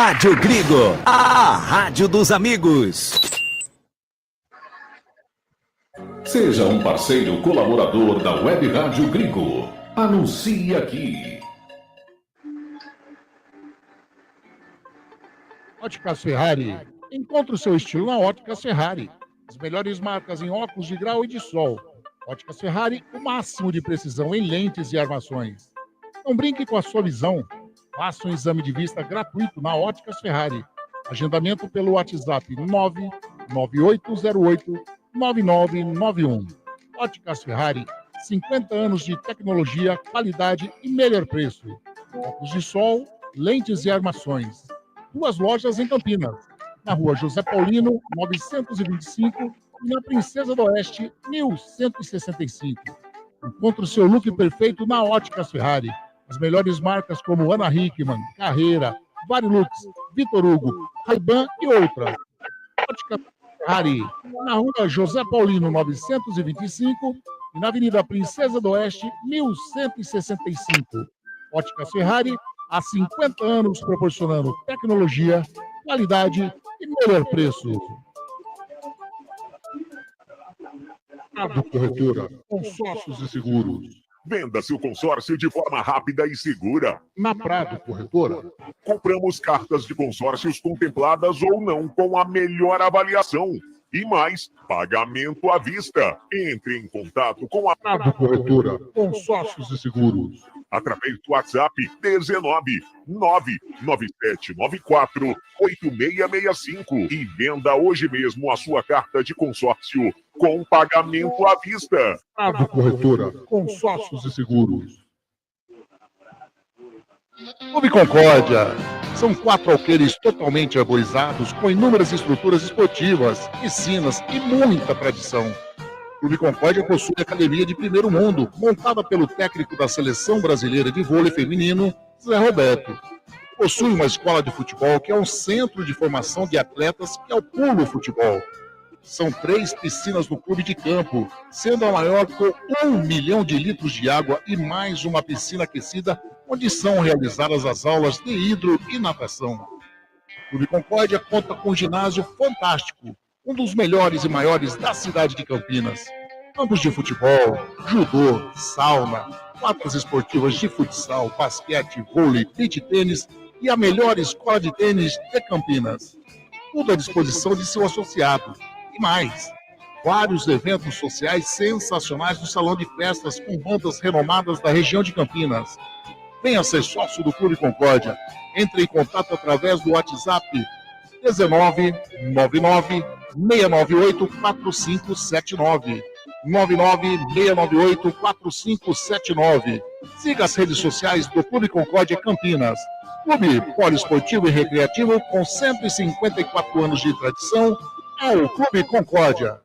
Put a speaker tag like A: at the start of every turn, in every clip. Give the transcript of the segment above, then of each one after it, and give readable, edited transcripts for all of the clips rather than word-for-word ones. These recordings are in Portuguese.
A: Rádio Grigo, a rádio dos amigos.
B: Seja um parceiro colaborador da Web Rádio Grigo. Anuncie aqui.
C: Óticas Ferrari. Encontre o seu estilo na Óticas Ferrari. As melhores marcas em óculos de grau e de sol. Óticas Ferrari, o máximo de precisão em lentes e armações. Não brinque com a sua visão. Faça um exame de vista gratuito na Óticas Ferrari. Agendamento pelo WhatsApp 99808-9991. Óticas Ferrari, 50 anos de tecnologia, qualidade e melhor preço. Óculos de sol, lentes e armações. 2 lojas em Campinas. Na rua José Paulino, 925 e na Princesa do Oeste, 1165. Encontre o seu look perfeito na Óticas Ferrari. As melhores marcas como Ana Hickman, Carreira, Varilux, Vitor Hugo, Ray-Ban e outras. Óticas Ferrari, na rua José Paulino, 925 e na Avenida Princesa do Oeste, 1165. Óticas Ferrari, há 50 anos proporcionando tecnologia, qualidade e melhor preço. Prado Corretora, consórcios e seguros.
D: Venda seu consórcio de forma rápida e segura.
C: Na Prado Corretora,
D: compramos cartas de consórcios contempladas ou não com a melhor avaliação. E mais, pagamento à vista. Entre em contato com a
C: Prado Corretora, consórcios e seguros.
D: Através do WhatsApp 19 99794 8665 e venda hoje mesmo a sua carta de consórcio com pagamento à vista.
C: Prado Corretora, consórcios e seguros. Clube Concórdia. São 4 alqueires totalmente arborizados com inúmeras estruturas esportivas, piscinas e muita tradição. Clube Concórdia possui academia de primeiro mundo, montada pelo técnico da Seleção Brasileira de Vôlei Feminino, Zé Roberto. Possui uma escola de futebol que é um centro de formação de atletas que é o Pulo Futebol. São 3 piscinas no clube de campo, sendo a maior com 1 milhão de litros de água e mais uma piscina aquecida, onde são realizadas as aulas de hidro e natação. O Clube Concórdia conta com um ginásio fantástico, um dos melhores e maiores da cidade de Campinas. Campos de futebol, judô, sauna, quadras esportivas de futsal, basquete, vôlei, beach tênis e a melhor escola de tênis de Campinas. Tudo à disposição de seu associado. E mais, vários eventos sociais sensacionais no salão de festas com bandas renomadas da região de Campinas. Venha ser sócio do Clube Concórdia. Entre em contato através do WhatsApp 19 99 698 4579. 99 698 4579. Siga as redes sociais do Clube Concórdia Campinas. Clube poliesportivo e recreativo com 154 anos de tradição é o Clube Concórdia.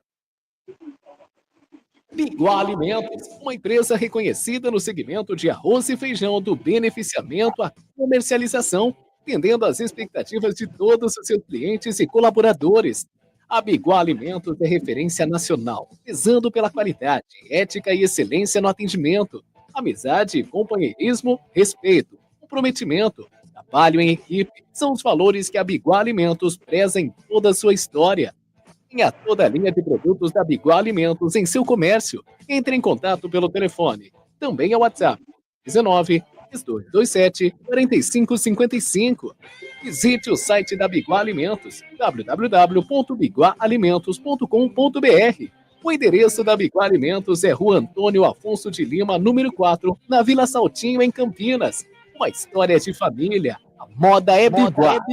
E: Biguá Alimentos, uma empresa reconhecida no segmento de arroz e feijão do beneficiamento à comercialização, atendendo às expectativas de todos os seus clientes e colaboradores. A Biguá Alimentos é referência nacional, prezando pela qualidade, ética e excelência no atendimento, amizade, companheirismo, respeito, comprometimento, trabalho em equipe, são os valores que a Biguá Alimentos preza em toda a sua história. Tenha toda a linha de produtos da Biguá Alimentos em seu comércio. Entre em contato pelo telefone, também é o WhatsApp 19 3227 4555. Visite o site da Biguá Alimentos, www.biguaalimentos.com.br. O endereço da Biguá Alimentos é Rua Antônio Afonso de Lima, número 4, na Vila Saltinho, em Campinas. Uma história de família. A moda é Biguá.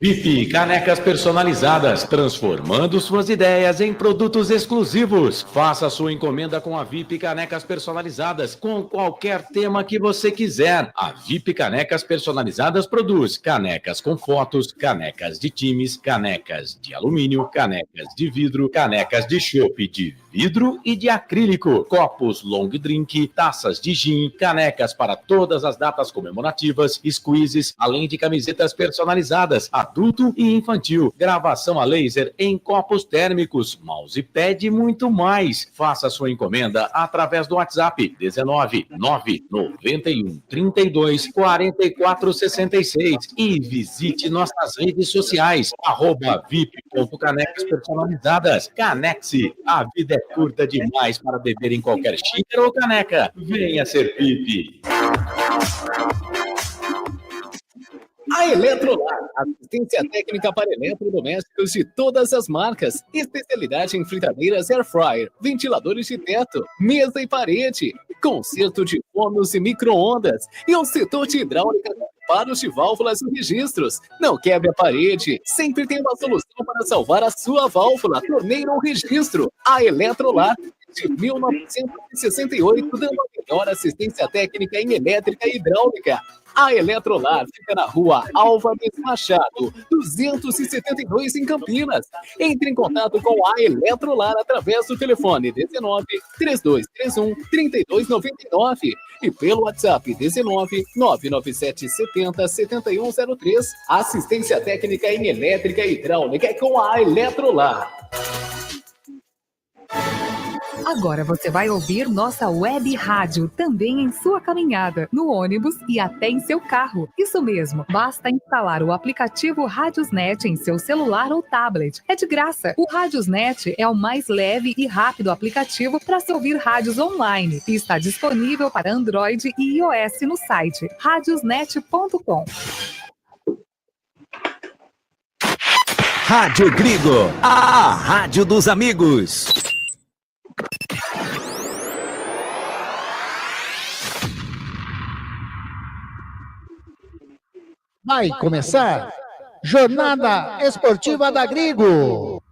A: VIP Canecas Personalizadas, transformando suas ideias em produtos exclusivos. Faça sua encomenda com a VIP Canecas Personalizadas, com qualquer tema que você quiser. A VIP Canecas Personalizadas produz canecas com fotos, canecas de times, canecas de alumínio, canecas de vidro, canecas de chopp de vidro e de acrílico, copos long drink, taças de gin, canecas para todas as datas comemorativas, squeezes, além de camisetas personalizadas, adulto e infantil, gravação a laser em copos térmicos, mousepad e muito mais. Faça sua encomenda através do WhatsApp 19 991 32 44 66 e visite nossas redes sociais @vip.canecas personalizadas. Canexe, a vida é curta demais para beber em qualquer xícara ou caneca. Venha ser VIP.
E: A Eletrolar, assistência técnica para eletrodomésticos de todas as marcas, especialidade em fritadeiras air fryer, ventiladores de teto, mesa e parede, conserto de fornos e micro-ondas e um setor de hidráulica para os de válvulas e registros. Não quebre a parede, sempre tem uma solução para salvar a sua válvula, torneira ou registro. A Eletrolar, de 1968, dando a melhor assistência técnica em elétrica e hidráulica. A Eletrolar fica na rua Álvares Machado, 272 em Campinas. Entre em contato com a Eletrolar através do telefone 19 3231 3299 e pelo WhatsApp 19 997 70 7103. Assistência técnica em elétrica e hidráulica é com a Eletrolar.
F: Agora você vai ouvir nossa web rádio também em sua caminhada, no ônibus e até em seu carro. Isso mesmo, basta instalar o aplicativo Radiosnet em seu celular ou tablet. É de graça. O Radiosnet é o mais leve e rápido aplicativo para se ouvir rádios online e está disponível para Android e iOS no site radiosnet.com.
G: Rádio Grigo, a rádio dos amigos.
H: Vai começar Jornada Esportiva da Grigo.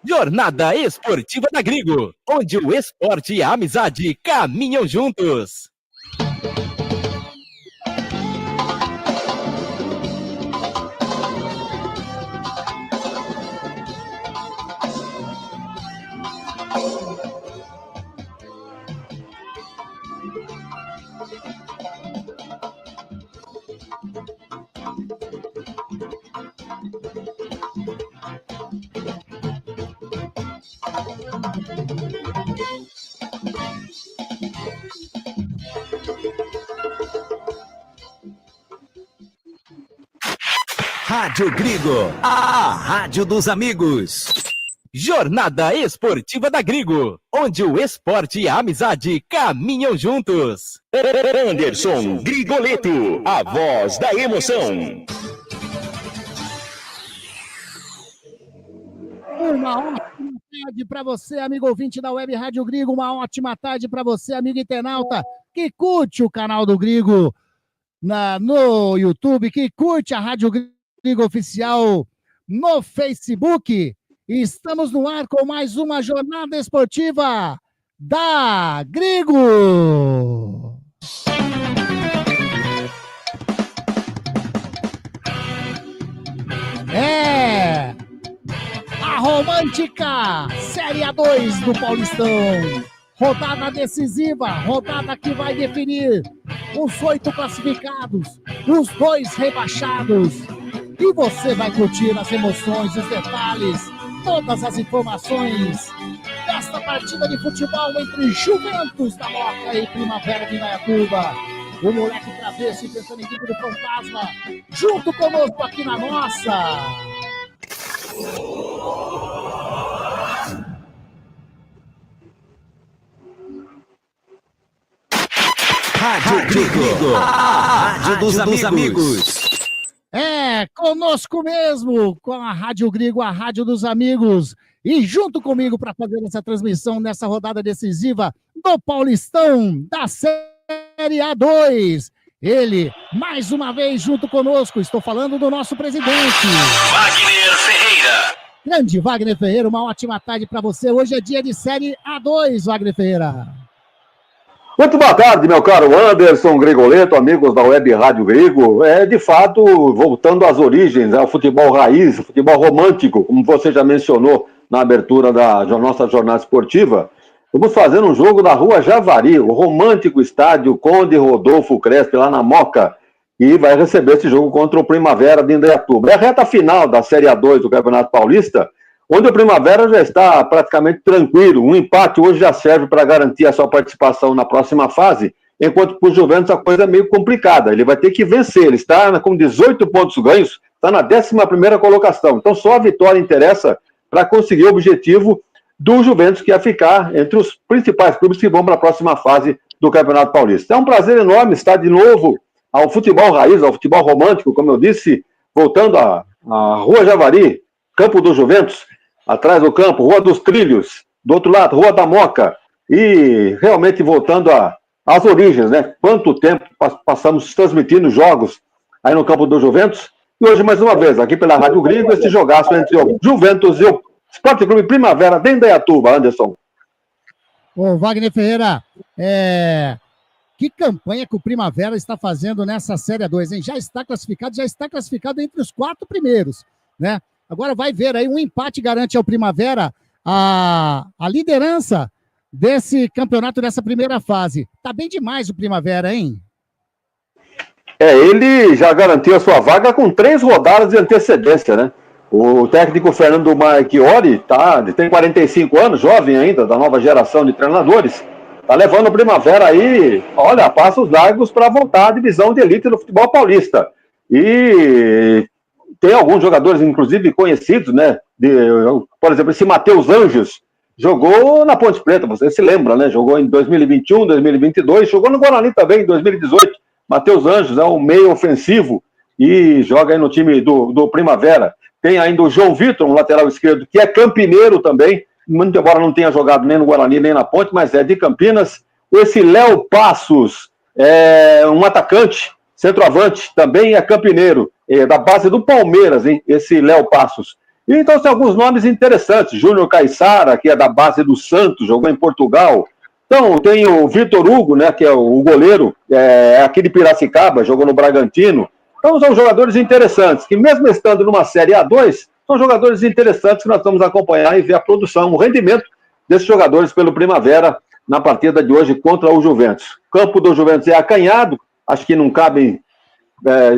G: Jornada Esportiva da Grigo, onde o esporte e a amizade caminham juntos. Rádio Grigo, a rádio dos amigos. Jornada Esportiva da Grigo, onde o esporte e a amizade caminham juntos.
I: Anderson Grigoleto, a voz da emoção.
H: Uma ótima tarde para você, amigo ouvinte da Web Rádio Grigo. Uma ótima tarde para você, amigo internauta, que curte o canal do Grigo no YouTube, que curte a Rádio Grigo Oficial no Facebook. Estamos no ar com mais uma jornada esportiva da Grigo. É a romântica Série A2 do Paulistão. Rodada decisiva, rodada que vai definir os 8 classificados, os 2 rebaixados. E você vai curtir as emoções, os detalhes, todas as informações desta partida de futebol entre Juventus da Moca e Primavera de Indaiatuba. O moleque travesso enfrentando a equipe do Fantasma, junto conosco aqui na nossa.
G: Rádio Grigo, a rádio dos amigos.
H: É, conosco mesmo, com a Rádio Grigo, a rádio dos amigos. E junto comigo para fazer essa transmissão nessa rodada decisiva do Paulistão da Série A2. Ele, mais uma vez, junto conosco. Estou falando do nosso presidente
I: Wagner Ferreira.
H: Grande Wagner Ferreira, uma ótima tarde para você. Hoje é dia de Série A2, Wagner Ferreira.
J: Muito boa tarde, meu caro Anderson Grigoleto, amigos da Web Rádio Grego. De fato, voltando às origens, ao futebol raiz, futebol romântico, como você já mencionou na abertura da nossa jornada esportiva, vamos fazer um jogo da Rua Javari, o romântico estádio Conde Rodolfo Crespi, lá na Moca, e vai receber esse jogo contra o Primavera de Indaiatuba. É a reta final da Série A2 do Campeonato Paulista, onde o Primavera já está praticamente tranquilo. Um empate hoje já serve para garantir a sua participação na próxima fase, enquanto para o Juventus a coisa é meio complicada. Ele vai ter que vencer, ele está com 18 pontos ganhos, está na 11ª colocação. Então só a vitória interessa para conseguir o objetivo do Juventus, que é ficar entre os principais clubes que vão para a próxima fase do Campeonato Paulista. É um prazer enorme estar de novo ao futebol raiz, ao futebol romântico, como eu disse, voltando à Rua Javari, campo do Juventus, atrás do campo, Rua dos Trilhos, do outro lado, Rua da Moca, e realmente voltando às origens, né? Quanto tempo passamos transmitindo jogos aí no campo do Juventus, e hoje, mais uma vez, aqui pela Rádio Gringo, esse jogaço entre o Juventus e o Esporte Clube Primavera de Indaiatuba, Anderson.
H: Ô, Wagner Ferreira, que campanha que o Primavera está fazendo nessa Série 2, hein? Já está classificado entre os 4 primeiros, né? Agora vai ver aí, um empate garante ao Primavera a liderança desse campeonato, dessa primeira fase. Tá bem demais o Primavera, hein?
J: Ele já garantiu a sua vaga com 3 rodadas de antecedência, né? O técnico Fernando Marchiori ele tem 45 anos, jovem ainda, da nova geração de treinadores, tá levando o Primavera aí, olha, a passos largos para voltar à divisão de elite do futebol paulista. E tem alguns jogadores, inclusive, conhecidos, né? Por exemplo, esse Matheus Anjos jogou na Ponte Preta, você se lembra, né? Jogou em 2021, 2022, jogou no Guarani também em 2018. Matheus Anjos é um meio ofensivo e joga aí no time do Primavera. Tem ainda o João Vitor, um lateral esquerdo, que é campineiro também, muito embora não tenha jogado nem no Guarani nem na Ponte, mas é de Campinas. Esse Léo Passos é um atacante, centroavante, também é campineiro, da base do Palmeiras, hein? Esse Léo Passos. E então tem alguns nomes interessantes. Júnior Caissara, que é da base do Santos, jogou em Portugal. Então tem o Vitor Hugo, né, que é o goleiro, aqui de Piracicaba, jogou no Bragantino. Então são jogadores interessantes, que mesmo estando numa Série A2, são jogadores interessantes que nós vamos acompanhar e ver a produção, o rendimento desses jogadores pelo Primavera na partida de hoje contra o Juventus. O campo do Juventus é acanhado, acho que não cabem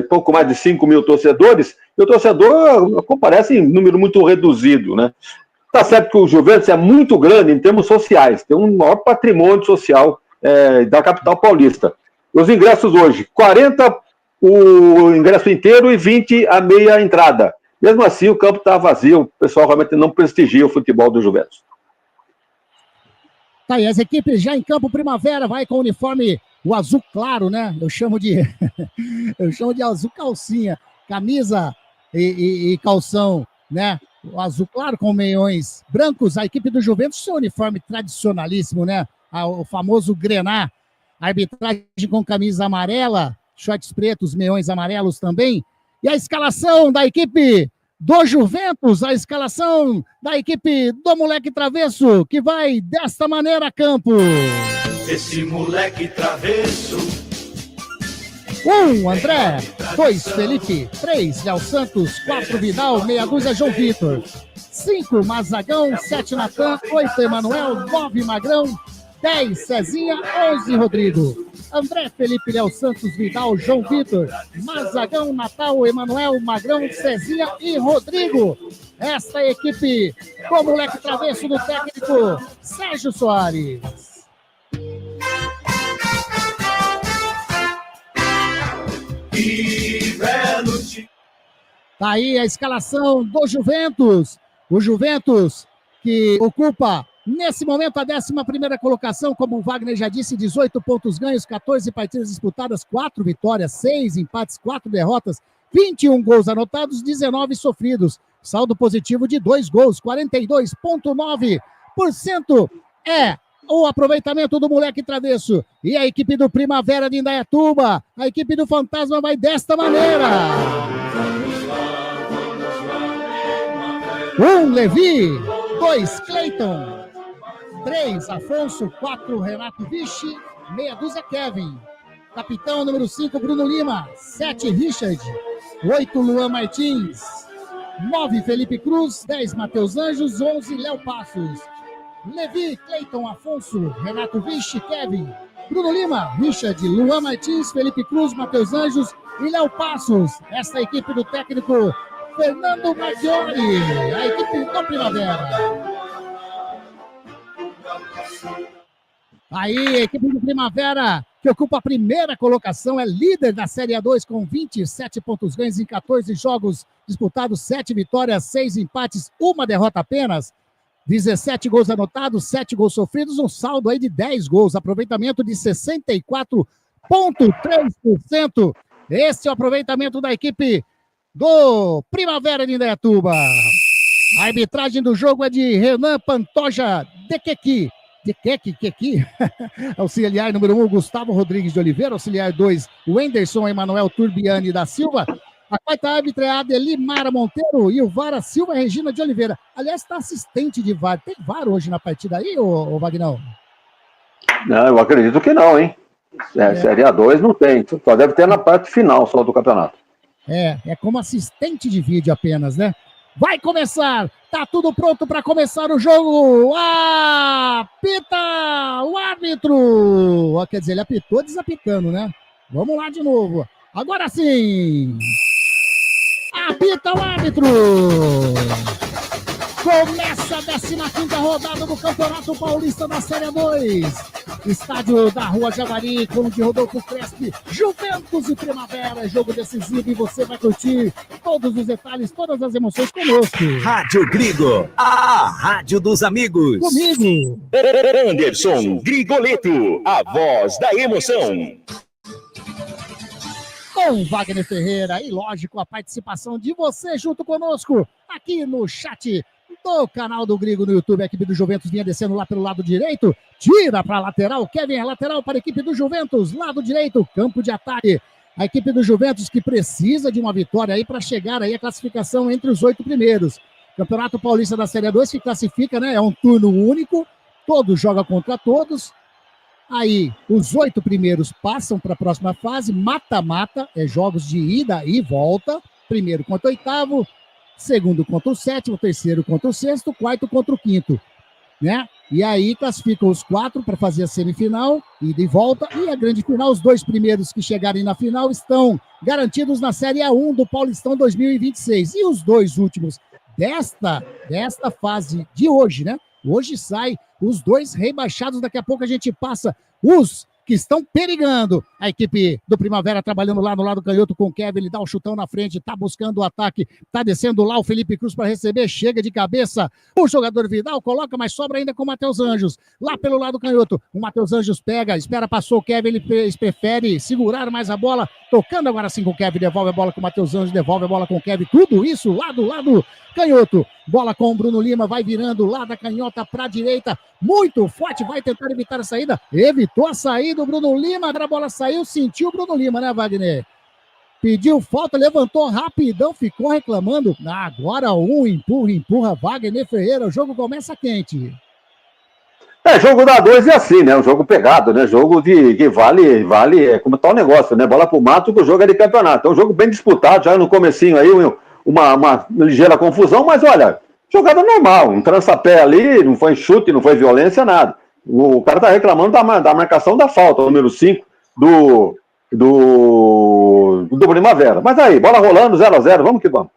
J: pouco mais de 5 mil torcedores, e o torcedor comparece em número muito reduzido, né? Tá certo que o Juventus é muito grande em termos sociais, tem um maior patrimônio social da capital paulista. Os ingressos hoje, 40 o ingresso inteiro e 20 a meia entrada. Mesmo assim, o campo está vazio, o pessoal realmente não prestigia o futebol do Juventus.
H: Tá aí, as equipes já em campo. Primavera vai com o uniforme, o azul claro, né? Eu chamo de azul calcinha, camisa e calção, né? O azul claro com meiões brancos. A equipe do Juventus, seu uniforme tradicionalíssimo, né? O famoso grená. Arbitragem com camisa amarela, shorts pretos, meiões amarelos também. E a escalação da equipe do Juventus, a escalação da equipe do Moleque Travesso, que vai desta maneira a campo.
K: Esse moleque travesso.
H: 1, André. 2, Felipe. 3, Léo Santos. 4, Vidal. Meia dúzia, João Vitor. 5, Mazagão. 7, Natan. 8, Emanuel. 9, Magrão. 10, Cezinha. 11, Rodrigo. André, Felipe, Léo Santos, Vidal, João Vitor, Mazagão, Natal, Emanuel, Magrão, Cezinha e Rodrigo. Esta é a equipe do Moleque Travesso do técnico Sérgio Soares. Tá aí a escalação do Juventus. O Juventus que ocupa nesse momento a 11ª colocação, como o Wagner já disse, 18 pontos ganhos, 14 partidas disputadas, 4 vitórias, 6 empates, 4 derrotas, 21 gols anotados, 19 sofridos. Saldo positivo de 2 gols, 42,9% é o aproveitamento do Moleque Travesso. E a equipe do Primavera de Indaiatuba, a equipe do Fantasma vai desta maneira. 1, Levi. 2, Cleiton. 3, Afonso. 4, Renato Vichi. Meia dúzia, Kevin. Capitão número 5, Bruno Lima. 7, Richard. 8, Luan Martins. 9, Felipe Cruz. 10, Matheus Anjos. 11, Léo Passos. Levi, Cleiton, Afonso, Renato Vichi, Kevin. Bruno Lima, Richard, Luan Martins, Felipe Cruz, Matheus Anjos e Léo Passos. Esta é a equipe do técnico Fernando Maggiore, a equipe do Primavera. Aí, a equipe do Primavera, que ocupa a primeira colocação, é líder da Série A2 com 27 pontos ganhos em 14 jogos disputados, 7 vitórias, 6 empates, 1 derrota apenas. 17 gols anotados, 7 gols sofridos, um saldo aí de 10 gols, aproveitamento de 64,3%. Esse é o aproveitamento da equipe do Primavera de Indaiatuba. A arbitragem do jogo é de Renan Pantoja Dequequi. Auxiliar número 1, Gustavo Rodrigues de Oliveira. Auxiliar 2, Wenderson Emanuel Turbiani da Silva. A quarta árbitra é a Adelimara Monteiro e o VAR a Silva Regina de Oliveira. Aliás, está assistente de VAR. Tem VAR hoje na partida aí, ô Vagnão?
J: Não, eu acredito que não, hein? Série A2 não tem. Só deve ter na parte final só do campeonato.
H: É como assistente de vídeo apenas, né? Vai começar! Tá tudo pronto para começar o jogo! Apita o árbitro! Quer dizer, ele apitou desapitando, né? Vamos lá de novo. Agora sim! Apita o árbitro! Começa a 15ª rodada do Campeonato Paulista da Série 2. Estádio da Rua Javari, com de Rodolfo Crespi, Juventus e Primavera, jogo decisivo e você vai curtir todos os detalhes, todas as emoções conosco.
G: Rádio Grigo, a rádio dos amigos.
H: Comigo.
I: Anderson Grigoleto, a voz da emoção.
H: Com Wagner Ferreira e, lógico, a participação de você junto conosco aqui no chat do canal do Grigo no YouTube. A equipe do Juventus vinha descendo lá pelo lado direito, tira para a lateral, Kevin é lateral para a equipe do Juventus, lado direito, campo de ataque. A equipe do Juventus que precisa de uma vitória aí para chegar aí a classificação entre os 8 primeiros. Campeonato Paulista da Série 2 que classifica, né? É um turno único, todos jogam contra todos. Aí, os 8 primeiros passam para a próxima fase, mata-mata, jogos de ida e volta. Primeiro contra o 8º, segundo contra o 7º, terceiro contra o 6º, quarto contra o 5º, né? E aí classificam os 4 para fazer a semifinal, ida e volta, e a grande final. Os 2 primeiros que chegarem na final estão garantidos na Série A1 do Paulistão 2026. E os 2 últimos desta fase de hoje, né? Hoje sai os 2 rebaixados, daqui a pouco a gente passa os que estão perigando. A equipe do Primavera trabalhando lá no lado canhoto com o Kevin, ele dá um chutão na frente, tá buscando o ataque, tá descendo lá o Felipe Cruz para receber, chega de cabeça, o jogador Vidal coloca, mas sobra ainda com o Matheus Anjos, lá pelo lado canhoto, o Matheus Anjos pega, espera, passou o Kevin, ele prefere segurar mais a bola, tocando agora sim com o Kevin, devolve a bola com o Matheus Anjos, devolve a bola com o Kevin, tudo isso lá do lado canhoto, bola com o Bruno Lima, vai virando lá da canhota para a direita, muito forte, vai tentar evitar a saída, evitou a saída, o Bruno Lima, agora a bola saiu, sentiu o Bruno Lima, né, Wagner? Pediu falta, levantou rapidão, ficou reclamando, agora empurra, Wagner Ferreira, o jogo começa quente.
J: Jogo da 2 é assim, né? Um jogo pegado, né? Jogo que vale, como tá o negócio, né? Bola pro mato, que o jogo é de campeonato. É um jogo bem disputado, já no comecinho aí, uma ligeira confusão, mas olha, jogada normal, um trança-pé ali, não foi chute, não foi violência, nada. O cara tá reclamando da marcação da falta, número 5 do Primavera. Mas aí, bola rolando, 0-0, vamos que vamos.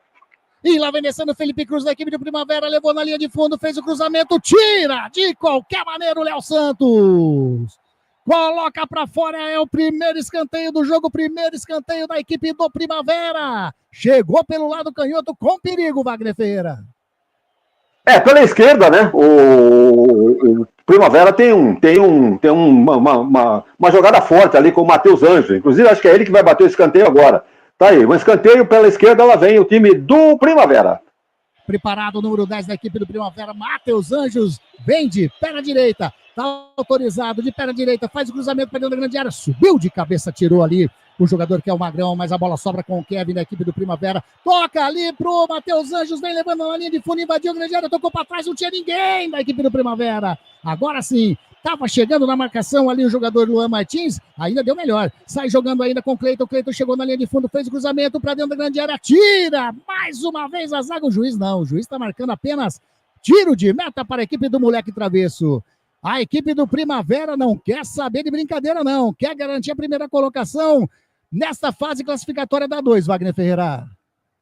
H: E lá vem descendo o Felipe Cruz da equipe do Primavera, levou na linha de fundo, fez o cruzamento, tira de qualquer maneira o Léo Santos. Coloca para fora, é o primeiro escanteio do jogo, primeiro escanteio da equipe do Primavera. Chegou pelo lado canhoto com perigo, Wagner Ferreira.
J: Pela esquerda, né? O Primavera tem uma jogada forte ali com o Matheus Anjos. Inclusive, acho que é ele que vai bater o escanteio agora. Tá aí, um escanteio pela esquerda, lá vem o time do Primavera.
H: Preparado o número 10 da equipe do Primavera, Matheus Anjos, vem de perna direita, tá autorizado de perna direita, faz o cruzamento para dentro da grande área, subiu de cabeça, tirou ali o jogador que é o Magrão, mas a bola sobra com o Kevin da equipe do Primavera. Toca ali pro Matheus Anjos, vem levando na linha de fundo, invadiu a grande área, tocou para trás, não tinha ninguém da equipe do Primavera. Agora sim, estava chegando na marcação ali o jogador Luan Martins, ainda deu melhor. Sai jogando ainda com o Cleiton chegou na linha de fundo, fez o cruzamento para dentro da grande área, tira mais uma vez a zaga. O juiz não, o juiz está marcando apenas tiro de meta para a equipe do Moleque Travesso. A equipe do Primavera não quer saber de brincadeira, não. Quer garantir a primeira colocação nesta fase classificatória da 2, Wagner Ferreira.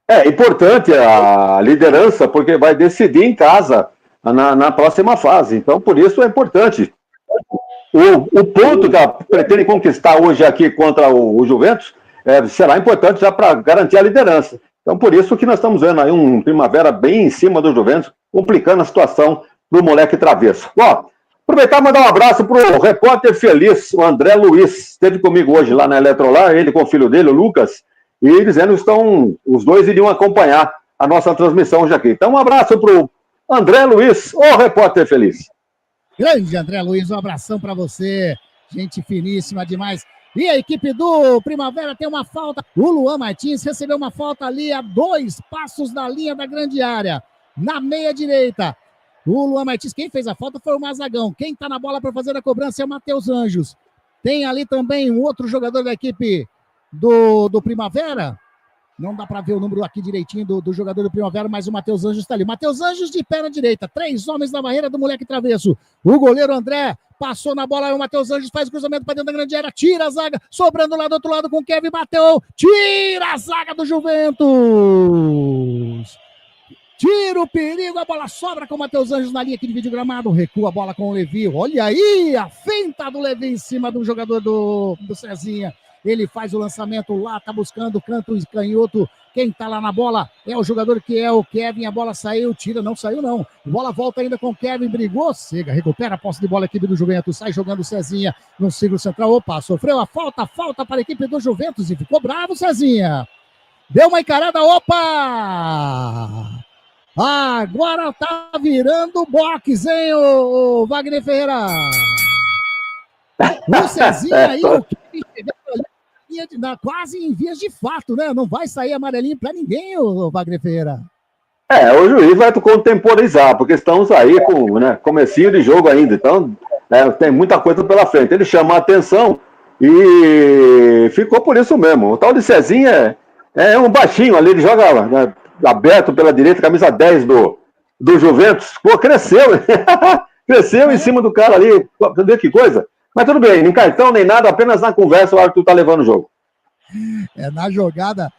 J: É importante a liderança, porque vai decidir em casa na próxima fase. Então, por isso é importante. O ponto que pretende conquistar hoje aqui contra o Juventus será importante já para garantir a liderança. Então, por isso que nós estamos vendo aí um Primavera bem em cima do Juventus, complicando a situação do Moleque Travesso. Ó, aproveitar e mandar um abraço para o repórter feliz, o André Luiz. Esteve comigo hoje lá na Eletrolar, ele com o filho dele, o Lucas, e dizendo que os dois iriam acompanhar a nossa transmissão hoje aqui. Então, um abraço para o André Luiz, o repórter feliz.
H: Grande André Luiz, um abração para você. Gente finíssima demais. E a equipe do Primavera tem uma falta. O Luan Martins recebeu uma falta ali a 2 passos da linha da grande área, na meia direita. O Luan Martins, quem fez a falta foi o Mazagão. Quem está na bola para fazer a cobrança é o Matheus Anjos. Tem ali também um outro jogador da equipe do Primavera. Não dá para ver o número aqui direitinho do jogador do Primavera, mas o Matheus Anjos está ali. Matheus Anjos de pé na direita. 3 homens na barreira do Moleque Travesso. O goleiro André passou na bola, o Matheus Anjos faz o cruzamento para dentro da grande área, tira a zaga, sobrando lá do outro lado com o Kevin, bateu, tira a zaga do Juventus. Tira o perigo, a bola sobra com o Matheus Anjos na linha aqui de vídeo gramado, recua a bola com o Levi. Olha aí a finta do Levi em cima do jogador do Cezinha. Ele faz o lançamento lá, tá buscando o canto canhoto. Quem tá lá na bola é o jogador que é o Kevin. A bola saiu, tira, não saiu não. A bola volta ainda com o Kevin, brigou, Sega, recupera a posse de bola, a equipe do Juventus, sai jogando o Cezinha no círculo central. Opa, sofreu a falta para a equipe do Juventus e ficou bravo o Cezinha. Deu uma encarada, opa! Agora tá virando box, hein, o Wagner Ferreira? O Cezinha aí, o Kevin quase em vias de fato, né? Não vai sair amarelinho para ninguém, o Wagner Ferreira.
J: O juiz vai contemporizar, porque estamos aí com comecinho de jogo ainda, então tem muita coisa pela frente. Ele chama a atenção e ficou por isso mesmo. O tal de Cezinha é um baixinho ali, ele joga aberto pela direita, camisa 10 do Juventus. Pô, cresceu, cresceu em cima do cara ali, entendeu que coisa? Mas tudo bem, nem cartão, nem nada, apenas na conversa o árbitro tá levando o jogo.
H: Na jogada,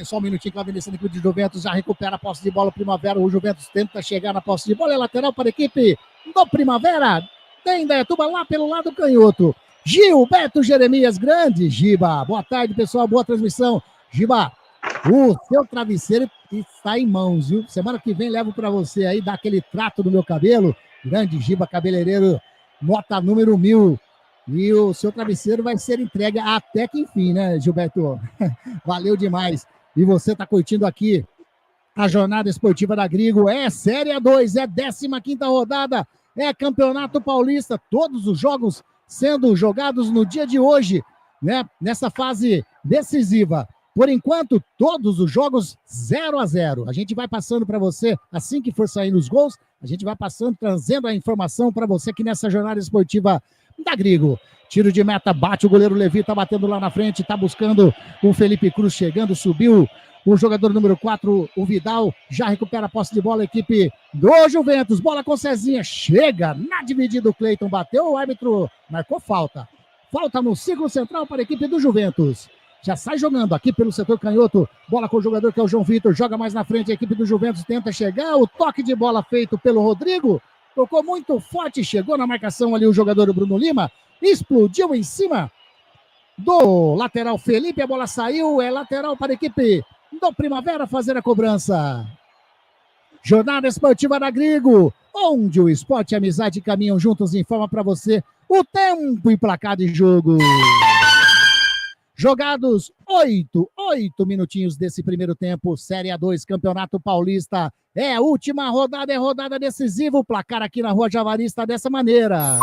H: só um minutinho que vai descendo aqui de Juventus, já recupera a posse de bola, o Primavera, o Juventus tenta chegar na posse de bola, é lateral para a equipe do Primavera, tem Indaiatuba lá pelo lado canhoto, Gilberto Jeremias, grande Giba, boa tarde pessoal, boa transmissão, Giba, o seu travesseiro está em mãos, viu? Semana que vem levo para você aí, dá aquele trato no meu cabelo, grande Giba, cabeleireiro, nota número 1000. E o seu travesseiro vai ser entregue até que enfim, né, Gilberto? Valeu demais. E você está curtindo aqui a jornada esportiva da Grigo. É Série A2, é 15ª rodada, é Campeonato Paulista. Todos os jogos sendo jogados no dia de hoje, né? Nessa fase decisiva. Por enquanto, todos os jogos 0-0. A gente vai passando para você, assim que for saindo os gols, a gente vai passando, trazendo a informação para você aqui nessa jornada esportiva da Grigo. Tiro de meta, bate o goleiro Levi, tá batendo lá na frente, tá buscando o Felipe Cruz chegando, subiu o jogador número 4, o Vidal, já recupera a posse de bola, a equipe do Juventus, bola com Cezinha, chega na dividida, o Cleiton bateu, o árbitro marcou falta. Falta no círculo central para a equipe do Juventus. Já sai jogando aqui pelo setor canhoto, bola com o jogador que é o João Vitor, joga mais na frente, a equipe do Juventus tenta chegar, o toque de bola feito pelo Rodrigo, tocou muito forte, chegou na marcação ali o jogador do Bruno Lima, explodiu em cima do lateral Felipe, a bola saiu, é lateral para a equipe do Primavera fazer a cobrança. Jornada esportiva da Grigo, onde o esporte e a amizade caminham juntos, informa para você o tempo e placar de jogo. Jogados 8 minutinhos desse primeiro tempo, Série A2, Campeonato Paulista. É a última rodada, é rodada decisiva. O placar aqui na Rua Javari está dessa maneira.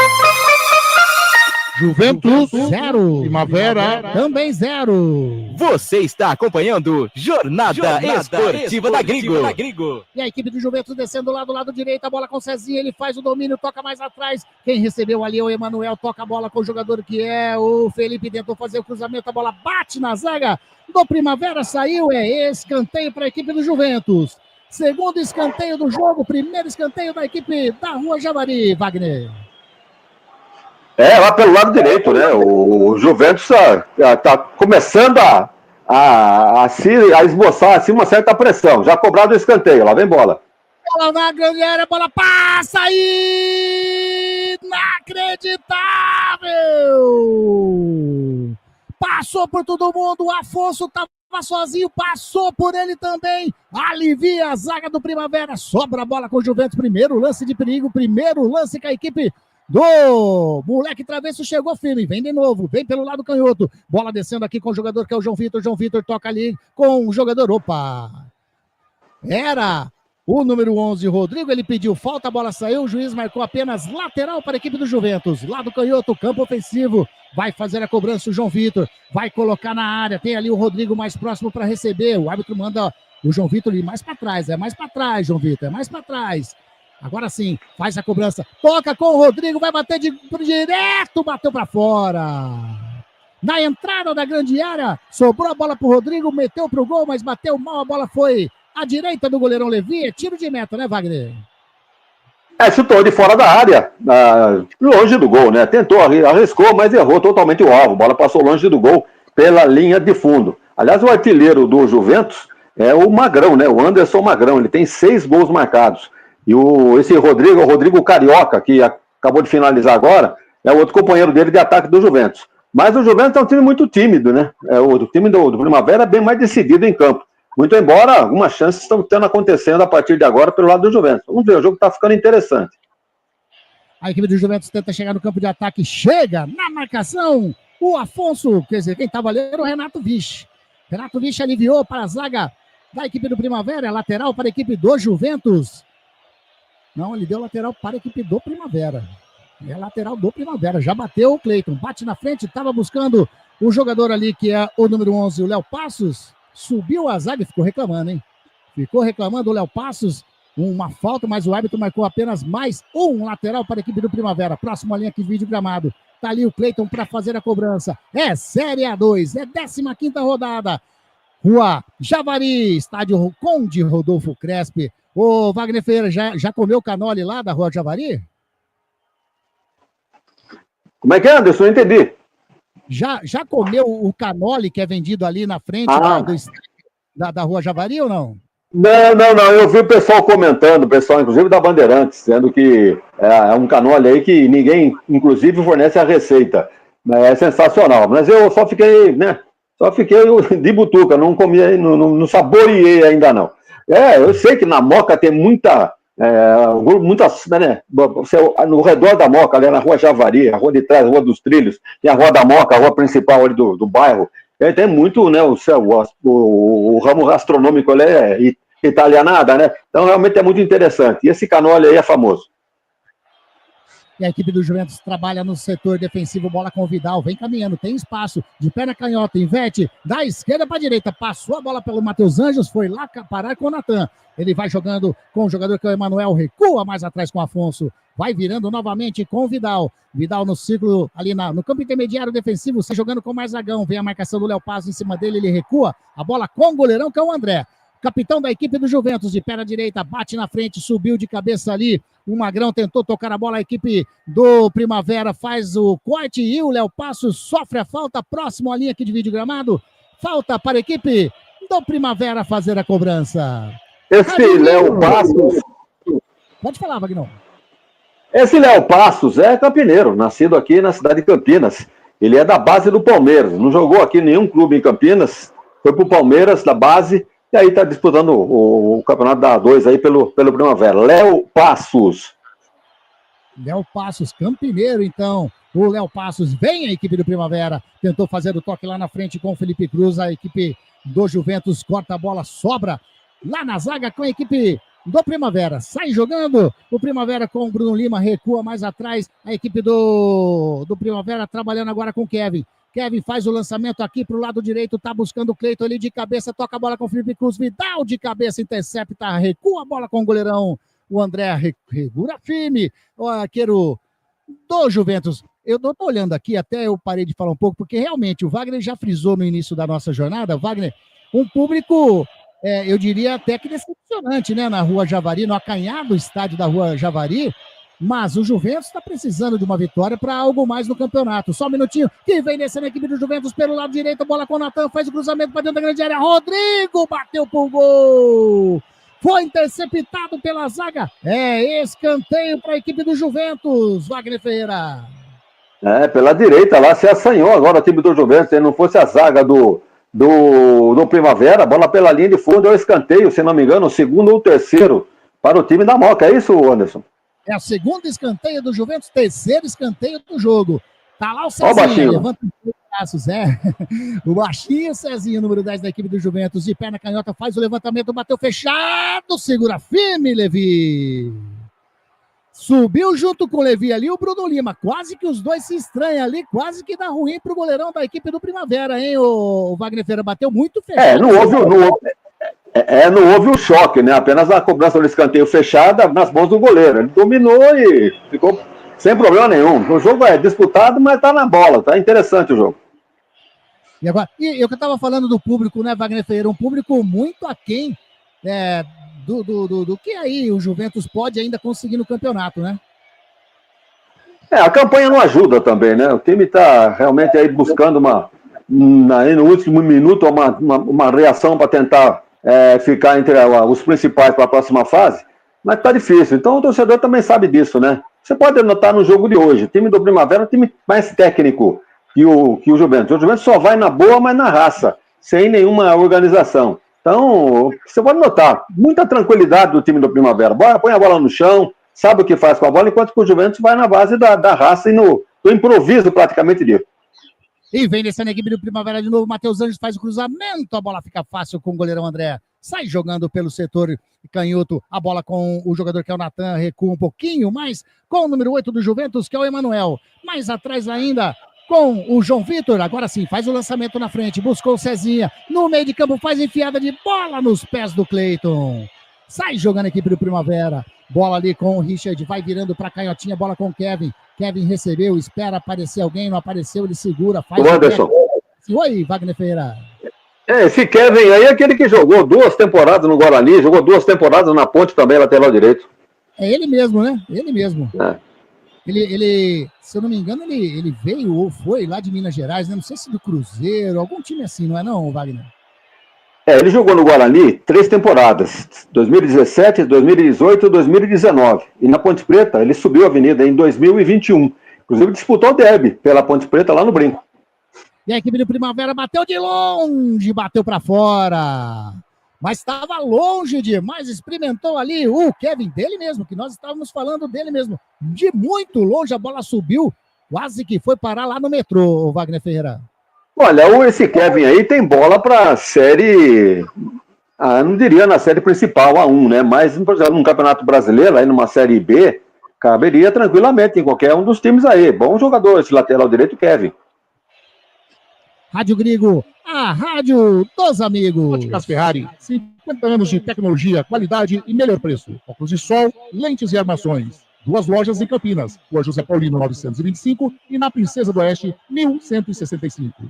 H: Juventus 0.
C: Primavera
H: Também 0.
G: Você está acompanhando Jornada Esportiva da Gringo.
H: E a equipe do Juventus descendo lá do lado direito, a bola com o Cezinha, ele faz o domínio, toca mais atrás. Quem recebeu ali é o Emanuel, toca a bola com o jogador que é o Felipe, tentou fazer o cruzamento, a bola bate na zaga do Primavera, saiu, é escanteio para a equipe do Juventus. Segundo escanteio do jogo, primeiro escanteio da equipe da Rua Javari, Wagner.
J: Lá pelo lado direito, né? O Juventus tá começando a esboçar assim, uma certa pressão. Já cobrado o escanteio, lá vem bola.
H: Bola na grande área, bola passa inacreditável! Passou por todo mundo, o Afonso estava sozinho, passou por ele também, alivia a zaga do Primavera, sobra a bola com o Juventus, primeiro lance de perigo, primeiro lance com a equipe do moleque travesso, chegou firme, vem de novo, vem pelo lado canhoto, bola descendo aqui com o jogador que é o João Vitor toca ali com o jogador, era o número 11, Rodrigo, ele pediu falta, a bola saiu, o juiz marcou apenas lateral para a equipe do Juventus, lado canhoto, campo ofensivo, vai fazer a cobrança o João Vitor, vai colocar na área, tem ali o Rodrigo mais próximo para receber, o árbitro manda o João Vitor ir mais para trás, João Vitor, é mais para trás. Agora sim, faz a cobrança, toca com o Rodrigo, vai bater direto, bateu para fora. Na entrada da grande área, sobrou a bola pro Rodrigo, meteu pro gol, mas bateu mal, a bola foi à direita do goleirão Levi, é tiro de meta, né, Wagner?
J: Chutou de fora da área, longe do gol, né? Tentou, arriscou, mas errou totalmente o alvo. A bola passou longe do gol pela linha de fundo. Aliás, o artilheiro do Juventus é o Magrão, né? O Anderson Magrão, ele tem 6 gols marcados. E esse Rodrigo, o Rodrigo Carioca, que acabou de finalizar agora, é o outro companheiro dele de ataque do Juventus. Mas o Juventus é um time muito tímido, né? O time do Primavera é bem mais decidido em campo. Muito embora algumas chances estão acontecendo a partir de agora pelo lado do Juventus. Vamos ver, o jogo está ficando interessante.
H: A equipe do Juventus tenta chegar no campo de ataque, chega na marcação, o Afonso, quer dizer, quem estava ali era o Renato Viche. Renato Viche aliviou para a zaga da equipe do Primavera, lateral para a equipe do Juventus. Não, ele deu lateral para a equipe do Primavera. É lateral do Primavera, já bateu o Cleiton, bate na frente, estava buscando o jogador ali que é o número 11, o Léo Passos. Subiu a zaga e ficou reclamando, hein? Ficou reclamando o Léo Passos, uma falta, mas o árbitro marcou apenas mais um lateral para a equipe do Primavera. Próxima linha aqui, vídeo gramado. Tá ali o Cleiton para fazer a cobrança. É Série A2, é 15ª rodada. Rua Javari, estádio Conde Rodolfo Crespi. Ô, Wagner Ferreira, já comeu o canole lá da Rua Javari?
J: Como é que é, Anderson? Eu entendi.
H: Já comeu o canole que é vendido ali na frente da Rua Javari ou não?
J: Não. Eu vi o pessoal comentando, o pessoal, inclusive da Bandeirantes, dizendo que é um canole aí que ninguém, inclusive, fornece a receita. É sensacional. Mas eu só fiquei, né? Só fiquei de butuca, não comi, não saboreei ainda não. Eu sei que na Moca tem muitas, né? No redor da Moca, ali na Rua Javari, a rua de trás, a Rua dos Trilhos, tem a Rua da Moca, a rua principal ali do bairro. Tem muito, né? O ramo gastronômico ali é italianada, né? Então realmente é muito interessante. E esse canole aí é famoso.
H: E a equipe do Juventus trabalha no setor defensivo, bola com o Vidal, vem caminhando, tem espaço, de perna canhota, inverte, da esquerda para a direita, passou a bola pelo Matheus Anjos, foi lá parar com o Natan. Ele vai jogando com o jogador que é o Emanuel, recua mais atrás com o Afonso, vai virando novamente com o Vidal. Vidal no círculo, ali no campo intermediário defensivo, se jogando com mais Zagão, vem a marcação do Léo Paz em cima dele, ele recua, a bola com o goleirão que é o André. Capitão da equipe do Juventus, de perna direita, bate na frente, subiu de cabeça ali, o Magrão tentou tocar a bola, a equipe do Primavera faz o corte e o Léo Passos sofre a falta, próximo à linha aqui de vídeo gramado, falta para a equipe do Primavera fazer a cobrança.
J: Esse Léo Passos...
H: Pode falar, Vagnão.
J: Esse Léo Passos é campineiro, nascido aqui na cidade de Campinas. Ele é da base do Palmeiras, não jogou aqui em nenhum clube em Campinas, foi pro Palmeiras, da base... E aí está disputando o campeonato da A2 aí pelo Primavera. Léo Passos.
H: Léo Passos, campineiro, então. O Léo Passos vem a equipe do Primavera. Tentou fazer o toque lá na frente com o Felipe Cruz. A equipe do Juventus corta a bola, sobra lá na zaga com a equipe do Primavera. Sai jogando o Primavera com o Bruno Lima, recua mais atrás. A equipe do Primavera trabalhando agora com o Kevin. Kevin faz o lançamento aqui para o lado direito, tá buscando o Cleiton ali de cabeça, toca a bola com o Felipe Cruz, Vidal de cabeça, intercepta, recua a bola com o goleirão. O André regula firme, o arqueiro do Juventus. Eu tô olhando aqui, até eu parei de falar um pouco, porque realmente o Wagner já frisou no início da nossa jornada, Wagner, um público, eu diria até que decepcionante, né, na Rua Javari, no acanhado estádio da Rua Javari, mas o Juventus está precisando de uma vitória para algo mais no campeonato. Só um minutinho, que vem descendo a equipe do Juventus pelo lado direito, bola com o Natan, faz o cruzamento para dentro da grande área, Rodrigo bateu pro gol! Foi interceptado pela zaga. Escanteio para a equipe do Juventus, Wagner Ferreira.
J: Pela direita lá, se assanhou agora o time do Juventus. Se não fosse a zaga do Primavera, a bola pela linha de fundo é o escanteio, se não me engano, o segundo ou o terceiro para o time da Moca. É isso, Anderson?
H: É a segunda escanteio do Juventus, terceiro escanteio do jogo. Tá lá o Cezinha, levanta os braços, O baixinho Cezinha, número 10 da equipe do Juventus, de perna canhota, faz o levantamento, bateu fechado, segura firme, Levi. Subiu junto com o Levi ali o Bruno Lima, quase que os dois se estranham ali, quase que dá ruim pro goleirão da equipe do Primavera, hein, o Wagner Ferreira, bateu muito fechado.
J: Não houve o choque, né? Apenas a cobrança do escanteio fechada nas mãos do goleiro. Ele dominou e ficou sem problema nenhum. O jogo é disputado, mas tá na bola. Tá interessante o jogo.
H: E agora, eu que estava falando do público, né, Wagner Ferreira? Um público muito aquém do que aí o Juventus pode ainda conseguir no campeonato, né?
J: A campanha não ajuda também, né? O time tá realmente aí buscando no último minuto uma reação para tentar ficar entre os principais para a próxima fase, mas tá difícil. Então o torcedor também sabe disso, né? Você pode notar no jogo de hoje, o time do Primavera é um time mais técnico que o Juventus. O Juventus só vai na boa, mas na raça, sem nenhuma organização. Então, você pode notar, muita tranquilidade do time do Primavera. Põe a bola no chão, sabe o que faz com a bola, enquanto que o Juventus vai na base da raça e do improviso praticamente dele.
H: E vem descendo a equipe do Primavera de novo, Matheus Anjos faz o cruzamento, a bola fica fácil com o goleirão André. Sai jogando pelo setor canhoto, a bola com o jogador que é o Natan, recua um pouquinho mais com o número 8 do Juventus, que é o Emanuel. Mais atrás ainda com o João Vitor, agora sim, faz o lançamento na frente, buscou o Cezinha, no meio de campo faz enfiada de bola nos pés do Cleiton. Sai jogando a equipe do Primavera, bola ali com o Richard, vai virando para canhotinha, bola com o Kevin. Kevin recebeu, espera aparecer alguém, não apareceu, ele segura, faz
J: o Anderson.
H: Oi, Wagner Ferreira.
J: Esse Kevin aí é aquele que jogou 2 temporadas no Guarani, jogou 2 temporadas na Ponte também, lateral direito.
H: É ele mesmo, né? Ele mesmo. Ele, se eu não me engano, ele veio ou foi lá de Minas Gerais, né? Não sei se do Cruzeiro, algum time assim, não é não, Wagner?
J: Ele jogou no Guarani 3 temporadas, 2017, 2018 e 2019. E na Ponte Preta, ele subiu a avenida em 2021. Inclusive, disputou o derby pela Ponte Preta lá no Brinco.
H: E a equipe do Primavera bateu de longe, bateu para fora. Mas estava longe demais, experimentou ali o Kevin dele mesmo, que nós estávamos falando dele mesmo. De muito longe, a bola subiu, quase que foi parar lá no metrô, Wagner Ferreira.
J: Olha, esse Kevin aí tem bola para a série, não diria na série principal, A1, né? Mas, por exemplo, num Campeonato Brasileiro, aí numa série B, caberia tranquilamente em qualquer um dos times aí. Bom jogador esse lateral direito, Kevin.
H: Rádio Grigo, a rádio dos amigos.
C: Óticas Ferrari, 50 anos de tecnologia, qualidade e melhor preço. Óculos de sol, lentes e armações. 2 lojas em Campinas, Rua José Paulino 925 e na Princesa do Oeste 1165.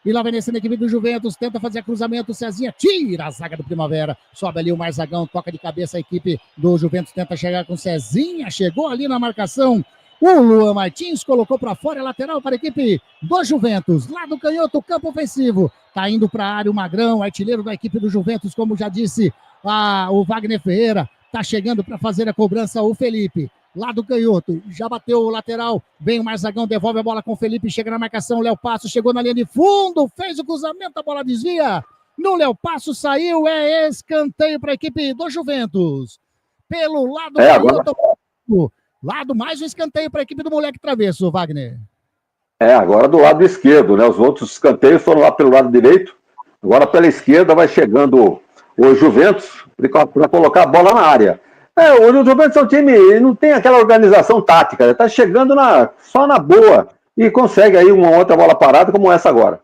H: E lá vem descendo a equipe do Juventus, tenta fazer cruzamento, Cezinha tira a zaga do Primavera, sobe ali o Marzagão, toca de cabeça a equipe do Juventus, tenta chegar com Cezinha, chegou ali na marcação, o Luan Martins colocou para fora, lateral para a equipe do Juventus, lá do canhoto, campo ofensivo, tá indo para a área o Magrão, artilheiro da equipe do Juventus, como já disse o Wagner Ferreira, tá chegando para fazer a cobrança o Felipe. Lá do canhoto, já bateu o lateral, vem o Marzagão, devolve a bola com o Felipe, chega na marcação, o Léo Passo chegou na linha de fundo, fez o cruzamento, a bola desvia, no Léo Passo saiu, escanteio para a equipe do Juventus, pelo lado canhoto, lado mais um escanteio para a equipe do moleque travesso, Wagner.
J: Agora do lado esquerdo, né, os outros escanteios foram lá pelo lado direito, agora pela esquerda vai chegando o Juventus, para colocar a bola na área. O Juventus é um time, não tem aquela organização tática, está chegando só na boa e consegue aí uma outra bola parada como essa agora.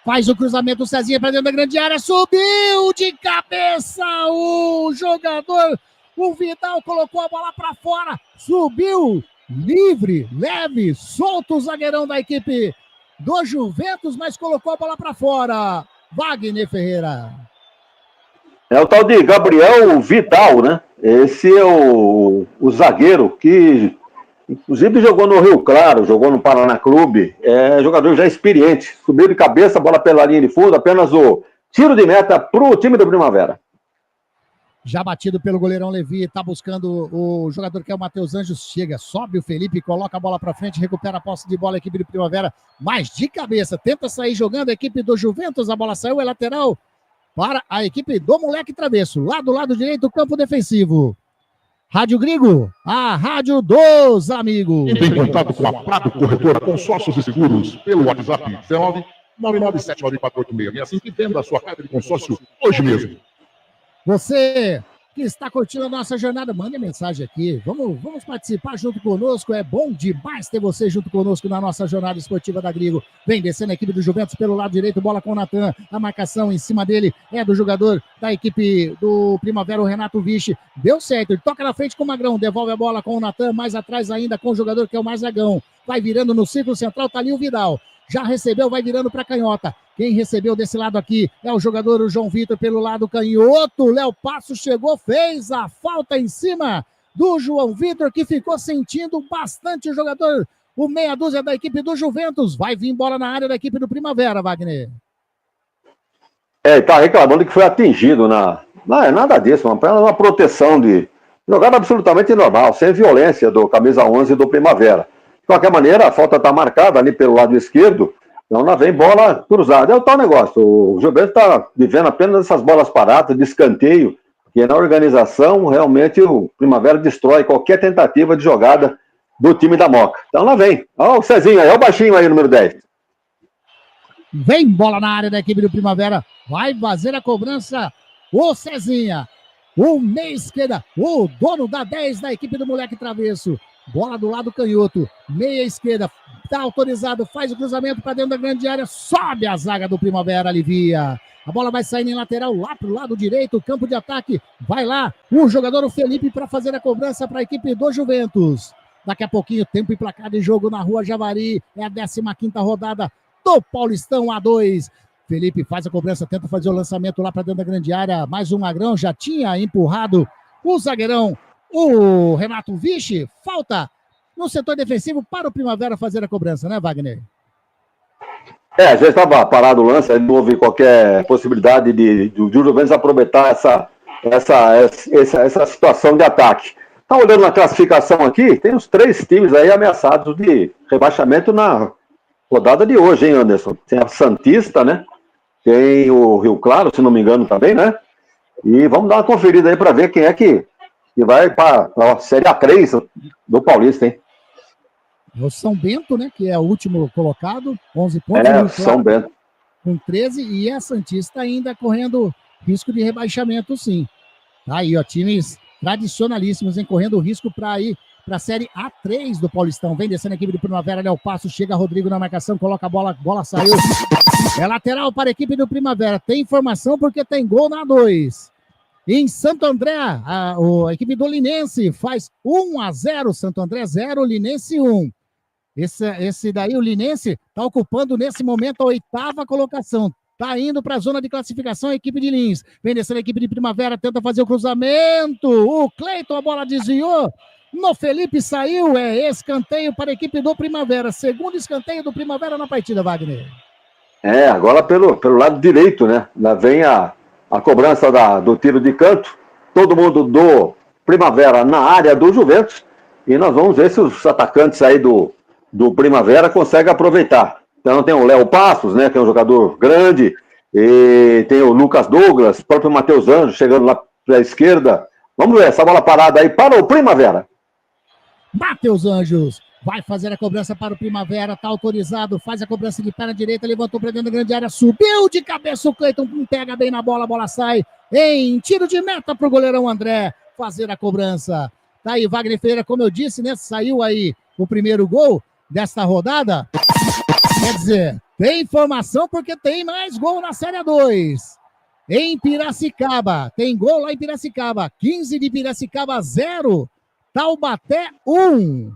H: Faz o cruzamento, o Cezinha para dentro da grande área, subiu de cabeça o jogador, o Vidal colocou a bola para fora, subiu livre, leve, solto o zagueirão da equipe do Juventus, mas colocou a bola para fora. Wagner Ferreira.
J: É o tal de Gabriel Vidal, né? Esse é o zagueiro que, inclusive, jogou no Rio Claro, jogou no Paraná Clube. É jogador já experiente. Subiu de cabeça, bola pela linha de fundo, apenas o tiro de meta para o time do Primavera.
H: Já batido pelo goleirão Levi, tá buscando o jogador que é o Matheus Anjos, chega, sobe o Felipe, coloca a bola para frente, recupera a posse de bola a equipe do Primavera, mas de cabeça, tenta sair jogando a equipe do Juventus, a bola saiu, é lateral para a equipe do Moleque Travesso, lá do lado direito do campo defensivo. Rádio Grigo, a rádio dos amigos.
C: Entre em contato com a Prado Corretora Consórcios e Seguros pelo WhatsApp 999794866 e venda a sua carta de consórcio hoje mesmo.
H: Você que está curtindo a nossa jornada, mande mensagem aqui. Vamos participar junto conosco. É bom demais ter você junto conosco na nossa jornada esportiva da Grigo. Vem descendo a equipe do Juventus pelo lado direito, bola com o Natan. A marcação em cima dele é do jogador da equipe do Primavera, o Renato Viche. Deu certo, ele toca na frente com o Magrão, devolve a bola com o Natan, mais atrás ainda com o jogador que é o Marzagão. Vai virando no círculo central, tá ali o Vidal. Já recebeu, vai virando para canhota. Quem recebeu desse lado aqui é o jogador o João Vitor pelo lado canhoto. Léo Passo chegou, fez a falta em cima do João Vitor, que ficou sentindo bastante o jogador, o meia dúzia da equipe do Juventus. Vai vir bola na área da equipe do Primavera, Wagner.
J: Tá reclamando que foi atingido não é nada disso, apenas uma proteção de jogada absolutamente normal, sem violência do camisa 11 do Primavera. De qualquer maneira, a falta está marcada ali pelo lado esquerdo, então lá vem bola cruzada. É o tal negócio, o Juventus está vivendo apenas essas bolas paradas, de escanteio, que na organização, realmente, o Primavera destrói qualquer tentativa de jogada do time da Moca. Então lá vem, olha o Cezinho aí, olha o baixinho aí, número 10.
H: Vem bola na área da equipe do Primavera, vai fazer a cobrança o Cezinha, o meia esquerda, o dono da 10 da equipe do Moleque Travesso. Bola do lado canhoto, meia esquerda, tá autorizado, faz o cruzamento para dentro da grande área, sobe a zaga do Primavera, alivia. A bola vai saindo em lateral lá pro lado direito, campo de ataque, vai lá o jogador o Felipe para fazer a cobrança para a equipe do Juventus. Daqui a pouquinho, tempo e placar de jogo na Rua Javari, é a 15ª rodada do Paulistão A2. Felipe faz a cobrança, tenta fazer o lançamento lá para dentro da grande área, mais um Magrão, já tinha empurrado o zagueirão, o Renato Viche. Falta no setor defensivo para o Primavera fazer a cobrança, né, Wagner?
J: Já estava parado o lance, não houve qualquer possibilidade de Juventus aproveitar essa situação de ataque. Tá olhando na classificação aqui, tem os 3 times aí ameaçados de rebaixamento na rodada de hoje, hein, Anderson? Tem a Santista, né? Tem o Rio Claro, se não me engano, também, né? E vamos dar uma conferida aí para ver quem é que vai para a Série A3 do Paulista, hein?
H: O São Bento, né? Que é o último colocado, 11 pontos.
J: São Bento.
H: Com 13, e a Santista ainda correndo risco de rebaixamento, sim. Aí, ó, times tradicionalíssimos, hein? Correndo risco para ir para a Série A3 do Paulistão. Vem descendo a equipe do Primavera, Léo Passo, chega Rodrigo na marcação, coloca a bola saiu. É lateral para a equipe do Primavera. Tem informação porque tem gol na 2. Em Santo André, a equipe do Linense faz 1-0, Santo André 0, Linense 1. Esse daí, o Linense, está ocupando nesse momento a 8ª colocação. Está indo para a zona de classificação a equipe de Lins. Vem descendo a equipe de Primavera, tenta fazer o cruzamento. O Cleiton, a bola desviou. No Felipe saiu, escanteio para a equipe do Primavera. Segundo escanteio do Primavera na partida, Wagner.
J: Agora pelo lado direito, né? Lá vem a cobrança do tiro de canto. Todo mundo do Primavera na área do Juventus. E nós vamos ver se os atacantes aí do Primavera conseguem aproveitar. Então tem o Léo Passos, né? Que é um jogador grande. E tem o Lucas Douglas, o próprio Matheus Anjos chegando lá para a esquerda. Vamos ver essa bola parada aí para o Primavera.
H: Matheus Anjos vai fazer a cobrança para o Primavera, tá autorizado, faz a cobrança de perna direita, levantou para dentro da grande área, subiu de cabeça o Cleiton, pega bem na bola, a bola sai, em tiro de meta para o goleirão André fazer a cobrança. Tá aí, Wagner Ferreira, como eu disse, né? Saiu aí o primeiro gol desta rodada. Quer dizer, tem informação porque tem mais gol na Série 2. Em Piracicaba, tem gol lá em Piracicaba. 15 de Piracicaba, 0. Taubaté, 1.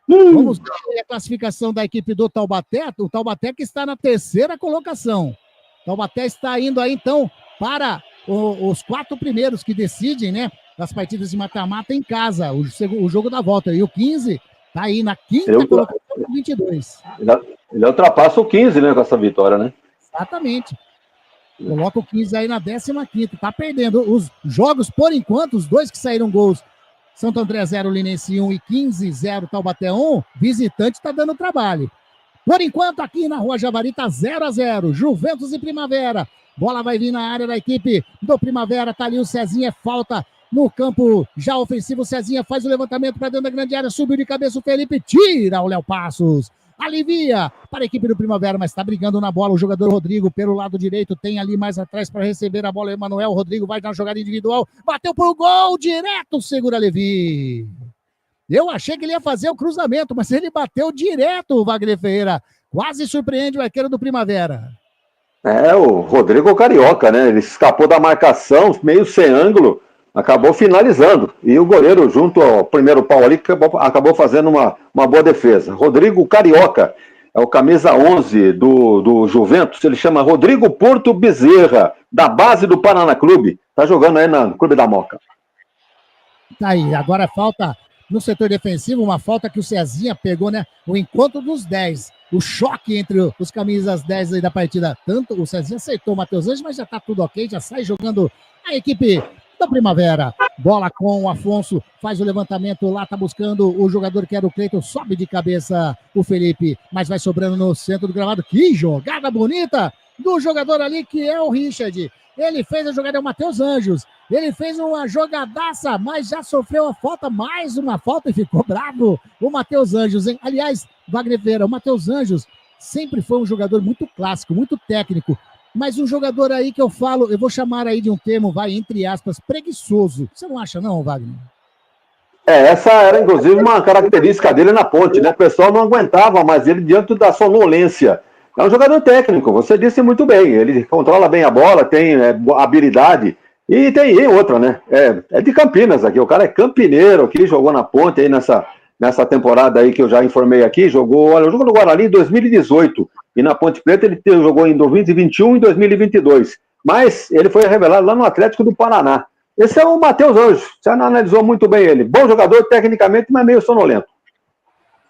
H: Vamos ver a classificação da equipe do Taubaté. O Taubaté que está na 3ª colocação. Taubaté está indo aí, então, para os 4 primeiros que decidem, né? Das partidas de mata-mata em casa. O jogo da volta. E o 15 está aí na 5ª colocação com 22.
J: Ele ultrapassa o 15, né? Com essa vitória, né?
H: Exatamente. Coloca o 15 aí na 15ª. Tá perdendo. Os jogos, por enquanto, os 2 que saíram gols, Santo André 0, Linense 1 e 15, 0, Taubaté 1. Visitante tá dando trabalho. Por enquanto, aqui na Rua Javari tá 0-0. Juventus e Primavera. Bola vai vir na área da equipe do Primavera. Tá ali o Cezinha. É falta no campo já ofensivo. O Cezinha faz o levantamento para dentro da grande área. Subiu de cabeça o Felipe. Tira o Léo Passos. Alivia para a equipe do Primavera, mas está brigando na bola o jogador Rodrigo pelo lado direito, tem ali mais atrás para receber a bola o Emanuel. Rodrigo vai na jogada individual, bateu pro gol, direto, segura Levi. Eu achei que ele ia fazer o cruzamento, mas ele bateu direto, o Wagner Ferreira. Quase surpreende o arqueiro do Primavera.
J: O Rodrigo Carioca, né? Ele escapou da marcação, meio sem ângulo, acabou finalizando. E o goleiro, junto ao primeiro pau ali, acabou fazendo uma boa defesa. Rodrigo Carioca, é o camisa 11 do Juventus. Ele chama Rodrigo Porto Bezerra, da base do Paraná Clube. Tá jogando aí no Clube da Moca.
H: Tá aí, agora falta no setor defensivo, uma falta que o Cezinha pegou, né? O encontro dos 10. O choque entre os camisas 10 aí da partida. Tanto o Cezinha aceitou o Matheus Anjos, mas já tá tudo ok, já sai jogando a equipe da Primavera. Bola com o Afonso, faz o levantamento lá, tá buscando o jogador que era o Cleiton, sobe de cabeça o Felipe, mas vai sobrando no centro do gramado. Que jogada bonita do jogador ali que é o Richard. Ele fez a jogada, é o Matheus Anjos. Ele fez uma jogadaça, mas já sofreu a falta, mais uma falta e ficou bravo o Matheus Anjos, hein? Aliás, Wagner Ferreira, o Matheus Anjos sempre foi um jogador muito clássico, muito técnico, mas um jogador aí que eu falo, eu vou chamar aí de um termo, vai, entre aspas, preguiçoso. Você não acha não, Wagner?
J: Essa era, inclusive, uma característica dele na ponte, né? O pessoal não aguentava mais ele diante da sonolência. É um jogador técnico, você disse muito bem. Ele controla bem a bola, tem habilidade. E tem outra, né? É de Campinas aqui. O cara é campineiro aqui, jogou na ponte aí nessa temporada aí que eu já informei aqui. Jogou no Guarani em 2018. E na Ponte Preta ele jogou em 2021 e 2022. Mas ele foi revelado lá no Atlético do Paraná. Esse é o Matheus Anjos. Você analisou muito bem ele. Bom jogador tecnicamente, mas meio sonolento.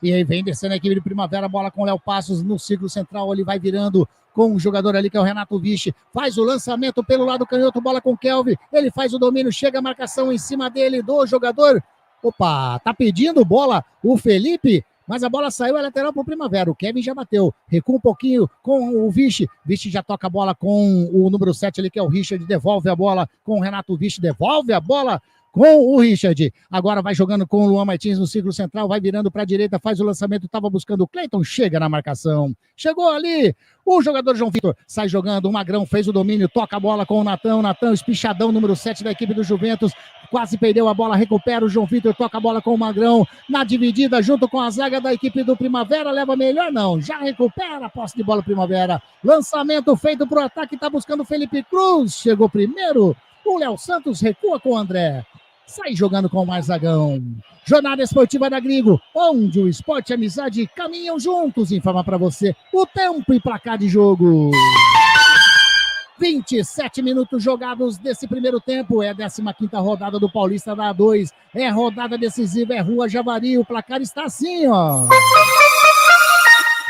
H: E aí vem descendo a equipe do Primavera, bola com o Léo Passos no círculo central, ele vai virando com um jogador ali que é o Renato Viche, faz o lançamento pelo lado canhoto, bola com o Kelvin, ele faz o domínio, chega a marcação em cima dele do jogador, opa, tá pedindo bola o Felipe, mas a bola saiu, é lateral pro Primavera, o Kevin já bateu, recua um pouquinho com o Viche já toca a bola com o número 7 ali que é o Richard, devolve a bola com o Renato Viche, devolve a bola com o Richard, agora vai jogando com o Luan Martins no círculo central, vai virando para a direita, faz o lançamento, estava buscando o Cleiton, chega na marcação, chegou ali, o jogador João Vitor, sai jogando, o Magrão fez o domínio, toca a bola com o Natan, espichadão, número 7 da equipe do Juventus, quase perdeu a bola, recupera o João Vitor, toca a bola com o Magrão, na dividida, junto com a zaga da equipe do Primavera, leva melhor não, já recupera a posse de bola Primavera, lançamento feito para o ataque, está buscando o Felipe Cruz, chegou primeiro, o Léo Santos recua com o André, sai jogando com o Marzagão. Jornada Esportiva da Grigo, onde o esporte e a amizade caminham juntos. Informa para você o tempo e placar de jogo. 27 minutos jogados desse primeiro tempo. É a 15ª rodada do Paulista da A2. É rodada decisiva, é Rua Javari. O placar está assim, ó.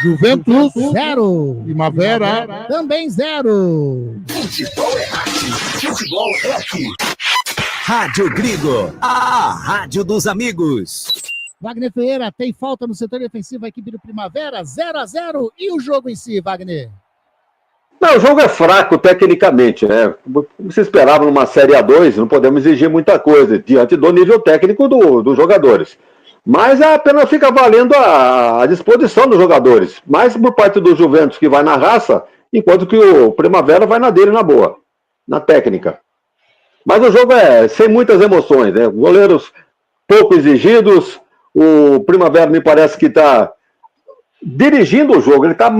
C: Juventus
H: 0.
C: Primavera
H: também 0.
K: Futebol é arte. Futebol é aqui.
G: Rádio Grigo, a rádio dos amigos.
H: Wagner Ferreira, tem falta no setor defensivo, a equipe do Primavera, 0-0. E o jogo em si, Wagner?
J: Não, o jogo é fraco tecnicamente, né? Como se esperava numa Série A2, não podemos exigir muita coisa diante do nível técnico dos jogadores. Mas apenas fica valendo a disposição dos jogadores. Mais por parte do Juventus, que vai na raça, enquanto que o Primavera vai na dele, na boa, na técnica. Mas o jogo é sem muitas emoções, né? Goleiros pouco exigidos, o Primavera me parece que está dirigindo o jogo, ele está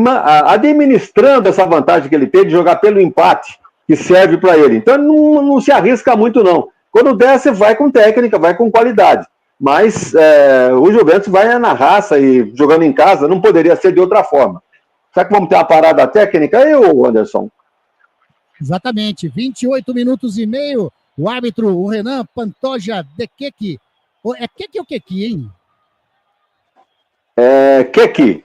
J: administrando essa vantagem que ele tem de jogar pelo empate, que serve para ele. Então não se arrisca muito, não. Quando desce, vai com técnica, vai com qualidade. Mas o Juventus vai na raça e jogando em casa, não poderia ser de outra forma. Será que vamos ter uma parada técnica aí, Anderson?
H: Exatamente, 28 minutos e meio, o árbitro, o Renan Pantoja de Keki. É Keki ou Keki, hein?
J: Keki.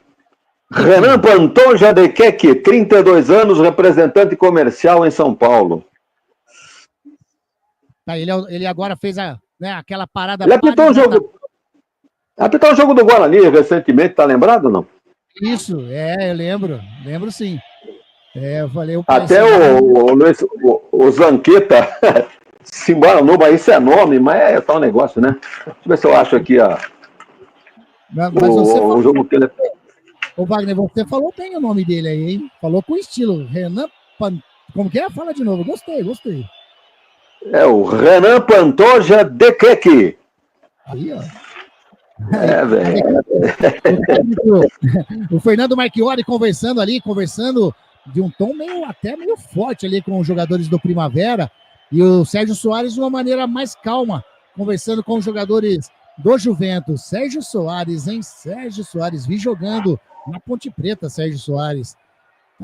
J: Renan Pantoja de Keki, 32 anos, representante comercial em São Paulo.
H: Tá, ele agora fez aquela parada...
J: Ele apitou o jogo do Guarani recentemente, tá lembrado ou não?
H: Isso, eu lembro sim. Eu falei...
J: Até o Zanqueta se embaranou, mas isso é nome, mas é tal negócio, né? Deixa eu ver se eu acho aqui o jogo que ele...
H: Ô Wagner, você falou bem o nome dele aí, hein? Falou com estilo. Renan Como que é? Fala de novo. Gostei.
J: É o Renan Pantoja de Keki.
H: Aí, ó.
J: Velho.
H: O Fernando Marchiori conversando de um tom até meio forte ali com os jogadores do Primavera, e o Sérgio Soares de uma maneira mais calma, conversando com os jogadores do Juventus. Sérgio Soares, vi jogando na Ponte Preta, Sérgio Soares.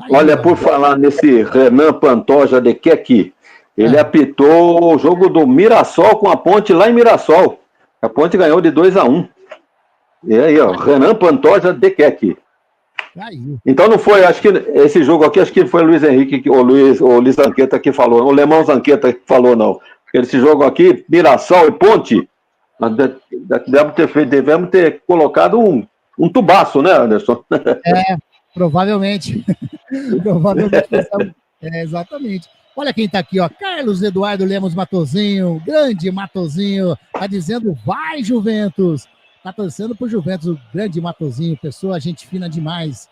H: Aí,
J: olha, por falar nesse Renan Pantoja de Keki, ele apitou o jogo do Mirassol com a Ponte lá em Mirassol. A Ponte ganhou de 2-1. E aí, ó, Renan Pantoja de Keki. Então não foi, acho que esse jogo aqui, acho que foi o Luiz Henrique, ou Luiz Zanqueta que falou, o Lemão Zanqueta que falou, não. Esse jogo aqui, Mirassol e Ponte, devemos ter colocado um tubaço, né, Anderson?
H: Provavelmente. Exatamente. Olha quem tá aqui, ó. Carlos Eduardo Lemos Matozinho, grande Matozinho, tá dizendo, vai Juventus. Tá torcendo pro Juventus, o grande Matozinho, pessoa, gente fina demais.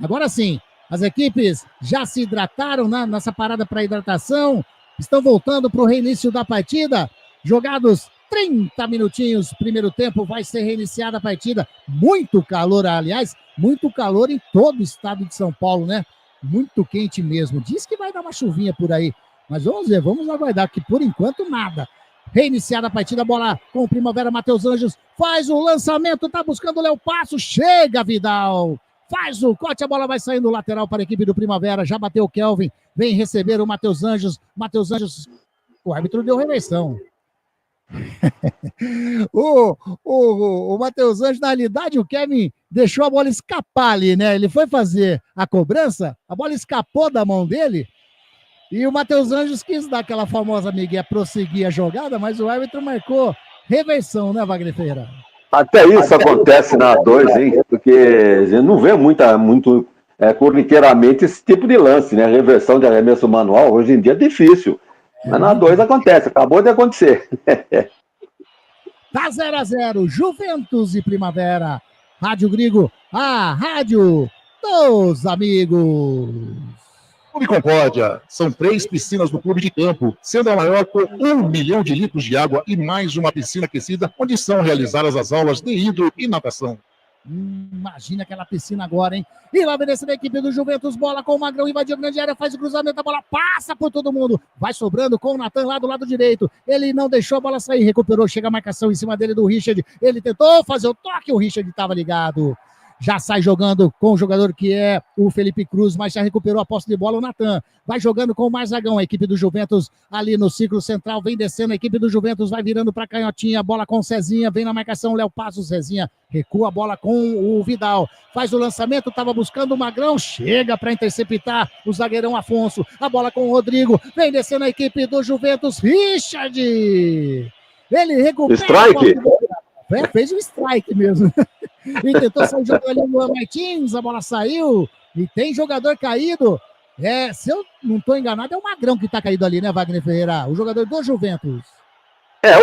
H: Agora sim, as equipes já se hidrataram nessa parada para hidratação, estão voltando pro reinício da partida, jogados 30 minutinhos, primeiro tempo, vai ser reiniciada a partida. Muito calor, aliás, muito calor em todo o estado de São Paulo, né? Muito quente mesmo. Diz que vai dar uma chuvinha por aí, mas vamos ver, vamos aguardar, que por enquanto nada. Reiniciada a partida, bola com o Primavera, Matheus Anjos faz o lançamento, tá buscando o Léo Passo, chega Vidal, faz o corte, a bola vai saindo lateral para a equipe do Primavera, já bateu o Kelvin, vem receber o Matheus Anjos, o árbitro deu reversão. o Matheus Anjos, na realidade, o Kevin deixou a bola escapar ali, né? Ele foi fazer a cobrança, a bola escapou da mão dele e o Matheus Anjos quis dar aquela famosa migué, prosseguir a jogada, mas o árbitro marcou reversão, né, Wagner Ferreira?
J: Até isso acontece na A2, hein? Porque a gente não vê muito corriqueiramente esse tipo de lance, né? Reversão de arremesso manual, hoje em dia é difícil. Mas na A2 acontece, acabou de acontecer.
H: Tá 0-0, Juventus e Primavera. Rádio Grigo, a rádio dos amigos.
C: Clube Concórdia, são 3 piscinas no clube de campo, sendo a maior com 1 milhão de litros de água e mais uma piscina aquecida, onde são realizadas as aulas de hidro e natação.
H: Imagina aquela piscina agora, hein? E lá vem descendo a equipe do Juventus, bola com o Magrão, invadiu a grande área, faz o cruzamento, a bola passa por todo mundo, vai sobrando com o Natan lá do lado direito, ele não deixou a bola sair, recuperou, chega a marcação em cima dele do Richard, ele tentou fazer o toque, o Richard estava ligado. Já sai jogando com o jogador que é o Felipe Cruz, mas já recuperou a posse de bola o Natan. Vai jogando com o Marzagão, a equipe do Juventus ali no ciclo central, vem descendo, a equipe do Juventus vai virando para canhotinha, bola com o Cezinha, vem na marcação, Léo Passos, Cezinha recua a bola com o Vidal, faz o lançamento, estava buscando o Magrão, chega para interceptar o zagueirão Afonso, a bola com o Rodrigo, vem descendo a equipe do Juventus, Richard! Ele recupera
J: strike.
H: Fez um strike mesmo. E tentou sair jogando ali no Martins, a bola saiu e tem jogador caído. Se eu não estou enganado, é o Magrão que está caído ali, né, Wagner Ferreira? O jogador do Juventus.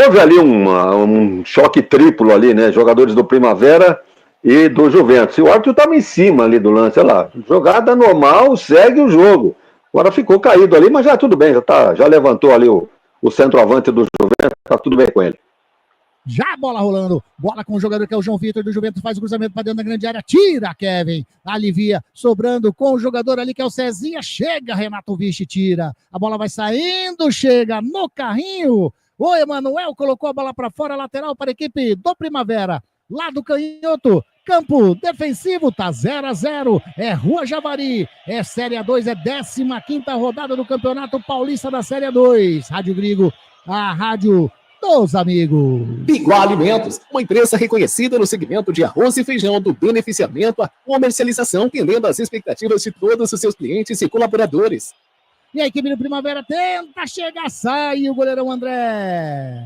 J: Houve ali um choque triplo ali, né? Jogadores do Primavera e do Juventus. E o árbitro estava em cima ali do lance, olha lá. Jogada normal, segue o jogo. Agora ficou caído ali, mas já tudo bem, já levantou ali o o centroavante do Juventus, tá tudo bem com ele.
H: Já a bola rolando, bola com o jogador que é o João Vitor do Juventus, faz o cruzamento para dentro da grande área, tira Kevin, alivia, sobrando com o jogador ali que é o Cezinha, chega Renato Vichy, tira, a bola vai saindo, chega no carrinho, o Emanuel colocou a bola para fora, lateral para a equipe do Primavera, lá do canhoto, campo defensivo, tá 0-0, é Rua Javari, é Série A2, é 15ª rodada do Campeonato Paulista da Série A2, Rádio Grigo, a rádio dos amigos.
E: Biguá Alimentos, uma empresa reconhecida no segmento de arroz e feijão, do beneficiamento à comercialização, atendendo às expectativas de todos os seus clientes e colaboradores.
H: E a equipe do Primavera tenta chegar, sai o goleirão André.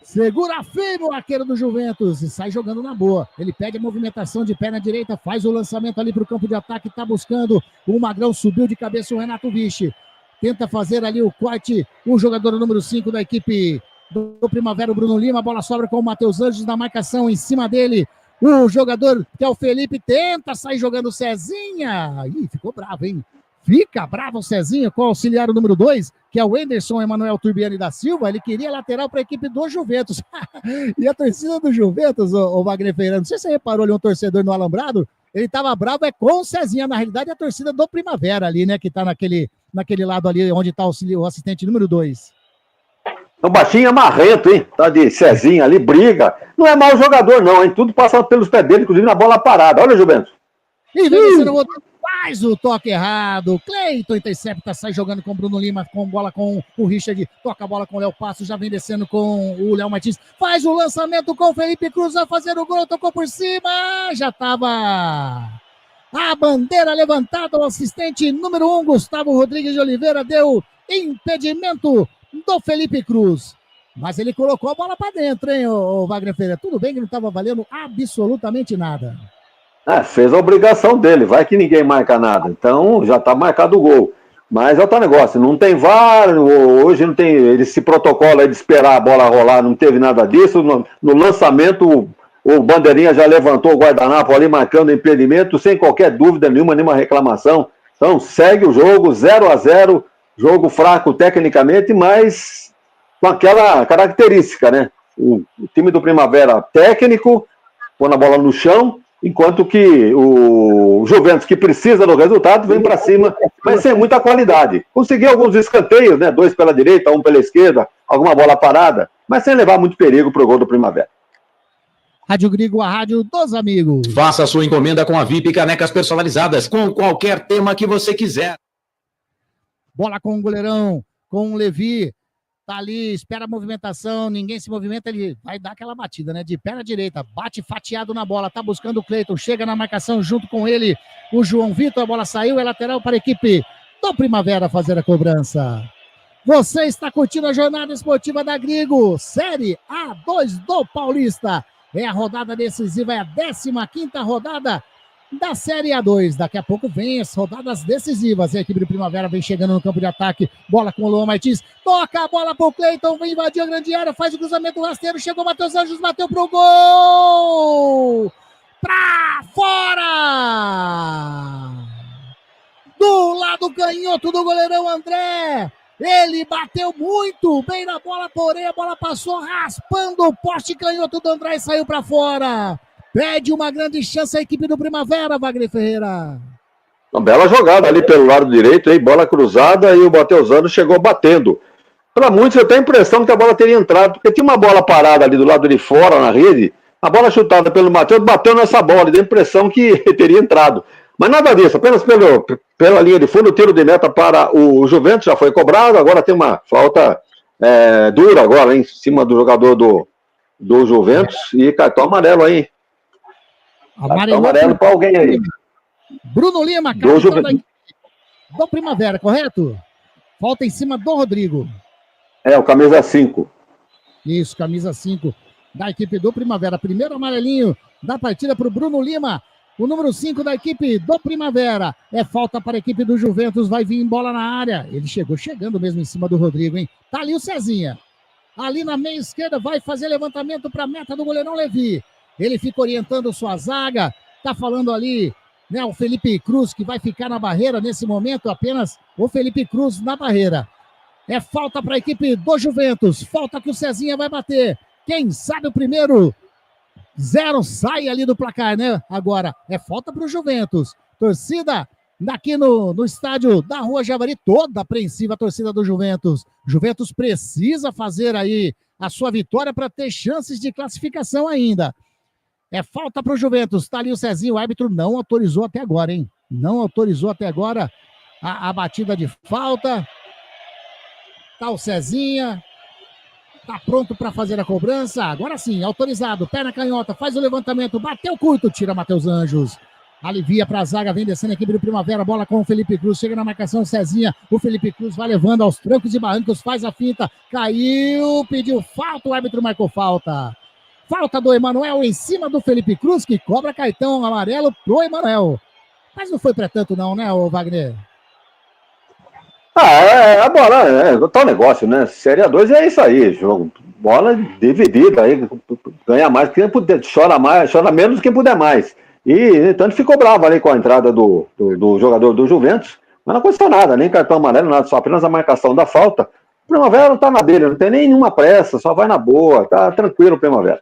H: Segura firme o arqueiro do Juventus e sai jogando na boa. Ele pede a movimentação de perna direita, faz o lançamento ali para o campo de ataque, tá buscando. O Magrão subiu de cabeça o Renato Vichy. Tenta fazer ali o corte, o jogador número 5 da equipe do Primavera, o Bruno Lima. A bola sobra com o Matheus Anjos na marcação em cima dele. O jogador que é o Felipe tenta sair jogando o Cezinha. Ih, ficou bravo, hein? Fica bravo o Cezinha com o auxiliar número 2, que é o Anderson Emanuel Turbiani da Silva. Ele queria lateral para a equipe do Juventus. E a torcida do Juventus, o Wagner Ferreira, não sei se você reparou ali um torcedor no alambrado, ele estava bravo com o Cezinha. Na realidade, é a torcida do Primavera ali, né? Que está naquele lado ali onde está o assistente número 2.
J: O baixinho é marrento, hein? Tá de Cezinha ali, briga. Não é mau jogador, não, hein? Tudo passando pelos pés dele, inclusive na bola parada. Olha, Juventus.
H: E vem descendo o outro, faz o toque errado. Cleiton intercepta, sai jogando com o Bruno Lima, com bola com o Richard, toca a bola com o Léo Passos, já vem descendo com o Léo Martins, faz o lançamento com o Felipe Cruz, vai fazer o gol, tocou por cima, já tava a bandeira levantada, o assistente número 1, Gustavo Rodrigues de Oliveira, deu impedimento do Felipe Cruz. Mas ele colocou a bola para dentro, hein, o Wagner Ferreira. Tudo bem que não estava valendo absolutamente nada.
J: Fez a obrigação dele, vai que ninguém marca nada. Então, já tá marcado o gol. Mas é outro negócio, não tem VAR, hoje não tem esse protocolo aí de esperar a bola rolar, não teve nada disso. No lançamento, o Bandeirinha já levantou o guardanapo ali, marcando impedimento, sem qualquer dúvida nenhuma, nenhuma reclamação. Então, segue o jogo, 0-0, jogo fraco tecnicamente, mas com aquela característica, né? O time do Primavera técnico, põe a bola no chão, enquanto que o Juventus, que precisa do resultado, vem para cima, mas sem muita qualidade. Conseguiu alguns escanteios, né? 2 pela direita, 1 pela esquerda, alguma bola parada, mas sem levar muito perigo para o gol do Primavera.
H: Rádio Grigo, a rádio dos amigos.
A: Faça a sua encomenda com a VIP Canecas Personalizadas, com qualquer tema que você quiser.
H: Bola com o goleirão, com o Levi. Tá ali, espera a movimentação, ninguém se movimenta, ele vai dar aquela batida, né? De perna direita, bate fatiado na bola, tá buscando o Cleiton, chega na marcação junto com ele, o João Vitor, a bola saiu, é lateral para a equipe do Primavera fazer a cobrança. Você está curtindo a jornada esportiva da Grigo, Série A2 do Paulista. É a rodada decisiva, é a 15ª rodada da Série A2. Daqui a pouco vem as rodadas decisivas. A equipe do Primavera vem chegando no campo de ataque. Bola com o Luan Martins. Toca a bola pro Cleiton. Vem invadir a grande área. Faz o cruzamento rasteiro. Chegou o Matheus Anjos. Bateu pro gol. Pra fora. Do lado canhoto do goleirão André. Ele bateu muito bem na bola, porém a bola passou raspando o poste canhoto do André e saiu pra fora. Pede uma grande chance a equipe do Primavera, Wagner Ferreira.
J: Uma bela jogada ali pelo lado direito, aí, bola cruzada e o Mateusano chegou batendo. Para muitos eu tenho a impressão que a bola teria entrado, porque tinha uma bola parada ali do lado de fora na rede, a bola chutada pelo Matheus bateu nessa bola e deu a impressão que teria entrado. Mas nada disso, apenas pela linha de fundo, o tiro de meta para o Juventus já foi cobrado, agora tem uma falta dura agora, hein, em cima do jogador do Juventus e cartão amarelo aí. Amarelo para alguém aí.
H: Bruno Lima, capitão do Primavera, correto? Falta em cima do Rodrigo.
J: O camisa 5.
H: Isso, camisa 5 da equipe do Primavera. Primeiro amarelinho da partida para o Bruno Lima. O número 5 da equipe do Primavera. É falta para a equipe do Juventus. Vai vir bola na área. Ele chegando mesmo em cima do Rodrigo, hein? Tá ali o Cezinha. Ali na meia esquerda vai fazer levantamento para a meta do goleirão Levi. Ele fica orientando sua zaga. Tá falando ali, né? O Felipe Cruz que vai ficar na barreira nesse momento. Apenas o Felipe Cruz na barreira. É falta para a equipe do Juventus. Falta que o Cezinha vai bater. Quem sabe o primeiro 0 sai ali do placar, né? Agora é falta para o Juventus. Torcida daqui no estádio da Rua Javari, toda apreensiva a torcida do Juventus. Juventus precisa fazer aí a sua vitória para ter chances de classificação ainda. É falta para o Juventus. Tá ali o Cezinha, o árbitro não autorizou até agora, hein? Não autorizou até agora a batida de falta. Tá o Cezinha. Tá pronto para fazer a cobrança. Agora sim, autorizado. Perna canhota, faz o levantamento. Bateu curto, tira Matheus Anjos. Alivia para a zaga, vem descendo a equipe do Primavera. Bola com o Felipe Cruz. Chega na marcação o Cezinha. O Felipe Cruz vai levando aos trancos e barrancos. Faz a finta. Caiu, pediu falta. O árbitro marcou falta. Falta do Emanuel em cima do Felipe Cruz, que cobra cartão amarelo pro Emanuel. Mas não foi para tanto não, né, Wagner?
J: A bola é tal negócio, né? Série A2 é isso aí, jogo. Bola dividida aí, ganha mais quem puder, chora menos quem puder mais. E tanto ficou bravo ali com a entrada do jogador do Juventus, mas não aconteceu nada, nem cartão amarelo, nada, só apenas a marcação da falta. O Primavera não tá na dele, não tem nenhuma pressa, só vai na boa, tá tranquilo o Primavera.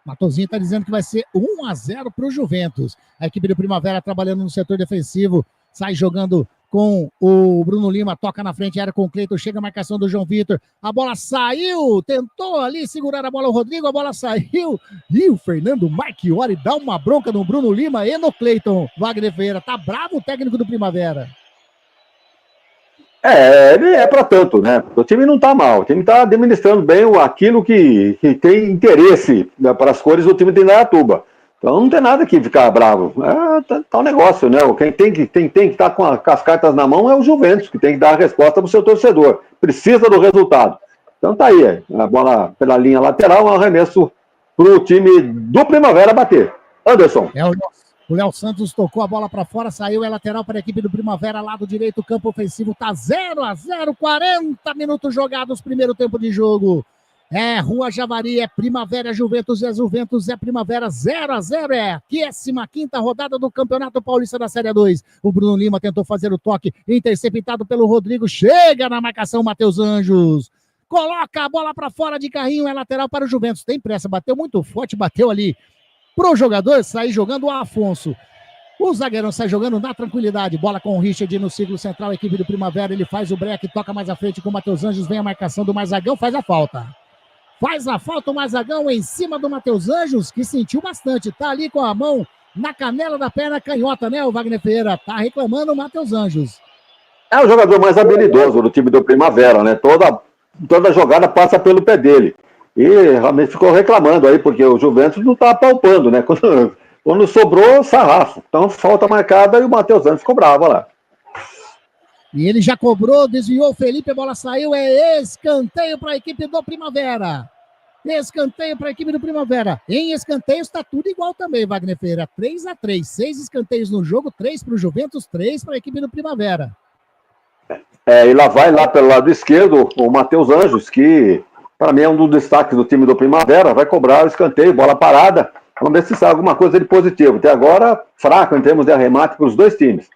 H: Matosinho está dizendo que vai ser 1-0 para o Juventus. A equipe do Primavera trabalhando no setor defensivo, sai jogando com o Bruno Lima, toca na frente, área com o Cleiton, chega a marcação do João Vitor, a bola saiu, tentou ali segurar a bola o Rodrigo, a bola saiu, e o Fernando Marchiori dá uma bronca no Bruno Lima e no Cleiton. Wagner Ferreira, tá bravo o técnico do Primavera.
J: Ele é para tanto, né? O time não tá mal, o time tá administrando bem aquilo que tem interesse, né, para as cores do time de Indaiatuba. Então não tem nada que ficar bravo. Tá um negócio, né? Quem tem que estar com as cartas na mão é o Juventus, que tem que dar a resposta para o seu torcedor. Precisa do resultado. Então tá aí, a bola pela linha lateral, um arremesso para o time do Primavera bater. Anderson.
H: O Léo Santos tocou a bola para fora, saiu, é lateral para a equipe do Primavera, lado direito, campo ofensivo, tá 0-0, 40 minutos jogados, primeiro tempo de jogo. É Rua Javari, é Primavera, é Juventus, é Primavera, 0-0, é a 15ª rodada do Campeonato Paulista da Série 2. O Bruno Lima tentou fazer o toque, interceptado pelo Rodrigo, chega na marcação Matheus Anjos. Coloca a bola para fora de carrinho, é lateral para o Juventus, tem pressa, bateu muito forte, bateu ali pro jogador, sair jogando o Afonso. O zagueirão sai jogando na tranquilidade, bola com o Richard no círculo central, a equipe do Primavera, ele faz o break, toca mais à frente com o Matheus Anjos, vem a marcação do Marzagão, faz a falta. Faz a falta o Marzagão em cima do Matheus Anjos, que sentiu bastante, tá ali com a mão na canela da perna canhota, né, o Wagner Ferreira? Tá reclamando o Matheus Anjos.
J: É o jogador mais habilidoso do time do Primavera, né? Toda jogada passa pelo pé dele. E realmente ficou reclamando aí, porque o Juventus não tá palpando, né? Quando sobrou, sarrafo. Então, falta marcada e o Matheus Anjos ficou bravo, olha lá.
H: E ele já cobrou, desviou o Felipe, a bola saiu, é escanteio para a equipe do Primavera. Escanteio para a equipe do Primavera. Em escanteios está tudo igual também, Wagner Ferreira. 3-3, 6 escanteios no jogo, 3 para o Juventus, 3 para a equipe do Primavera.
J: E lá vai, lá pelo lado esquerdo, o Matheus Anjos, que para mim é um dos destaques do time do Primavera, vai cobrar o escanteio, bola parada. Vamos ver se sai alguma coisa de positivo. Até agora, fraco em termos de arremate para os dois times.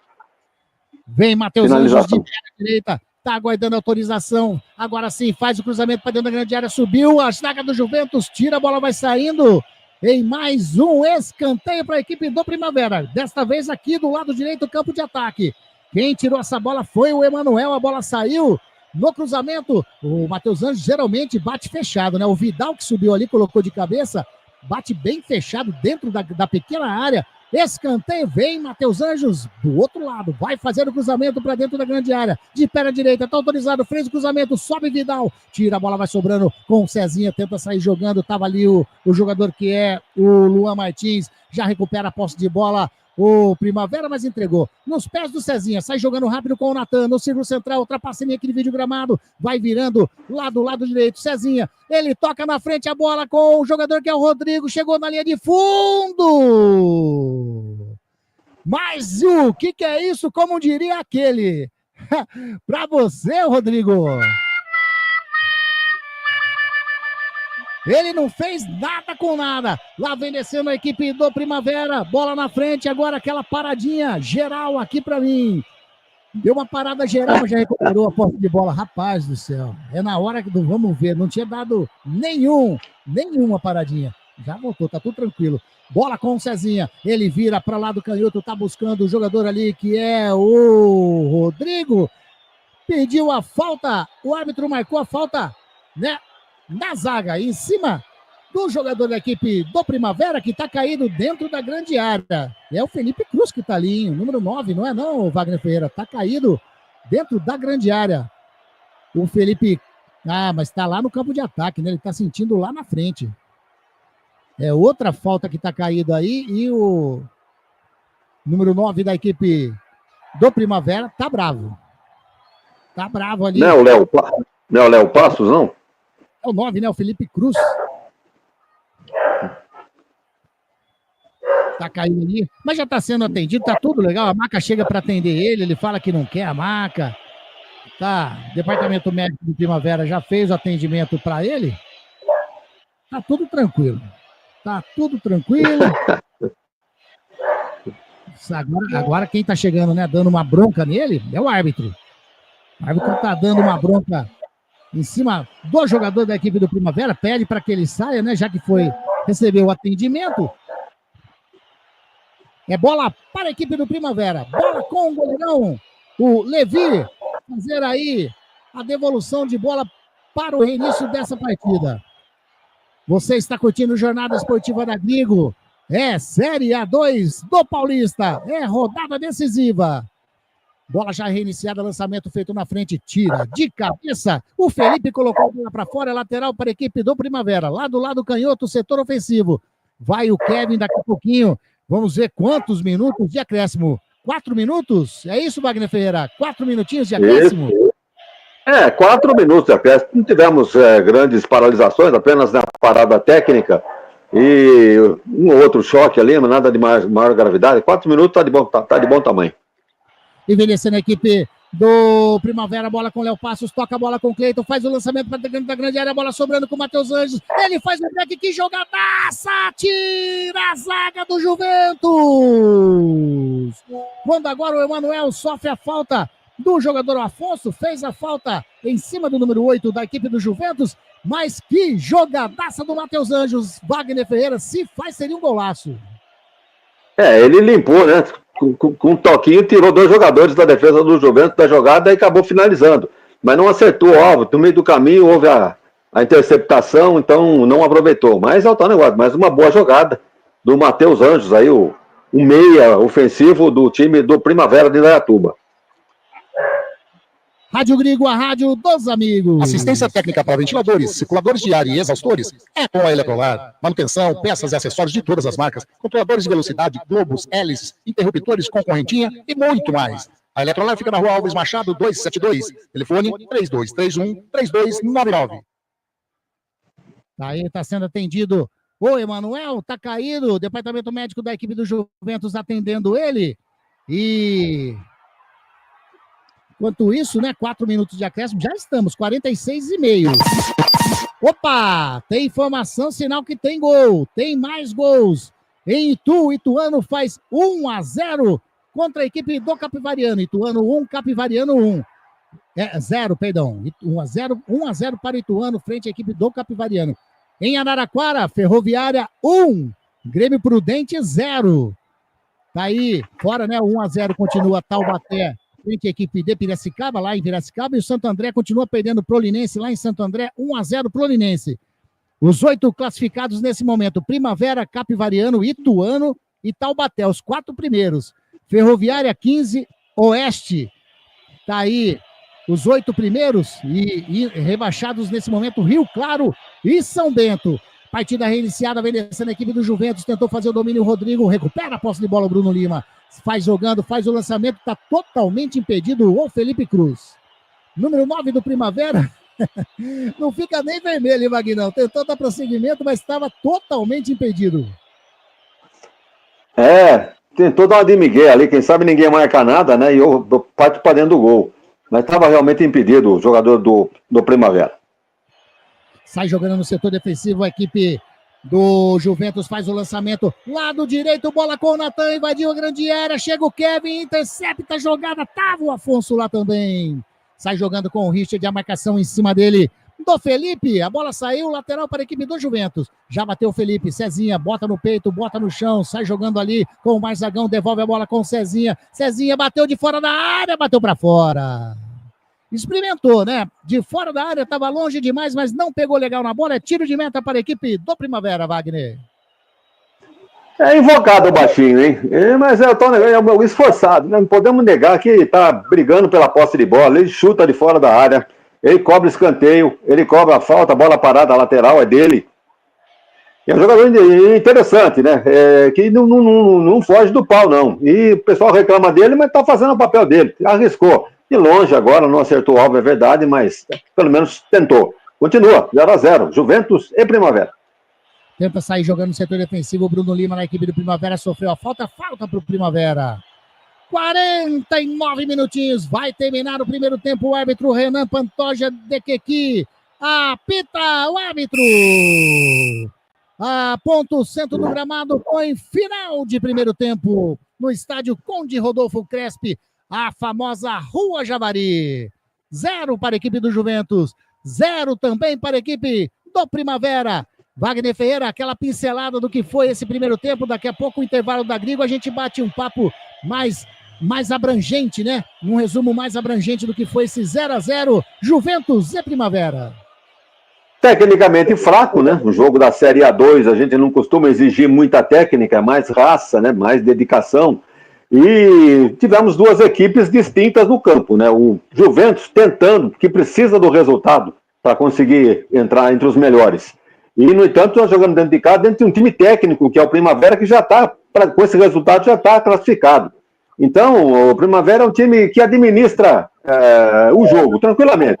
H: Vem Matheus Anjos de direita, tá aguardando autorização. Agora sim, faz o cruzamento para dentro da grande área, subiu a zaga do Juventus, tira a bola, vai saindo. Em mais um escanteio para a equipe do Primavera. Desta vez aqui do lado direito, campo de ataque. Quem tirou essa bola foi o Emanuel, a bola saiu. No cruzamento, o Matheus Anjos geralmente bate fechado, né? O Vidal que subiu ali, colocou de cabeça, bate bem fechado dentro da pequena área. Escanteio, vem Matheus Anjos do outro lado, vai fazer o cruzamento para dentro da grande área, de perna direita, tá autorizado, fez o cruzamento, sobe Vidal, tira a bola, vai sobrando com o Cezinha, tenta sair jogando, tava ali o jogador que é o Luan Martins, já recupera a posse de bola, o Primavera, mas entregou nos pés do Cezinha, sai jogando rápido com o Natan, no círculo central, ultrapassa aqui de vídeo gramado, vai virando lá do lado direito, Cezinha, ele toca na frente a bola com o jogador que é o Rodrigo, chegou na linha de fundo, mas o que é isso, como diria aquele, pra você, Rodrigo. Ele não fez nada com nada. Lá vem descendo a equipe do Primavera. Bola na frente, agora aquela paradinha geral aqui para mim. Deu uma parada geral, mas já recuperou a posse de bola. Rapaz do céu, é na hora do vamos ver, não tinha dado nenhuma paradinha. Já voltou, tá tudo tranquilo. Bola com o Cezinha, ele vira para lá do canhoto, tá buscando o jogador ali que é o Rodrigo. Pediu a falta, o árbitro marcou a falta, né, na zaga, em cima do jogador da equipe do Primavera, que tá caído dentro da grande área. É o Felipe Cruz que tá ali, o número 9, não é não, Wagner Ferreira? Tá caído dentro da grande área. O Felipe, mas tá lá no campo de ataque, né? Ele tá sentindo lá na frente. É outra falta que tá caído aí, e o número 9 da equipe do Primavera tá bravo. Tá bravo ali.
J: Não é o Léo Passos, não?
H: É o 9, né? O Felipe Cruz. Tá caindo ali, mas já tá sendo atendido, tá tudo legal. A maca chega para atender ele fala que não quer a maca. Tá, o departamento médico do Primavera já fez o atendimento para ele. Tá tudo tranquilo. Tá tudo tranquilo. Agora quem tá chegando, né, dando uma bronca nele é o árbitro. O árbitro tá dando uma bronca em cima do jogador da equipe do Primavera, pede para que ele saia, né, já que recebeu o atendimento. É bola para a equipe do Primavera. Bola com o goleirão, o Levi, fazer aí a devolução de bola para o reinício dessa partida. Você está curtindo Jornada Esportiva da Grigo. É Série A2 do Paulista. É rodada decisiva. Bola já reiniciada, lançamento feito na frente, tira de cabeça. O Felipe colocou a bola para fora, lateral para a equipe do Primavera. Lá do lado canhoto, setor ofensivo. Vai o Kevin daqui a pouquinho. Vamos ver quantos minutos de acréscimo. 4 minutos? É isso, Wagner Ferreira? 4 minutinhos de acréscimo?
J: 4 minutos de acréscimo. Não tivemos grandes paralisações, apenas na parada técnica e um ou outro choque ali, mas nada de maior gravidade. 4 minutos tá de bom tamanho.
H: Envelhecendo a equipe do Primavera, bola com o Léo Passos, toca a bola com o Cleiton, faz o lançamento para dentro da grande área, a bola sobrando com o Matheus Anjos, ele faz o break, que jogadaça, tira a zaga do Juventus, quando agora o Emanuel sofre a falta do jogador Afonso, fez a falta em cima do número 8 da equipe do Juventus, mas que jogadaça do Matheus Anjos. Wagner Ferreira, se faz, seria um golaço.
J: Ele limpou, né? Com um toquinho, tirou 2 jogadores da defesa do Juventus da jogada e acabou finalizando. Mas não acertou o alvo. No meio do caminho houve a interceptação, então não aproveitou. Mas é o tal negócio. Mas uma boa jogada do Matheus Anjos, aí, o meia ofensivo do time do Primavera de Indaiatuba.
H: Rádio Grigo, a rádio dos amigos.
C: Assistência técnica para ventiladores, circuladores de ar e exaustores é com a Eletrolar. Manutenção, peças e acessórios de todas as marcas, controladores de velocidade, globos, hélices, interruptores com correntinha e muito mais. A Eletrolar fica na rua Alves Machado 272, telefone 3231-3299.
H: Aí tá sendo atendido o Emanuel, tá caído, o departamento médico da equipe do Juventus atendendo ele. E enquanto isso, né, 4 minutos de acréscimo, já estamos, 46,5. Opa, tem informação, sinal que tem gol, tem mais gols. Em Itu, Ituano faz 1-0 contra a equipe do Capivariano. Ituano 1, Capivariano 1. 0, perdão. 1-0 para Ituano, frente à equipe do Capivariano. Em Araraquara, Ferroviária 1, Grêmio Prudente 0. Tá aí, fora, né, 1-0 continua Taubaté, frente à equipe de Piracicaba, lá em Piracicaba, e o Santo André continua perdendo pro Prolinense, lá em Santo André, 1-0 Prolinense. Os 8 classificados nesse momento, Primavera, Capivariano, Ituano e Taubaté, os 4 primeiros. Ferroviária 15, Oeste, tá aí os 8 primeiros e rebaixados nesse momento, Rio Claro e São Bento. Partida reiniciada, vem descendo a equipe do Juventus, tentou fazer o domínio, o Rodrigo recupera a posse de bola, o Bruno Lima faz jogando, faz o lançamento, está totalmente impedido o Felipe Cruz. Número 9 do Primavera, não fica nem vermelho, hein, Magnão? Tentou dar prosseguimento, mas estava totalmente impedido.
J: Tentou dar uma de Miguel ali, quem sabe ninguém marca nada, né? E eu parto para dentro do gol. Mas estava realmente impedido o jogador do Primavera.
H: Sai jogando no setor defensivo a equipe do Juventus faz o lançamento, lado direito, bola com o Natan, invadiu a grande área, chega o Kevin, intercepta a jogada, tava o Afonso lá também. Sai jogando com o Richard, a marcação em cima dele, do Felipe, a bola saiu, lateral para a equipe do Juventus, já bateu o Felipe, Cezinha, bota no peito, bota no chão, sai jogando ali com o Marzagão, devolve a bola com o Cezinha, Cezinha bateu de fora da área, bateu para fora. Experimentou, né? De fora da área, estava longe demais, mas não pegou legal na bola, é tiro de meta para a equipe do Primavera, Wagner.
J: É invocado o baixinho, hein? Mas é o esforçado, né? Não podemos negar que tá brigando pela posse de bola, ele chuta de fora da área, ele cobra escanteio, ele cobra a falta, a bola parada, a lateral é dele. É um jogador interessante, né? Que não foge do pau, não. E o pessoal reclama dele, mas tá fazendo o papel dele, arriscou. De longe agora, não acertou o alvo, é verdade, mas pelo menos tentou. Continua, 0-0, Juventus e Primavera.
H: Tenta sair jogando no setor defensivo, o Bruno Lima na equipe do Primavera sofreu a falta para o Primavera. 49 minutinhos, vai terminar o primeiro tempo, o árbitro Renan Pantoja de Quequi apita o árbitro. Ponto centro do gramado, põe final de primeiro tempo no estádio Conde Rodolfo Crespi, a famosa Rua Javari. 0 para a equipe do Juventus, 0 também para a equipe do Primavera. Wagner Ferreira, aquela pincelada do que foi esse primeiro tempo, daqui a pouco o intervalo da Grigo, a gente bate um papo mais abrangente, né? Um resumo mais abrangente do que foi esse 0-0, Juventus e Primavera.
J: Tecnicamente fraco, né? No jogo da Série A2 a gente não costuma exigir muita técnica, mais raça, né? Mais dedicação. E tivemos duas equipes distintas no campo, né? O Juventus tentando, que precisa do resultado para conseguir entrar entre os melhores. E, no entanto, nós jogando dentro de casa, dentro de um time técnico, que é o Primavera, que já está, com esse resultado, já está classificado. Então, o Primavera é um time que administra o jogo tranquilamente.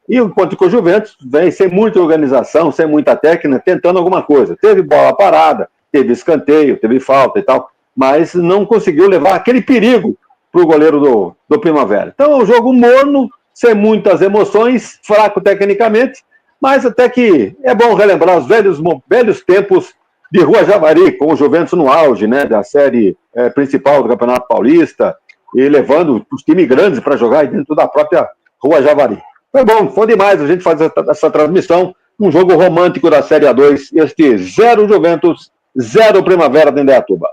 J: E enquanto que o Juventus vem sem muita organização, sem muita técnica, tentando alguma coisa. Teve bola parada, teve escanteio, teve falta e tal, mas não conseguiu levar aquele perigo para o goleiro do Primavera. Então, é um jogo morno, sem muitas emoções, fraco tecnicamente, mas até que é bom relembrar os velhos tempos de Rua Javari, com o Juventus no auge, né, da série principal do Campeonato Paulista, e levando os times grandes para jogar dentro da própria Rua Javari. Foi bom, foi demais a gente fazer essa transmissão, um jogo romântico da Série A2, este 0 Juventus, 0 Primavera de Indaiatuba.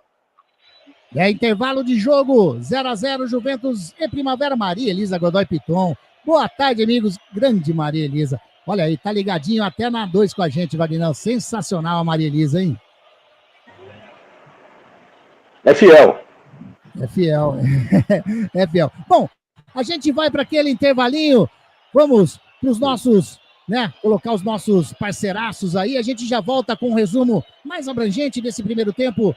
H: É intervalo de jogo, 0-0 Juventus e Primavera. Maria Elisa Godoy Piton. Boa tarde, amigos. Grande Maria Elisa. Olha aí, tá ligadinho até na 2 com a gente, Wagner. Sensacional a Maria Elisa, hein?
J: É fiel.
H: É fiel. É fiel. Bom, a gente vai para aquele intervalinho. Vamos para os nossos, né? Colocar os nossos parceiraços aí. A gente já volta com um resumo mais abrangente desse primeiro tempo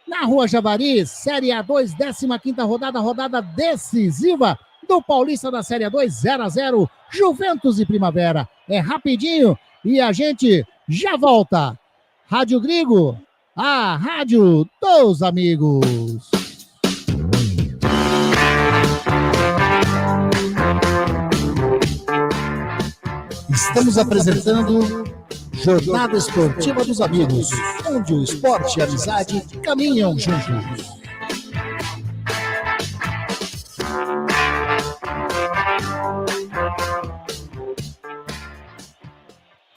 H: na Rua Javari, Série A2, 15ª rodada decisiva do Paulista da Série A2, 0-0, Juventus e Primavera. É rapidinho e a gente já volta. Rádio Grigo, a rádio dos amigos. Estamos apresentando Jornada Esportiva dos Amigos, onde o esporte e a amizade caminham juntos.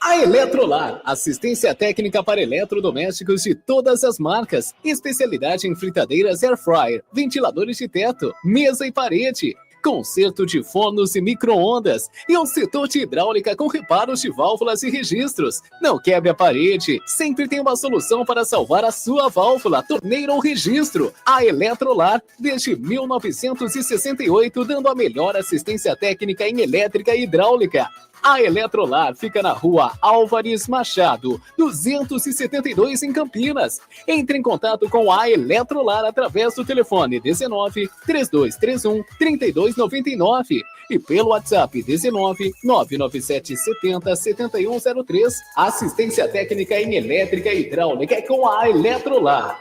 E: A Eletrolar, assistência técnica para eletrodomésticos de todas as marcas, especialidade em fritadeiras air fryer, ventiladores de teto, mesa e parede, conserto de fornos e micro-ondas e um setor de hidráulica com reparos de válvulas e registros. Não quebre a parede, sempre tem uma solução para salvar a sua válvula, torneira ou registro. A Eletrolar, desde 1968, dando a melhor assistência técnica em elétrica e hidráulica. A Eletrolar fica na Rua Álvares Machado, 272 em Campinas. Entre em contato com a Eletrolar através do telefone 19 3231 3299 e pelo WhatsApp 19 997 70 7103. Assistência técnica em elétrica e hidráulica é com a Eletrolar.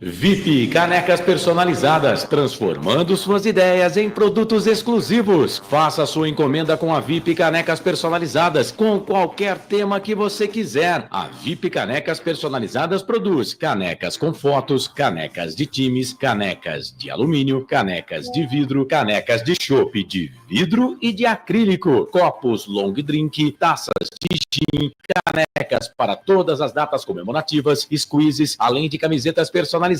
A: VIP Canecas Personalizadas, transformando suas ideias em produtos exclusivos. Faça sua encomenda com a VIP Canecas Personalizadas, com qualquer tema que você quiser. A VIP Canecas Personalizadas produz canecas com fotos, canecas de times, canecas de alumínio, canecas de vidro, canecas de chopp de vidro e de acrílico, copos long drink, taças de gin, canecas para todas as datas comemorativas, squeezes, além de camisetas personalizadas,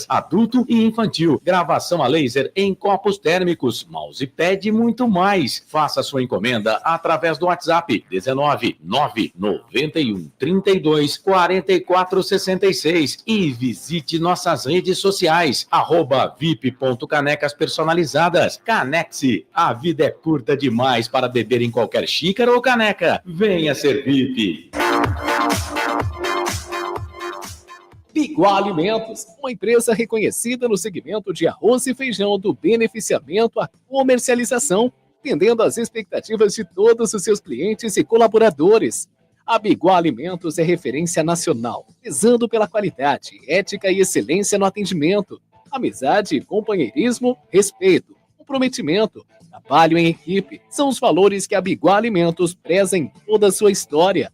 A: adulto e infantil, gravação a laser em copos térmicos, mousepad e muito mais. Faça sua encomenda através do WhatsApp 19 991 32 44 66 e visite nossas redes sociais @vip.canecaspersonalizadas. Canexe, a vida é curta demais para beber em qualquer xícara ou caneca. Venha ser VIP.
E: Biguá Alimentos, uma empresa reconhecida no segmento de arroz e feijão do beneficiamento à comercialização, atendendo às expectativas de todos os seus clientes e colaboradores. A Biguá Alimentos é referência nacional, prezando pela qualidade, ética e excelência no atendimento, amizade, companheirismo, respeito, comprometimento, trabalho em equipe, são os valores que a Biguá Alimentos preza em toda a sua história.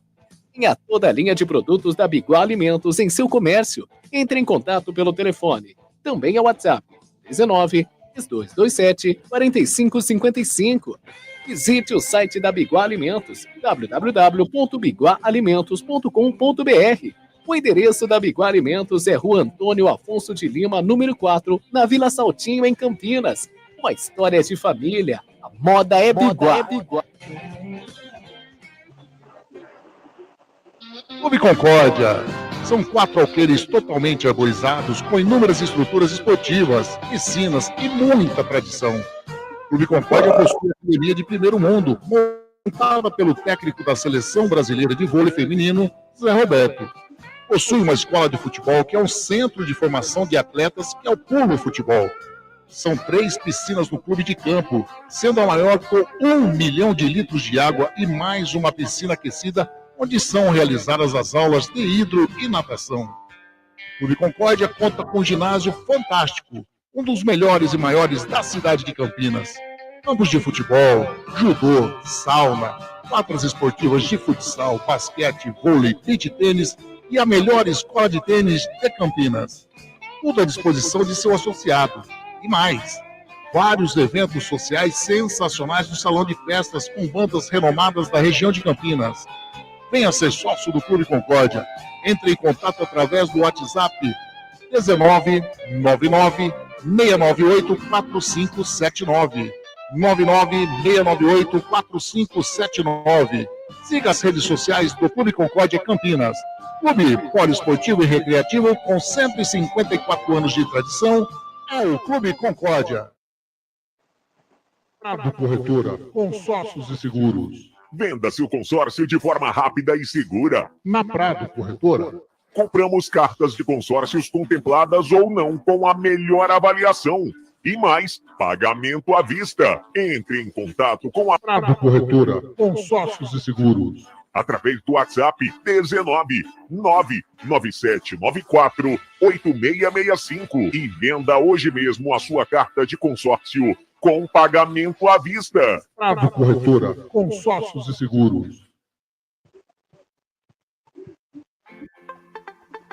E: Tenha toda a linha de produtos da Biguá Alimentos em seu comércio. Entre em contato pelo telefone. Também é o WhatsApp 19 3227 4555. Visite o site da Biguá Alimentos, www.biguaalimentos.com.br. O endereço da Biguá Alimentos é Rua Antônio Afonso de Lima, número 4, na Vila Saltinho, em Campinas. Uma história de família. A moda é Biguá.
C: Clube Concórdia. São 4 alqueires totalmente arborizados, com inúmeras estruturas esportivas, piscinas e muita tradição. Clube Concórdia possui academia de primeiro mundo, montada pelo técnico da Seleção Brasileira de Vôlei Feminino, Zé Roberto. Possui uma escola de futebol que é um centro de formação de atletas, que é o Pulo Futebol. São 3 piscinas no clube de campo, sendo a maior com 1 milhão de litros de água e mais uma piscina aquecida, onde são realizadas as aulas de hidro e natação. O Clube Concórdia conta com um ginásio fantástico, um dos melhores e maiores da cidade de Campinas. Campos de futebol, judô, sauna, quadras esportivas de futsal, basquete, vôlei, beach tênis e a melhor escola de tênis de Campinas. Tudo à disposição de seu associado. E mais, vários eventos sociais sensacionais no salão de festas com bandas renomadas da região de Campinas. Venha ser sócio do Clube Concórdia. Entre em contato através do WhatsApp 19 99 698 4579. 99 698 4579. Siga as redes sociais do Clube Concórdia Campinas. Clube poliesportivo e recreativo com 154 anos de tradição é o Clube Concórdia. Prado Corretora, consórcios e seguros.
D: Venda seu consórcio de forma rápida e segura.
C: Na Prado Corretora,
D: compramos cartas de consórcios contempladas ou não com a melhor avaliação. E mais, pagamento à vista. Entre em contato com a
C: Prado Corretora, consórcios e seguros.
D: Através do WhatsApp 19 99794 8665 e venda hoje mesmo a sua carta de consórcio com pagamento à vista.
C: Prado Corretora, consórcios e seguros.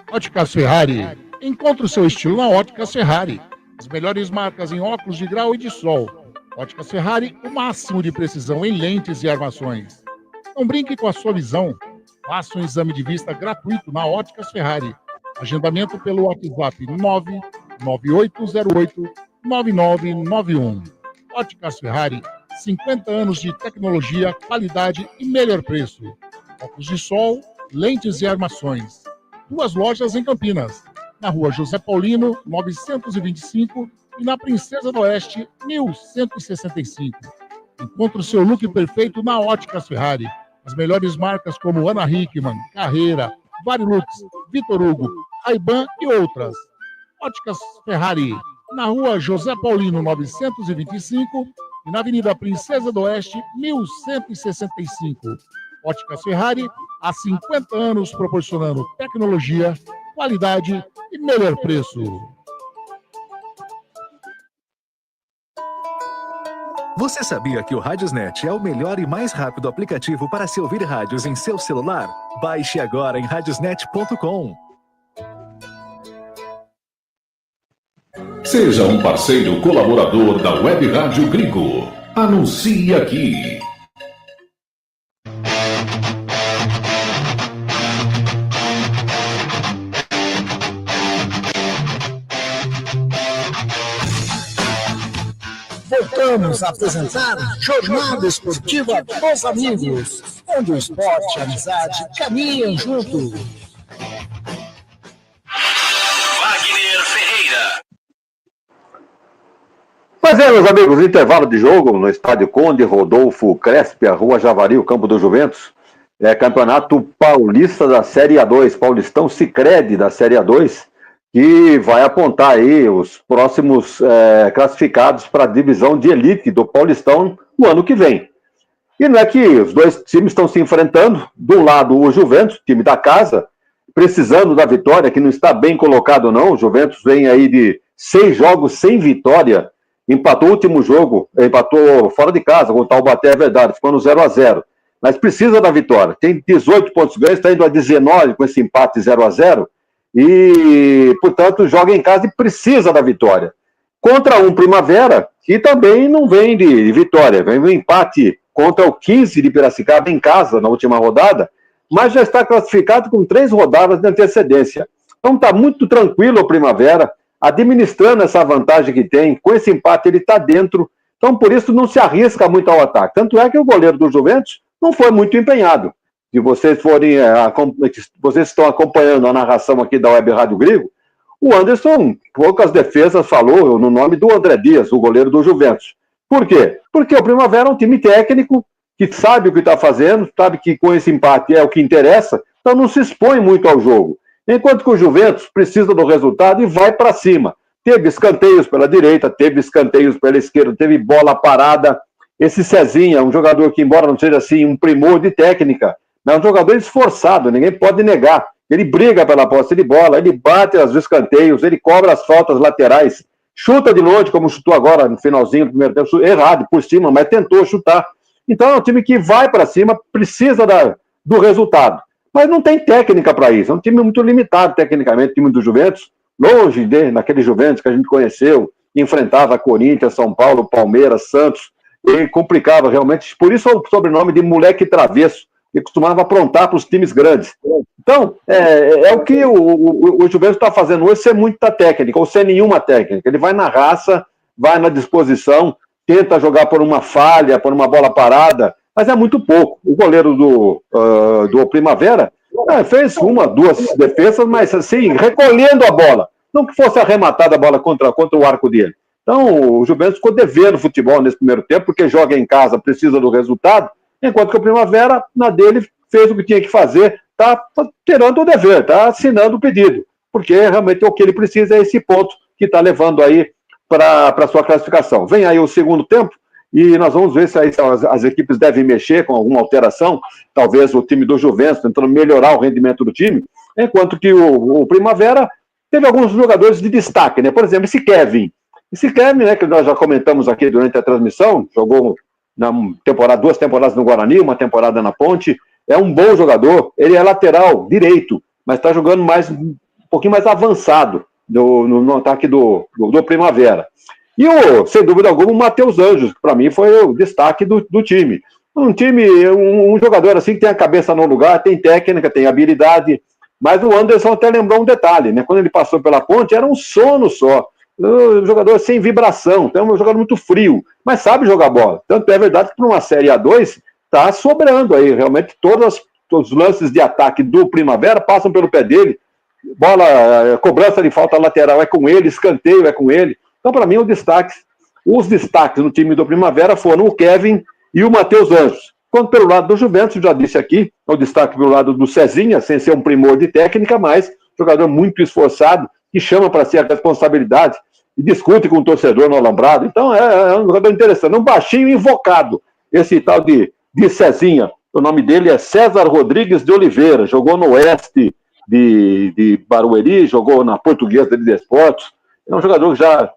C: Óticas Ferrari. Encontre o seu estilo na Óticas Ferrari. As melhores marcas em óculos de grau e de sol. Óticas Ferrari, o máximo de precisão em lentes e armações. Não brinque com a sua visão. Faça um exame de vista gratuito na Óticas Ferrari. Agendamento pelo WhatsApp 99808-9991. Óticas Ferrari, 50 anos de tecnologia, qualidade e melhor preço. Óculos de sol, lentes e armações. 2 lojas em Campinas. Na Rua José Paulino, 925 e na Princesa do Oeste, 1165. Encontre o seu look perfeito na Óticas Ferrari. As melhores marcas como Ana Hickman, Carreira, Varilux, Vitor Hugo, Ray-Ban e outras. Óticas Ferrari, na Rua José Paulino 925 e na Avenida Princesa do Oeste 1165. Óticas Ferrari, há 50 anos proporcionando tecnologia, qualidade e melhor preço.
L: Você sabia que o Radiosnet é o melhor e mais rápido aplicativo para se ouvir rádios em seu celular? Baixe agora em radiosnet.com.
B: Seja um parceiro colaborador da Web Rádio Gringo. Anuncie aqui.
H: Voltamos a apresentar Jornada Esportiva dos Amigos, onde o esporte e a amizade caminham junto.
K: Wagner Ferreira.
J: Pois é, meus amigos, intervalo de jogo no estádio Conde Rodolfo Crespi, a Rua Javari, o campo do Juventus. Campeonato Paulista da Série A2, Paulistão Sicredi da Série A2, que vai apontar aí os próximos classificados para a divisão de elite do Paulistão no ano que vem. E não é que os dois times estão se enfrentando, de um lado o Juventus, time da casa, precisando da vitória, que não está bem colocado não, o Juventus vem aí de 6 jogos sem vitória, empatou o último jogo, empatou fora de casa, com o Taubaté, é verdade, ficou no 0-0, mas precisa da vitória, tem 18 pontos ganhos, está indo a 19 com esse empate 0-0, e, portanto, joga em casa e precisa da vitória. Contra um Primavera, que também não vem de vitória, vem um empate contra o 15 de Piracicaba em casa na última rodada, mas já está classificado com 3 rodadas de antecedência. Então está muito tranquilo o Primavera, administrando essa vantagem que tem, com esse empate ele está dentro, então por isso não se arrisca muito ao ataque. Tanto é que o goleiro do Juventus não foi muito empenhado. Se vocês vocês estão acompanhando a narração aqui da Web Rádio Gringo, o Anderson, poucas defesas, falou no nome do André Dias, o goleiro do Juventus. Por quê? Porque o Primavera é um time técnico, que sabe o que está fazendo, sabe que com esse empate é o que interessa, então não se expõe muito ao jogo. Enquanto que o Juventus precisa do resultado e vai para cima. Teve escanteios pela direita, teve escanteios pela esquerda, teve bola parada. Esse Cezinha, um jogador que, embora não seja assim um primor de técnica, é um jogador esforçado, ninguém pode negar. Ele briga pela posse de bola, ele bate os escanteios, ele cobra as faltas laterais, chuta de longe, como chutou agora no finalzinho do primeiro tempo, errado, por cima, mas tentou chutar. Então é um time que vai para cima, precisa do resultado. Mas não tem técnica para isso, é um time muito limitado tecnicamente, o time do Juventus, longe daquele Juventus que a gente conheceu, que enfrentava Corinthians, São Paulo, Palmeiras, Santos, e complicava realmente, por isso o sobrenome de moleque travesso, que costumava aprontar para os times grandes. Então, é o que o Juventus está fazendo hoje, sem muita técnica, ou sem nenhuma técnica. Ele vai na raça, vai na disposição, tenta jogar por uma falha, por uma bola parada, mas é muito pouco. O goleiro do Primavera fez 1, 2 defesas, mas assim, recolhendo a bola. Não que fosse arrematada a bola contra o arco dele. Então, o Juventus ficou devendo futebol nesse primeiro tempo, porque joga em casa, precisa do resultado, enquanto que o Primavera, na dele, fez o que tinha que fazer, está tirando o dever, está assinando o pedido, porque realmente o que ele precisa é esse ponto que está levando aí para a sua classificação. Vem aí o segundo tempo, e nós vamos ver se aí as equipes devem mexer com alguma alteração, talvez o time do Juventus tentando melhorar o rendimento do time, enquanto que o Primavera teve alguns jogadores de destaque, né? Por exemplo, esse Kevin, né, que nós já comentamos aqui durante a transmissão, jogou na 2 temporadas no Guarani, 1 temporada na Ponte, é um bom jogador, ele é lateral direito, mas está jogando um pouquinho mais avançado no ataque do Primavera. E, sem dúvida alguma, o Matheus Anjos, que para mim foi o destaque do time. Um jogador assim que tem a cabeça no lugar, tem técnica, tem habilidade, mas o Anderson até lembrou um detalhe, né? Quando ele passou pela Ponte, era um sono só. Um jogador sem vibração, então é um jogador muito frio, mas sabe jogar bola. Tanto é verdade que para uma Série A2 está sobrando aí, realmente todos os lances de ataque do Primavera passam pelo pé dele, bola, cobrança de falta lateral é com ele, escanteio é com ele. Então, para mim, os destaques no time do Primavera foram o Kevin e o Matheus Anjos. Quando pelo lado do Juventus, já disse aqui, o destaque pelo lado do Cezinha, sem ser um primor de técnica, mas jogador muito esforçado, que chama para si a responsabilidade e discute com o torcedor no alambrado. Então é um jogador interessante, um baixinho invocado, esse tal de Cezinha. O nome dele é César Rodrigues de Oliveira, jogou no Oeste de Barueri, jogou na Portuguesa de Desportos, é um jogador já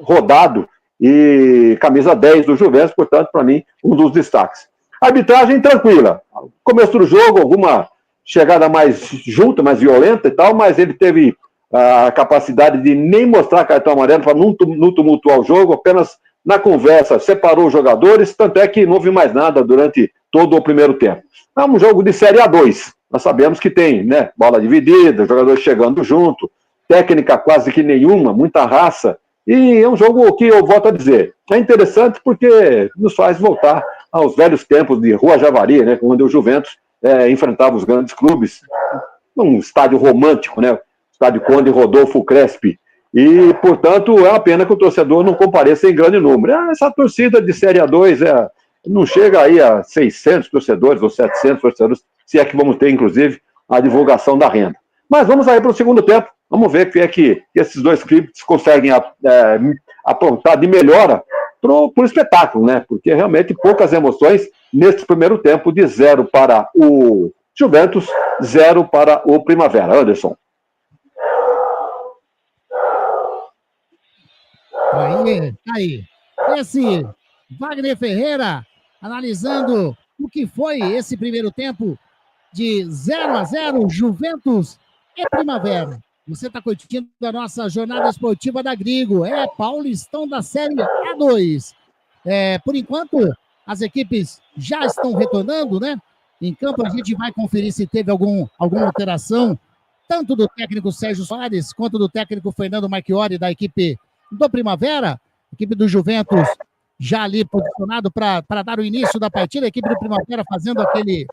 J: rodado e camisa 10 do Juventus, portanto, para mim, um dos destaques. Arbitragem tranquila. Começo do jogo, alguma chegada mais junta, mais violenta e tal, mas ele teve a capacidade de nem mostrar cartão amarelo para não tumultuar o jogo, apenas na conversa separou os jogadores, tanto é que não houve mais nada durante todo o primeiro tempo. É um jogo de Série A2. Nós sabemos que tem, né, bola dividida, jogadores chegando junto, técnica quase que nenhuma, muita raça, e é um jogo que eu volto a dizer, é interessante porque nos faz voltar aos velhos tempos de Rua Javari, né, quando o Juventus enfrentava os grandes clubes, um estádio romântico, né, estádio Conde Rodolfo Crespi, e, portanto, é uma pena que o torcedor não compareça em grande número. Essa torcida de Série A2 não chega aí a 600 torcedores ou 700 torcedores, se é que vamos ter, inclusive, a divulgação da renda. Mas vamos aí para o segundo tempo, vamos ver o que é que esses dois clubes conseguem aprontar de melhora para o espetáculo, né? Porque realmente poucas emoções neste primeiro tempo, de 0 para o Juventus, 0 para o Primavera. Anderson.
H: Aí. Esse Wagner Ferreira analisando o que foi esse primeiro tempo de 0-0, Juventus e Primavera. Você está curtindo a nossa jornada esportiva da Grigo. É Paulistão da Série A2. Por enquanto, as equipes já estão retornando, né? Em campo, a gente vai conferir se teve alguma alteração, tanto do técnico Sérgio Soares, quanto do técnico Fernando Marchiori, da equipe do Primavera. A equipe do Juventus já ali posicionado para dar o início da partida. A equipe do Primavera fazendo aquele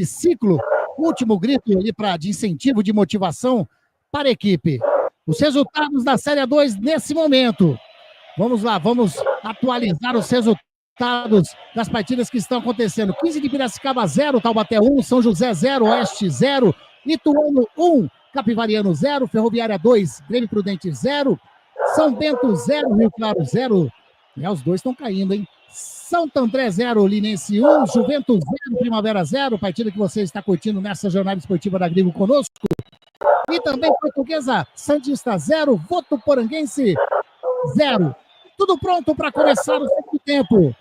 H: ciclo, último grito ali de incentivo, de motivação para a equipe. Os resultados da Série A2 nesse momento. Vamos lá, vamos atualizar os resultados das partidas que estão acontecendo. 15 de Piracicaba 0, Taubaté 1, São José 0, Oeste 0, Ituano 1, Capivariano 0, Ferroviária 2, Grêmio Prudente 0, São Bento 0, Rio Claro 0. Os dois estão caindo, hein? Santo André 0, Linense 1, Juventus 0, Primavera 0, partida que você está curtindo nessa jornada esportiva da Grigo conosco. E também Portuguesa Santista 0, Votuporanguense 0. Tudo pronto para começar o segundo tempo.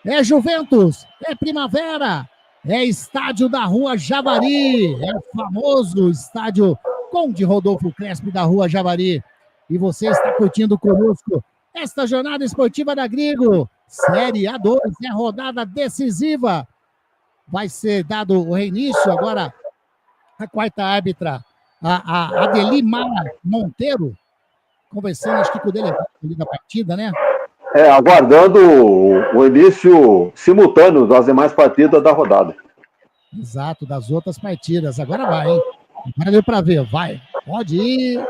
H: É Juventus, é Primavera, é estádio da Rua Javari, é o famoso estádio Conde Rodolfo Crespi da Rua Javari. E você está curtindo conosco esta jornada esportiva da Grigo. Série A2, é rodada decisiva. Vai ser dado o reinício agora. A quarta árbitra, a Adelimar Monteiro, conversando, acho que com o delegado ali da partida, né?
J: Aguardando o início simultâneo das demais partidas da rodada.
H: Exato, das outras partidas. Agora vai, hein? Agora deu para ver, vai. Pode ir.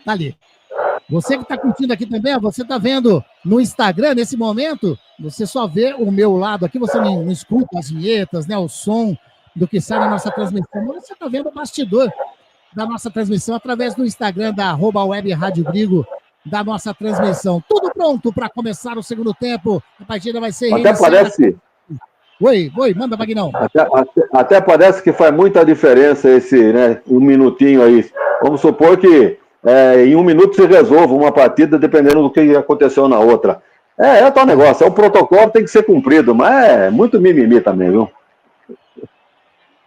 H: Tá ali. Você que está curtindo aqui também, você está vendo no Instagram, nesse momento, você só vê o meu lado aqui, você não escuta as vinhetas, né, o som do que sai na nossa transmissão, mas você está vendo o bastidor da nossa transmissão através do Instagram da @web Rádio Grigo, da nossa transmissão. Tudo pronto para começar o segundo tempo. A partida vai ser
J: reiniciada. Até parece...
H: Oi, manda, Vagnão.
J: Até parece que faz muita diferença esse, né, um minutinho aí. Vamos supor que em um minuto se resolva uma partida, dependendo do que aconteceu na outra. É tal negócio, o protocolo tem que ser cumprido, mas é muito mimimi também, viu?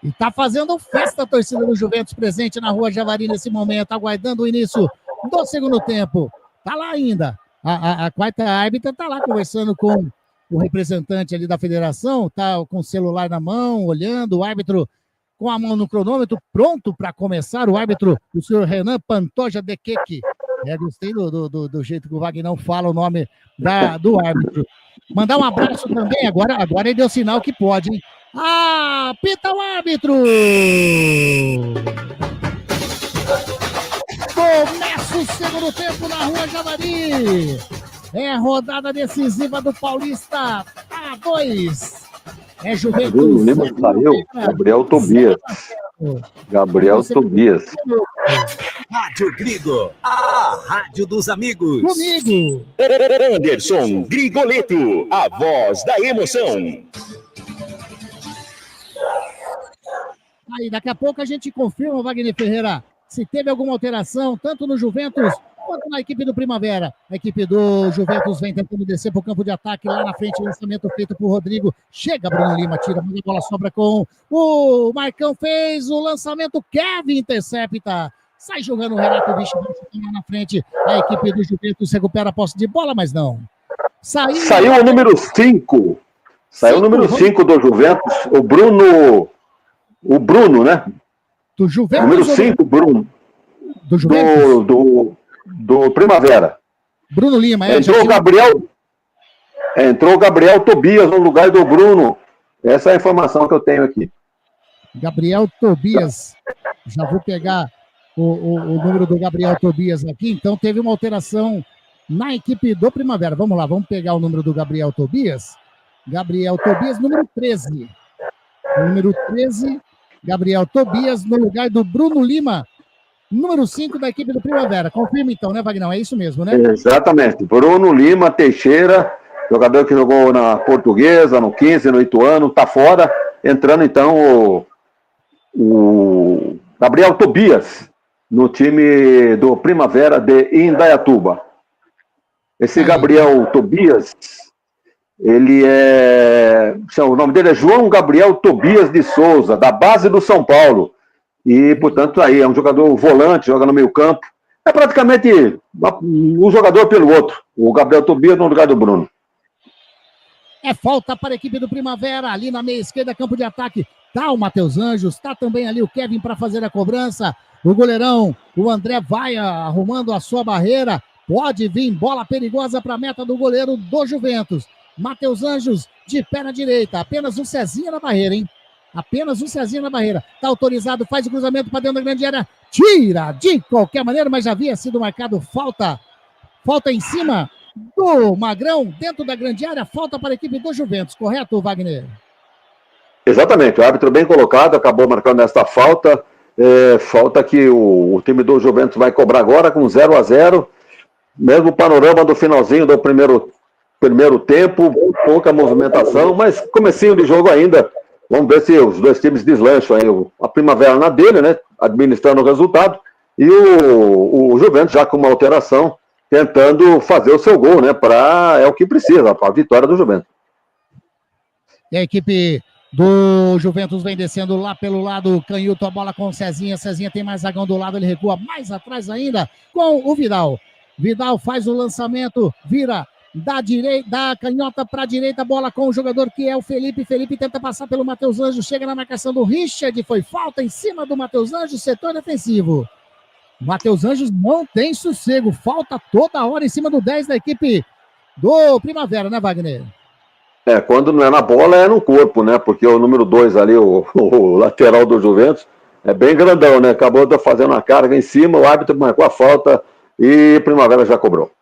H: E tá fazendo festa a torcida do Juventus presente na Rua Javari nesse momento, aguardando o início do segundo tempo. Tá lá ainda. A quarta árbitra tá lá conversando com o representante ali da federação, tá com o celular na mão, olhando, o árbitro com a mão no cronômetro, pronto para começar. O árbitro, o senhor Renan Pantoja de Queque. Gostei do jeito que o Vagnão fala o nome do árbitro. Mandar um abraço também, agora ele deu sinal que pode, hein? Pita o árbitro! Começa o segundo tempo na Rua Javari. É rodada decisiva do Paulista A2. É Juventus.
J: Gabriel Tobias.
G: Rádio Grigo, a rádio dos amigos.
H: Comigo.
I: Anderson Grigoleto, a voz da emoção.
H: Aí, daqui a pouco a gente confirma, Wagner Ferreira, se teve alguma alteração, tanto no Juventus Enquanto na equipe do Primavera, a equipe do Juventus vem tentando descer para o campo de ataque. Lá na frente, lançamento feito por Rodrigo. Chega Bruno Lima, tira, a bola sobra com o Marcão. Fez o lançamento, Kevin intercepta. Sai jogando o Renato Vixe lá na frente. A equipe do Juventus recupera a posse de bola, mas não.
J: Saiu o número 5. Saiu o número 5 do Juventus. O Bruno, né?
H: Do Juventus.
J: Número 5, Bruno.
H: Do Juventus?
J: Do Primavera.
H: Bruno Lima,
J: Entrou o Gabriel Tobias no lugar do Bruno. Essa é a informação que eu tenho aqui.
H: Gabriel Tobias. Já vou pegar o número do Gabriel Tobias aqui. Então, teve uma alteração na equipe do Primavera. Vamos lá, vamos pegar o número do Gabriel Tobias. Gabriel Tobias, número 13. Número 13, Gabriel Tobias, no lugar do Bruno Lima, número 5 da equipe do Primavera. Confirma então, né, Vagnão? É isso mesmo, né?
J: Exatamente. Bruno Lima Teixeira, jogador que jogou na Portuguesa, no 15, no Ituano, tá fora. Entrando então o Gabriel Tobias, no time do Primavera de Indaiatuba. Esse Gabriel Tobias, ele o nome dele é João Gabriel Tobias de Souza, da base do São Paulo. E, portanto, aí é um jogador volante, joga no meio campo. É praticamente um jogador pelo outro. O Gabriel Tobias no lugar do Bruno.
H: É falta para a equipe do Primavera, ali na meia esquerda, campo de ataque. Tá o Matheus Anjos, tá também ali o Kevin para fazer a cobrança. O goleirão, o André vai arrumando a sua barreira. Pode vir bola perigosa para a meta do goleiro do Juventus. Matheus Anjos de pé na direita. Apenas um Cezinha na barreira, hein? Apenas um Cezinha na barreira. Tá autorizado, faz o cruzamento para dentro da grande área. Tira de qualquer maneira, mas já havia sido marcado falta. Falta em cima do Magrão, dentro da grande área. Falta para a equipe do Juventus, correto, Wagner?
J: Exatamente, o árbitro bem colocado, acabou marcando esta falta. Falta que o time do Juventus vai cobrar agora com 0-0. Mesmo panorama do finalzinho do primeiro tempo, pouca movimentação, mas comecinho de jogo ainda. Vamos ver se os dois times deslancham aí. A Primavera na dele, né? Administrando o resultado. E o Juventus já com uma alteração, tentando fazer o seu gol, né? É o que precisa, a vitória do Juventus.
H: E a equipe do Juventus vem descendo lá pelo lado canhoto, a bola com o Cezinha. Cezinha tem mais zagão do lado, ele recua mais atrás ainda com o Vidal. Vidal faz o lançamento, vira da canhota para a direita, bola com o jogador que é o Felipe. Felipe tenta passar pelo Matheus Anjos, chega na marcação do Richard, foi falta em cima do Matheus Anjos, setor defensivo. Matheus Anjos não tem sossego, falta toda hora em cima do 10 da equipe do Primavera, né, Wagner?
J: Quando não é na bola, é no corpo, né? Porque o número 2 ali, o lateral do Juventus, é bem grandão, né? Acabou fazendo a carga em cima, o árbitro marcou a falta e a Primavera já cobrou.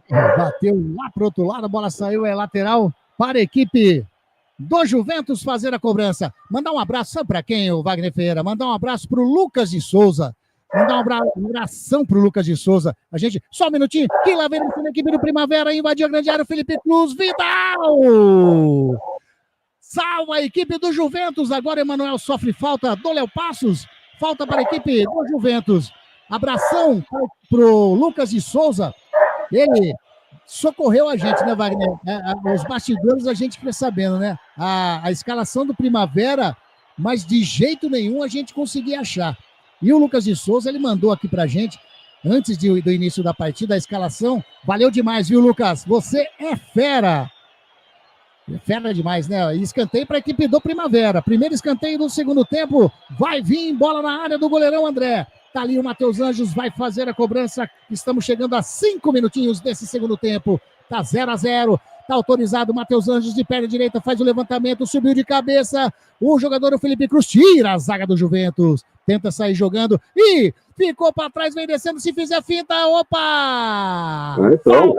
H: Bateu lá pro outro lado, a bola saiu, é lateral para a equipe do Juventus fazer a cobrança. Mandar um abraço, sabe para quem, o Wagner Ferreira? Mandar um abraço pro Lucas de Souza. Mandar um abração pro Lucas de Souza. A gente, só um minutinho, que lá vem a equipe do Primavera, invadiu a grande área, o Felipe Cruz, Vidal! Salva a equipe do Juventus, agora Emanuel sofre falta do Léo Passos, falta para a equipe do Juventus. Abração pro Lucas de Souza, ele socorreu a gente, né, Wagner? Os bastidores a gente fica sabendo, né? A escalação do Primavera, mas de jeito nenhum a gente conseguia achar. E o Lucas de Souza, ele mandou aqui pra gente, antes do início da partida, a escalação. Valeu demais, viu, Lucas? Você é fera! É fera demais, né? E escanteio para a equipe do Primavera. Primeiro escanteio do segundo tempo. Vai vir bola na área do goleirão André. Tá ali o Matheus Anjos, vai fazer a cobrança. Estamos chegando a 5 minutinhos desse segundo tempo. Tá 0-0. Tá autorizado o Matheus Anjos de perna direita, faz o levantamento, subiu de cabeça. O jogador, o Felipe Cruz, tira a zaga do Juventus. Tenta sair jogando e ficou para trás, vem descendo. Se fizer finta, opa! Falta do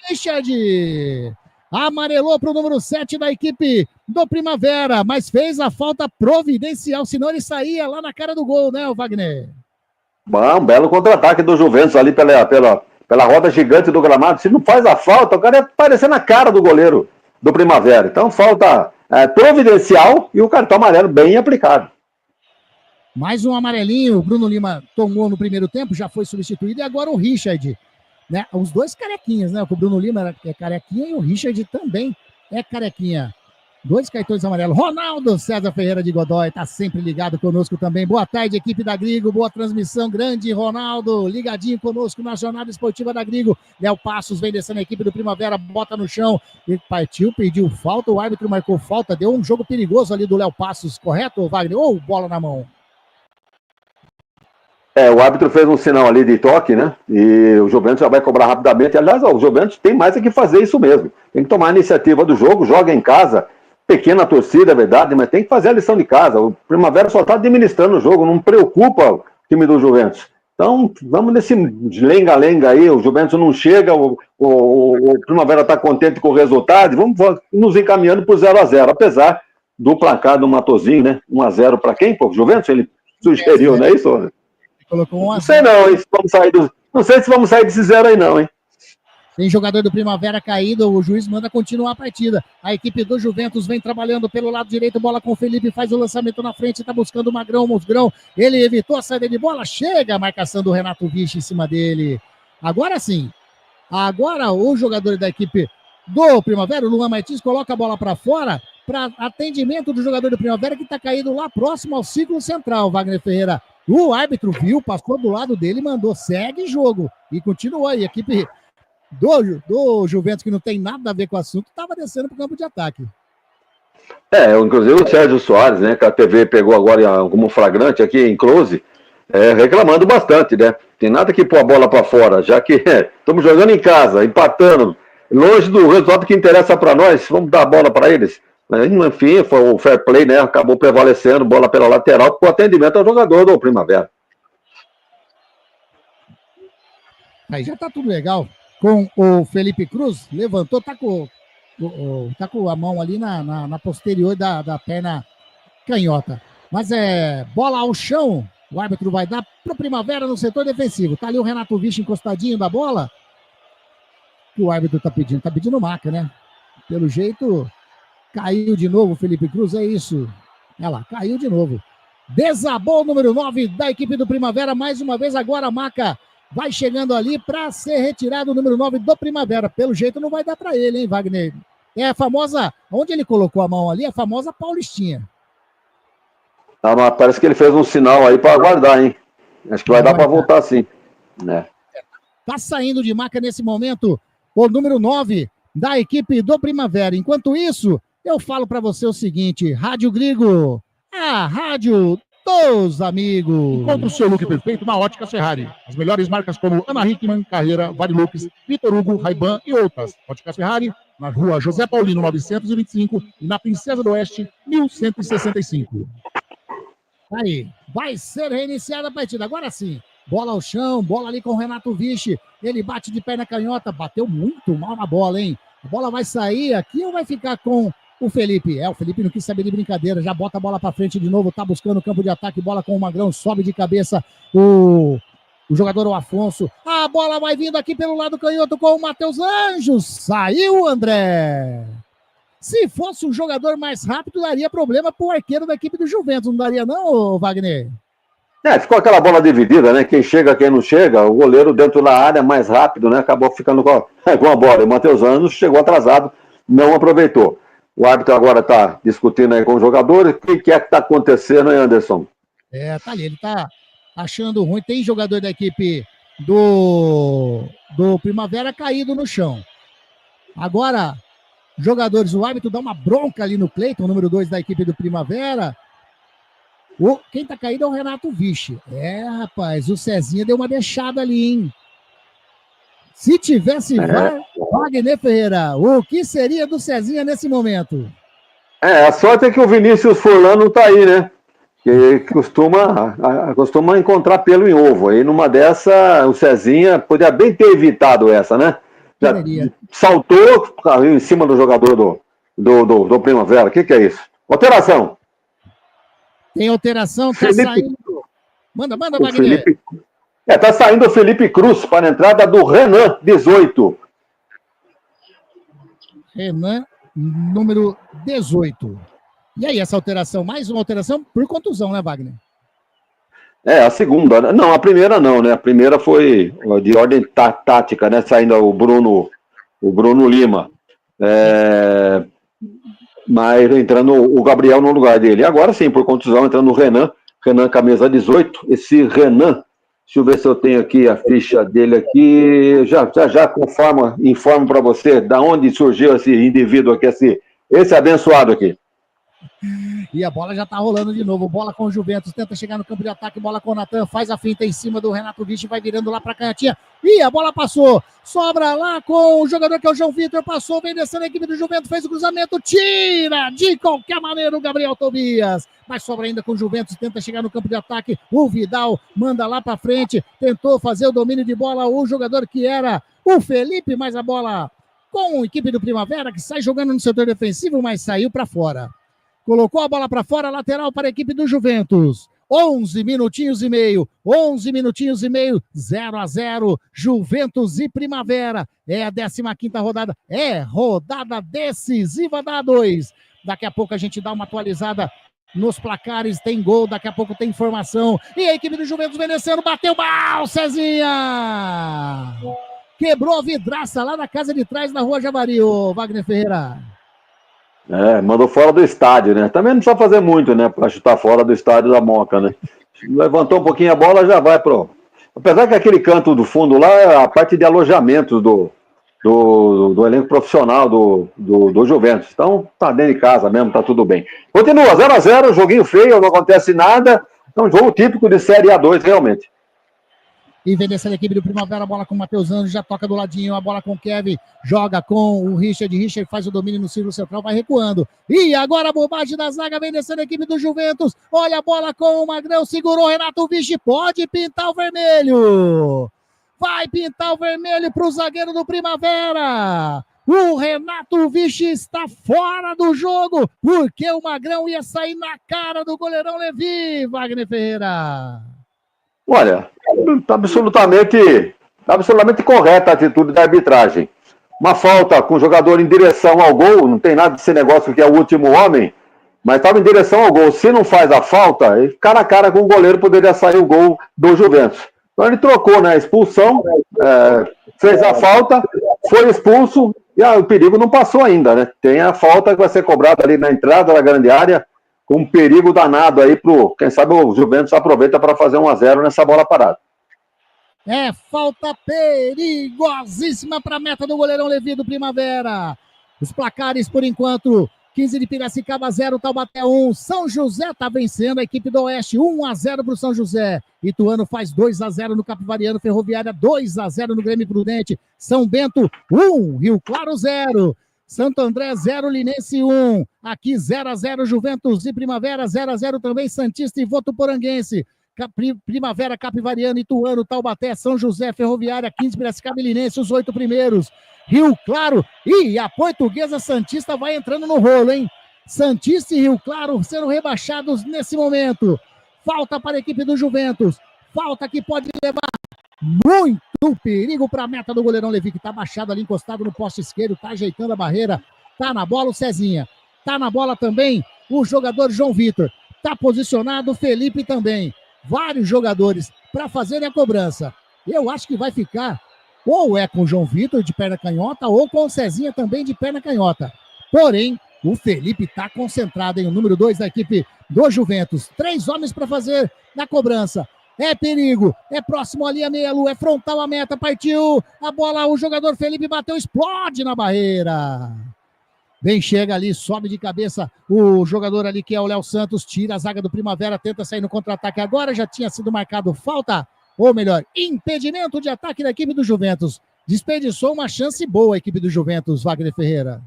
H: Richard. Amarelou para o número 7 da equipe do Primavera, mas fez a falta providencial, senão ele saía lá na cara do gol, né, o Wagner?
J: Um belo contra-ataque do Juventus ali pela roda gigante do gramado. Se não faz a falta, o cara ia aparecer na cara do goleiro do Primavera. Então, falta providencial e o cartão amarelo bem aplicado.
H: Mais um amarelinho, o Bruno Lima tomou no primeiro tempo, já foi substituído, e agora o Richard, né? Os dois carequinhas, né? O Bruno Lima é carequinha e o Richard também é carequinha. 2 cartões amarelos. Ronaldo César Ferreira de Godoy tá sempre ligado conosco também. Boa tarde, equipe da Grigo. Boa transmissão, grande Ronaldo, ligadinho conosco na Jornada Esportiva da Grigo. Léo Passos vem descendo a equipe do Primavera, bota no chão. Ele partiu, pediu falta, o árbitro marcou falta. Deu um jogo perigoso ali do Léo Passos, correto, Wagner? Ou bola na mão?
J: O árbitro fez um sinal ali de toque, né? E o Juventus já vai cobrar rapidamente. Aliás, o Juventus tem mais é que fazer isso mesmo. Tem que tomar a iniciativa do jogo, joga em casa. Pequena torcida, é verdade, mas tem que fazer a lição de casa. O Primavera só está administrando o jogo, não preocupa o time do Juventus. Então, vamos nesse lenga-lenga aí, o Juventus não chega, o Primavera está contente com o resultado, vamos nos encaminhando para o 0-0, apesar do placar do Matozinho, né? 1-0 para quem? Pô, o Juventus, ele sugeriu, não é isso?
H: Colocou 1-0.
J: Não sei não, hein? Não sei se vamos sair desse 0 aí não, hein?
H: Tem jogador do Primavera caído, o juiz manda continuar a partida. A equipe do Juventus vem trabalhando pelo lado direito, bola com o Felipe, faz o lançamento na frente, tá buscando o Magrão, ele evitou a saída de bola, chega a marcação do Renato Viche em cima dele. Agora sim, agora o jogador da equipe do Primavera, o Luan Martins, coloca a bola para fora, para atendimento do jogador do Primavera que tá caído lá próximo ao círculo central, Wagner Ferreira. O árbitro viu, passou do lado dele, mandou, segue jogo, e continuou aí, a equipe do Juventus, que não tem nada a ver com o assunto, estava descendo para o campo de ataque.
J: Inclusive o Sérgio Soares, né, que a TV pegou agora como flagrante aqui em close, reclamando bastante, né? Tem nada que pôr a bola para fora, já que estamos jogando em casa, empatando, longe do resultado que interessa para nós, vamos dar a bola para eles. Enfim, foi o fair play, né? Acabou prevalecendo, bola pela lateral, com atendimento ao jogador do Primavera.
H: Aí já tá tudo legal. Com o Felipe Cruz, levantou, tá com a mão ali na posterior da perna canhota. Mas bola ao chão, o árbitro vai dar pro Primavera no setor defensivo. Tá ali o Renato Viche encostadinho da bola. O árbitro tá pedindo marca, né? Pelo jeito, caiu de novo o Felipe Cruz, é isso. Olha lá, caiu de novo. Desabou o número 9 da equipe do Primavera, mais uma vez agora a marca vai chegando ali para ser retirado o número 9 do Primavera. Pelo jeito não vai dar para ele, hein, Wagner? É a famosa, onde ele colocou a mão ali, a famosa Paulistinha.
J: Mas parece que ele fez um sinal aí para aguardar, hein? Acho que vai dar para voltar sim. Né?
H: Tá saindo de marca nesse momento o número 9 da equipe do Primavera. Enquanto isso, eu falo para você o seguinte, Rádio Grigo, a rádio dos amigos.
C: Encontre o seu look perfeito na Óticas Ferrari. As melhores marcas como Ana Hickman, Carreira, Varilux, Vitor Hugo, Ray-Ban e outras. Óticas Ferrari, na rua José Paulino 925 e na Princesa do Oeste 1165.
H: Aí, vai ser reiniciada a partida. Agora sim, bola ao chão, bola ali com o Renato Viche. Ele bate de perna canhota, bateu muito mal na bola, hein? A bola vai sair aqui ou vai ficar com o Felipe? O Felipe não quis saber de brincadeira, já bota a bola para frente de novo, tá buscando o campo de ataque, bola com o Magrão, sobe de cabeça o jogador, o Afonso. A bola vai vindo aqui pelo lado canhoto com o Matheus Anjos. Saiu, André. Se fosse um jogador mais rápido, daria problema pro arqueiro da equipe do Juventus, não daria não, Wagner?
J: Ficou aquela bola dividida, né? Quem chega, quem não chega. O goleiro dentro da área mais rápido, né? Acabou ficando com a bola. O Matheus Anjos chegou atrasado, não aproveitou. O árbitro agora está discutindo aí com o jogador. O que é que está acontecendo aí, Anderson?
H: Tá ali, ele está achando ruim. Tem jogador da equipe do Primavera caído no chão. Agora, jogadores, o árbitro dá uma bronca ali no Cleiton, número 2 da equipe do Primavera. Quem está caído é o Renato Viche. Rapaz, o Cezinha deu uma deixada ali, hein? Se tivesse Wagner Ferreira, o que seria do Cezinha nesse momento?
J: A sorte é que o Vinícius Furlan não tá aí, né? Que costuma encontrar pelo em ovo. Aí numa dessa, o Cezinha poderia bem ter evitado essa, né? Já saltou em cima do jogador do Primavera. O que é isso? Alteração.
H: Tem alteração, tá saindo. Manda, Wagner.
J: Tá saindo o Felipe Cruz para a entrada do Renan, 18.
H: Renan, número 18. E aí, essa alteração? Mais uma alteração por contusão, né, Wagner?
J: A segunda. Não, a primeira não, né? A primeira foi de ordem tática, né? Saindo o Bruno Lima. Mas entrando o Gabriel no lugar dele. Agora sim, por contusão, entrando o Renan camisa 18. Esse Renan, deixa eu ver se eu tenho aqui a ficha dele aqui. Já informo para você da onde surgiu esse indivíduo aqui, esse abençoado aqui.
H: E a bola já tá rolando de novo. Bola com o Juventus, tenta chegar no campo de ataque. Bola com o Natan, faz a finta em cima do Renato Vichy, vai virando lá pra canhotinha. E a bola passou. Sobra lá com o jogador que é o João Vitor. Passou, vem descendo a equipe do Juventus, fez o cruzamento. Tira de qualquer maneira o Gabriel Tobias. Mas sobra ainda com o Juventus, tenta chegar no campo de ataque. O Vidal manda lá pra frente. Tentou fazer o domínio de bola. O jogador que era o Felipe, mas a bola com a equipe do Primavera, que sai jogando no setor defensivo, mas saiu pra fora. Colocou a bola para fora, lateral para a equipe do Juventus. 11 minutinhos e meio, 0-0, Juventus e Primavera. É a 15ª rodada, rodada decisiva da A2. Daqui a pouco a gente dá uma atualizada nos placares, tem gol, daqui a pouco tem informação. E a equipe do Juventus vencendo, bateu mal, Cezinha! Quebrou a vidraça lá na casa de trás, na Rua Javari, o Wagner Ferreira.
J: Mandou fora do estádio, né? Também não precisa fazer muito, né? Pra chutar fora do estádio da Moca, né? Levantou um pouquinho a bola, já vai pro... Apesar que aquele canto do fundo lá é a parte de alojamento do elenco profissional do Juventus. Então, tá dentro de casa mesmo, tá tudo bem. Continua, 0-0, joguinho feio, não acontece nada. É um jogo típico de Série A2, realmente.
H: E vem descendo a equipe do Primavera, a bola com o Matheus Anjos, já toca do ladinho, a bola com o Kevin, joga com o Richard faz o domínio no círculo central, vai recuando. E agora a bobagem da zaga, vem descendo a equipe do Juventus, olha a bola com o Magrão, segurou o Renato Vichy, pode pintar o vermelho. Vai pintar o vermelho para o zagueiro do Primavera. O Renato Vichy está fora do jogo, porque o Magrão ia sair na cara do goleirão Levi, Wagner Ferreira.
J: Olha, está absolutamente correta a atitude da arbitragem. Uma falta com o jogador em direção ao gol, não tem nada desse negócio que é o último homem, mas estava em direção ao gol. Se não faz a falta, cara a cara com o goleiro poderia sair o gol do Juventus. Então ele trocou, né, a expulsão, fez a falta, foi expulso e o perigo não passou ainda, né? Tem a falta que vai ser cobrada ali na entrada da grande área, com um perigo danado aí quem sabe o Juventus aproveita para fazer 1-0 nessa bola parada.
H: Falta perigosíssima para a meta do goleirão Levi do Primavera. Os placares, por enquanto, 15 de Piracicaba 0, Taubaté 1. São José está vencendo a equipe do Oeste, 1-0 para o São José. Ituano faz 2-0 no Capivariano, Ferroviária 2-0 no Grêmio Prudente. São Bento 1, Rio Claro 0. Santo André 0, Linense 1. Aqui 0-0, Juventus e Primavera, 0-0 também, Santista e Votuporanguense. Primavera, Capivariano, Ituano, Taubaté, São José, Ferroviária, 15, Piracicaba e Linense, os 8 primeiros. Rio Claro e a Portuguesa Santista vai entrando no rolo, hein? Santista e Rio Claro sendo rebaixados nesse momento. Falta para a equipe do Juventus. Falta que pode levar muito perigo para a meta do goleirão Levi, que está baixado ali, encostado no poste esquerdo, está ajeitando a barreira, está na bola o Cezinha, está na bola também o jogador João Vitor, está posicionado o Felipe também, vários jogadores para fazerem a cobrança. Eu acho que vai ficar ou com o João Vitor de perna canhota ou com o Cezinha também de perna canhota. Porém, o Felipe está concentrado, o número 2 da equipe do Juventus. 3 homens para fazer na cobrança. É perigo, é próximo ali a meia-lua, é frontal a meta, partiu a bola, o jogador Felipe bateu, explode na barreira. Chega ali, sobe de cabeça o jogador ali que é o Léo Santos, tira a zaga do Primavera, tenta sair no contra-ataque agora, já tinha sido marcado falta, ou melhor, impedimento de ataque da equipe do Juventus. Desperdiçou uma chance boa a equipe do Juventus, Wagner Ferreira.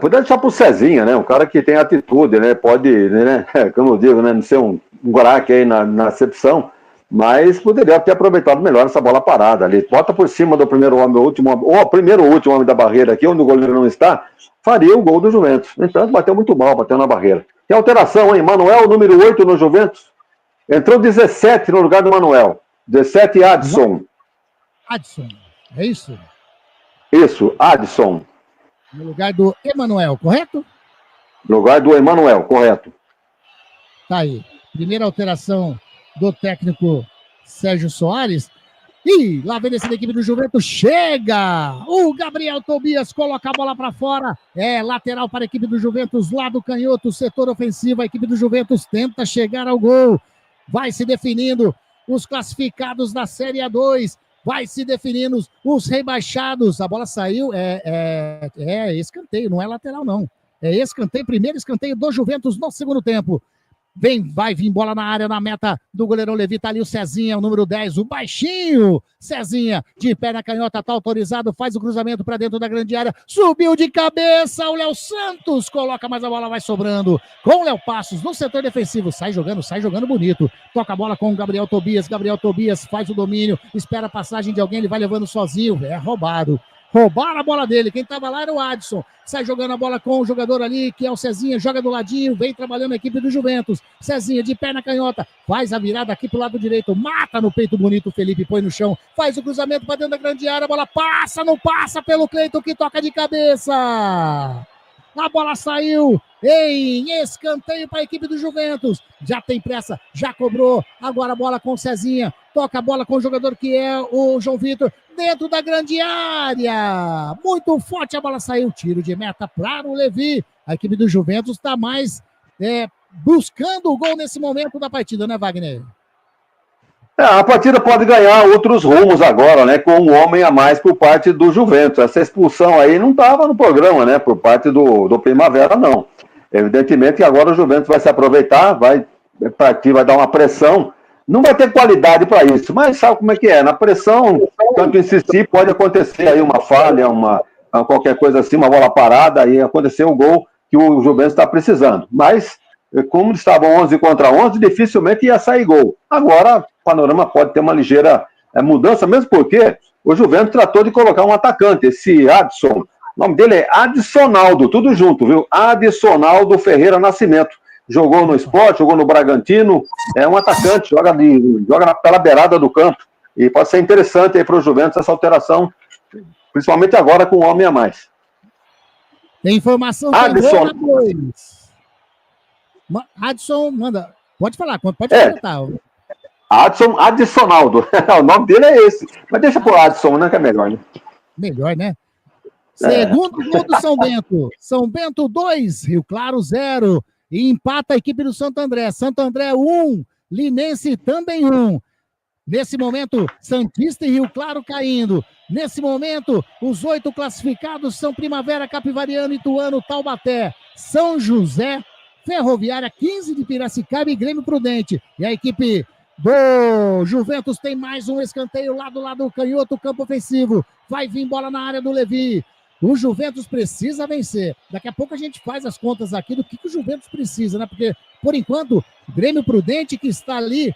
J: Podia deixar pro Cezinha, né? Um cara que tem atitude, né? Pode, né? Como eu digo, né? Não ser um buraco aí na acepção, mas poderia ter aproveitado melhor essa bola parada ali. Bota por cima do primeiro homem, ou o primeiro ou último homem da barreira aqui, onde o goleiro não está, faria o gol do Juventus. No entanto, bateu muito mal, bateu na barreira. Tem alteração, hein? Manuel, número 8 no Juventus. Entrou 17 no lugar do Manuel. 17, Adson.
H: Adson, é isso?
J: Isso, Adson.
H: No lugar do Emanuel, correto?
J: No lugar do Emanuel, correto.
H: Tá aí. Primeira alteração do técnico Sérgio Soares. E lá vem descendo a equipe do Juventus, chega! O Gabriel Tobias coloca a bola para fora, é lateral para a equipe do Juventus, lado canhoto, setor ofensivo, a equipe do Juventus tenta chegar ao gol, vai se definindo os classificados da Série A2, vai se definindo os rebaixados, a bola saiu, é escanteio, não é lateral não, é escanteio, primeiro escanteio do Juventus no segundo tempo. Vai vir bola na área, na meta do goleirão Levi, tá ali o Cezinha, o número 10, o baixinho, Cezinha, de pé na canhota, tá autorizado, faz o cruzamento para dentro da grande área, subiu de cabeça, o Léo Santos coloca, mas a bola vai sobrando, com o Léo Passos no setor defensivo, sai jogando bonito, toca a bola com o Gabriel Tobias faz o domínio, espera a passagem de alguém, ele vai levando sozinho, é roubado. Roubaram a bola dele, quem estava lá era o Adson, sai jogando a bola com o jogador ali, que é o Cezinha, joga do ladinho, vem trabalhando a equipe do Juventus, Cezinha de pé na canhota, faz a virada aqui pro lado direito, mata no peito bonito, o Felipe põe no chão, faz o cruzamento para dentro da grande área, a bola passa, não passa pelo Cleiton que toca de cabeça, a bola saiu em escanteio para a equipe do Juventus, já tem pressa, já cobrou, agora a bola com o Cezinha, toca a bola com o jogador que é o João Vitor, dentro da grande área, muito forte, a bola saiu, tiro de meta para o Levi, a equipe do Juventus está mais buscando o gol nesse momento da partida, né, Wagner?
J: A partida pode ganhar outros rumos agora, né, com um homem a mais por parte do Juventus, essa expulsão aí não estava no programa, né, por parte do Primavera, não, evidentemente que agora o Juventus vai se aproveitar, vai partir, vai dar uma pressão. Não vai ter qualidade para isso, mas sabe como é que é? Na pressão, tanto insistir, pode acontecer aí uma falha, qualquer coisa assim, uma bola parada, aí acontecer o gol que o Juventus está precisando. Mas, como estavam 11 contra 11, dificilmente ia sair gol. Agora, o panorama pode ter uma ligeira mudança, mesmo porque o Juventus tratou de colocar um atacante, esse Adson, o nome dele é Adisonaldo, tudo junto, viu? Adisonaldo Ferreira Nascimento. Jogou no Sport, jogou no Bragantino, é um atacante, joga pela beirada do campo, e pode ser interessante aí para o Juventus essa alteração, principalmente agora com um homem a mais.
H: Tem informação
J: Adson.
H: Adson, manda, pode falar, pode comentar.
J: Adson Adisonaldo, o nome dele é esse, mas deixa pro Adson, né, que é melhor, né?
H: Melhor, né? Segundo gol do São Bento 2, Rio Claro 0. E empata a equipe do Santo André. Santo André 1, Linense também 1. Nesse momento, Santista e Rio Claro caindo. Nesse momento, os 8 classificados são Primavera, Capivariano, Ituano, Taubaté, São José, Ferroviária, 15 de Piracicaba e Grêmio Prudente. E a equipe do Juventus tem mais um escanteio lá do lado canhoto, campo ofensivo. Vai vir bola na área do Levi. O Juventus precisa vencer. Daqui a pouco a gente faz as contas aqui do que o Juventus precisa, né? Porque, por enquanto, Grêmio Prudente, que está ali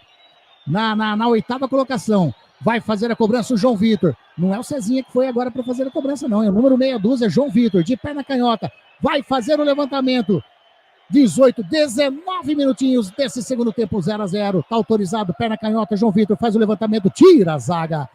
H: na 8ª colocação, vai fazer a cobrança o João Vitor. Não é o Cezinha que foi agora para fazer a cobrança, não. É o número meia dúzia, João Vitor, de pé na canhota. Vai fazer o levantamento. 19 minutinhos desse segundo tempo, 0-0. Tá autorizado, pé na canhota, João Vitor faz o levantamento, tira a zaga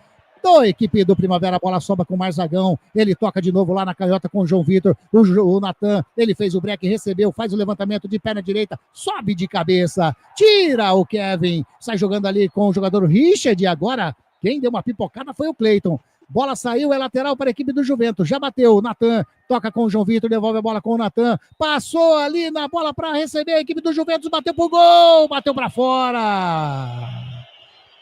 H: da equipe do Primavera, a bola sobra com o Marzagão, ele toca de novo lá na canhota com o João Vitor, o Natan, ele fez o break, recebeu, faz o levantamento de perna direita, sobe de cabeça, tira o Kevin, sai jogando ali com o jogador Richard, e agora quem deu uma pipocada foi o Cleiton. Bola saiu, é lateral para a equipe do Juventus, já bateu, o Natan toca com o João Vitor, devolve a bola com o Natan, passou ali na bola para receber, a equipe do Juventus bateu pro gol, bateu para fora,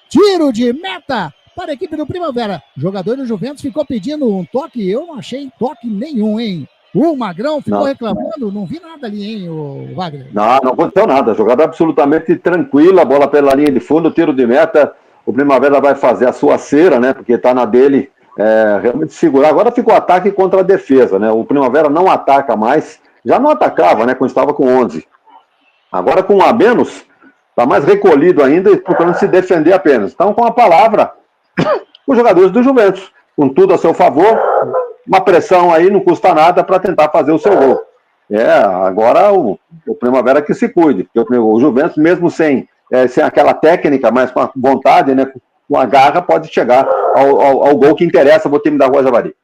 H: tiro de meta para a equipe do Primavera. O jogador do Juventus ficou pedindo um toque, eu não achei toque nenhum, hein? O Magrão ficou reclamando, não vi nada ali, hein, o Wagner? Não
J: aconteceu nada, jogada absolutamente tranquila, bola pela linha de fundo, tiro de meta, o Primavera vai fazer a sua cera, né, porque tá na dele, realmente segurar. Agora ficou ataque contra a defesa, né, o Primavera não ataca mais, já não atacava, né, quando estava com 11. Agora com um a menos, tá mais recolhido ainda e procurando se defender apenas. Então, com a palavra, os jogadores do Juventus, com tudo a seu favor, uma pressão aí, não custa nada para tentar fazer o seu gol. Agora o Primavera que se cuide, porque o Juventus, mesmo sem aquela técnica, mas com a vontade, né, com a garra, pode chegar ao gol que interessa para o time da Rua Javari.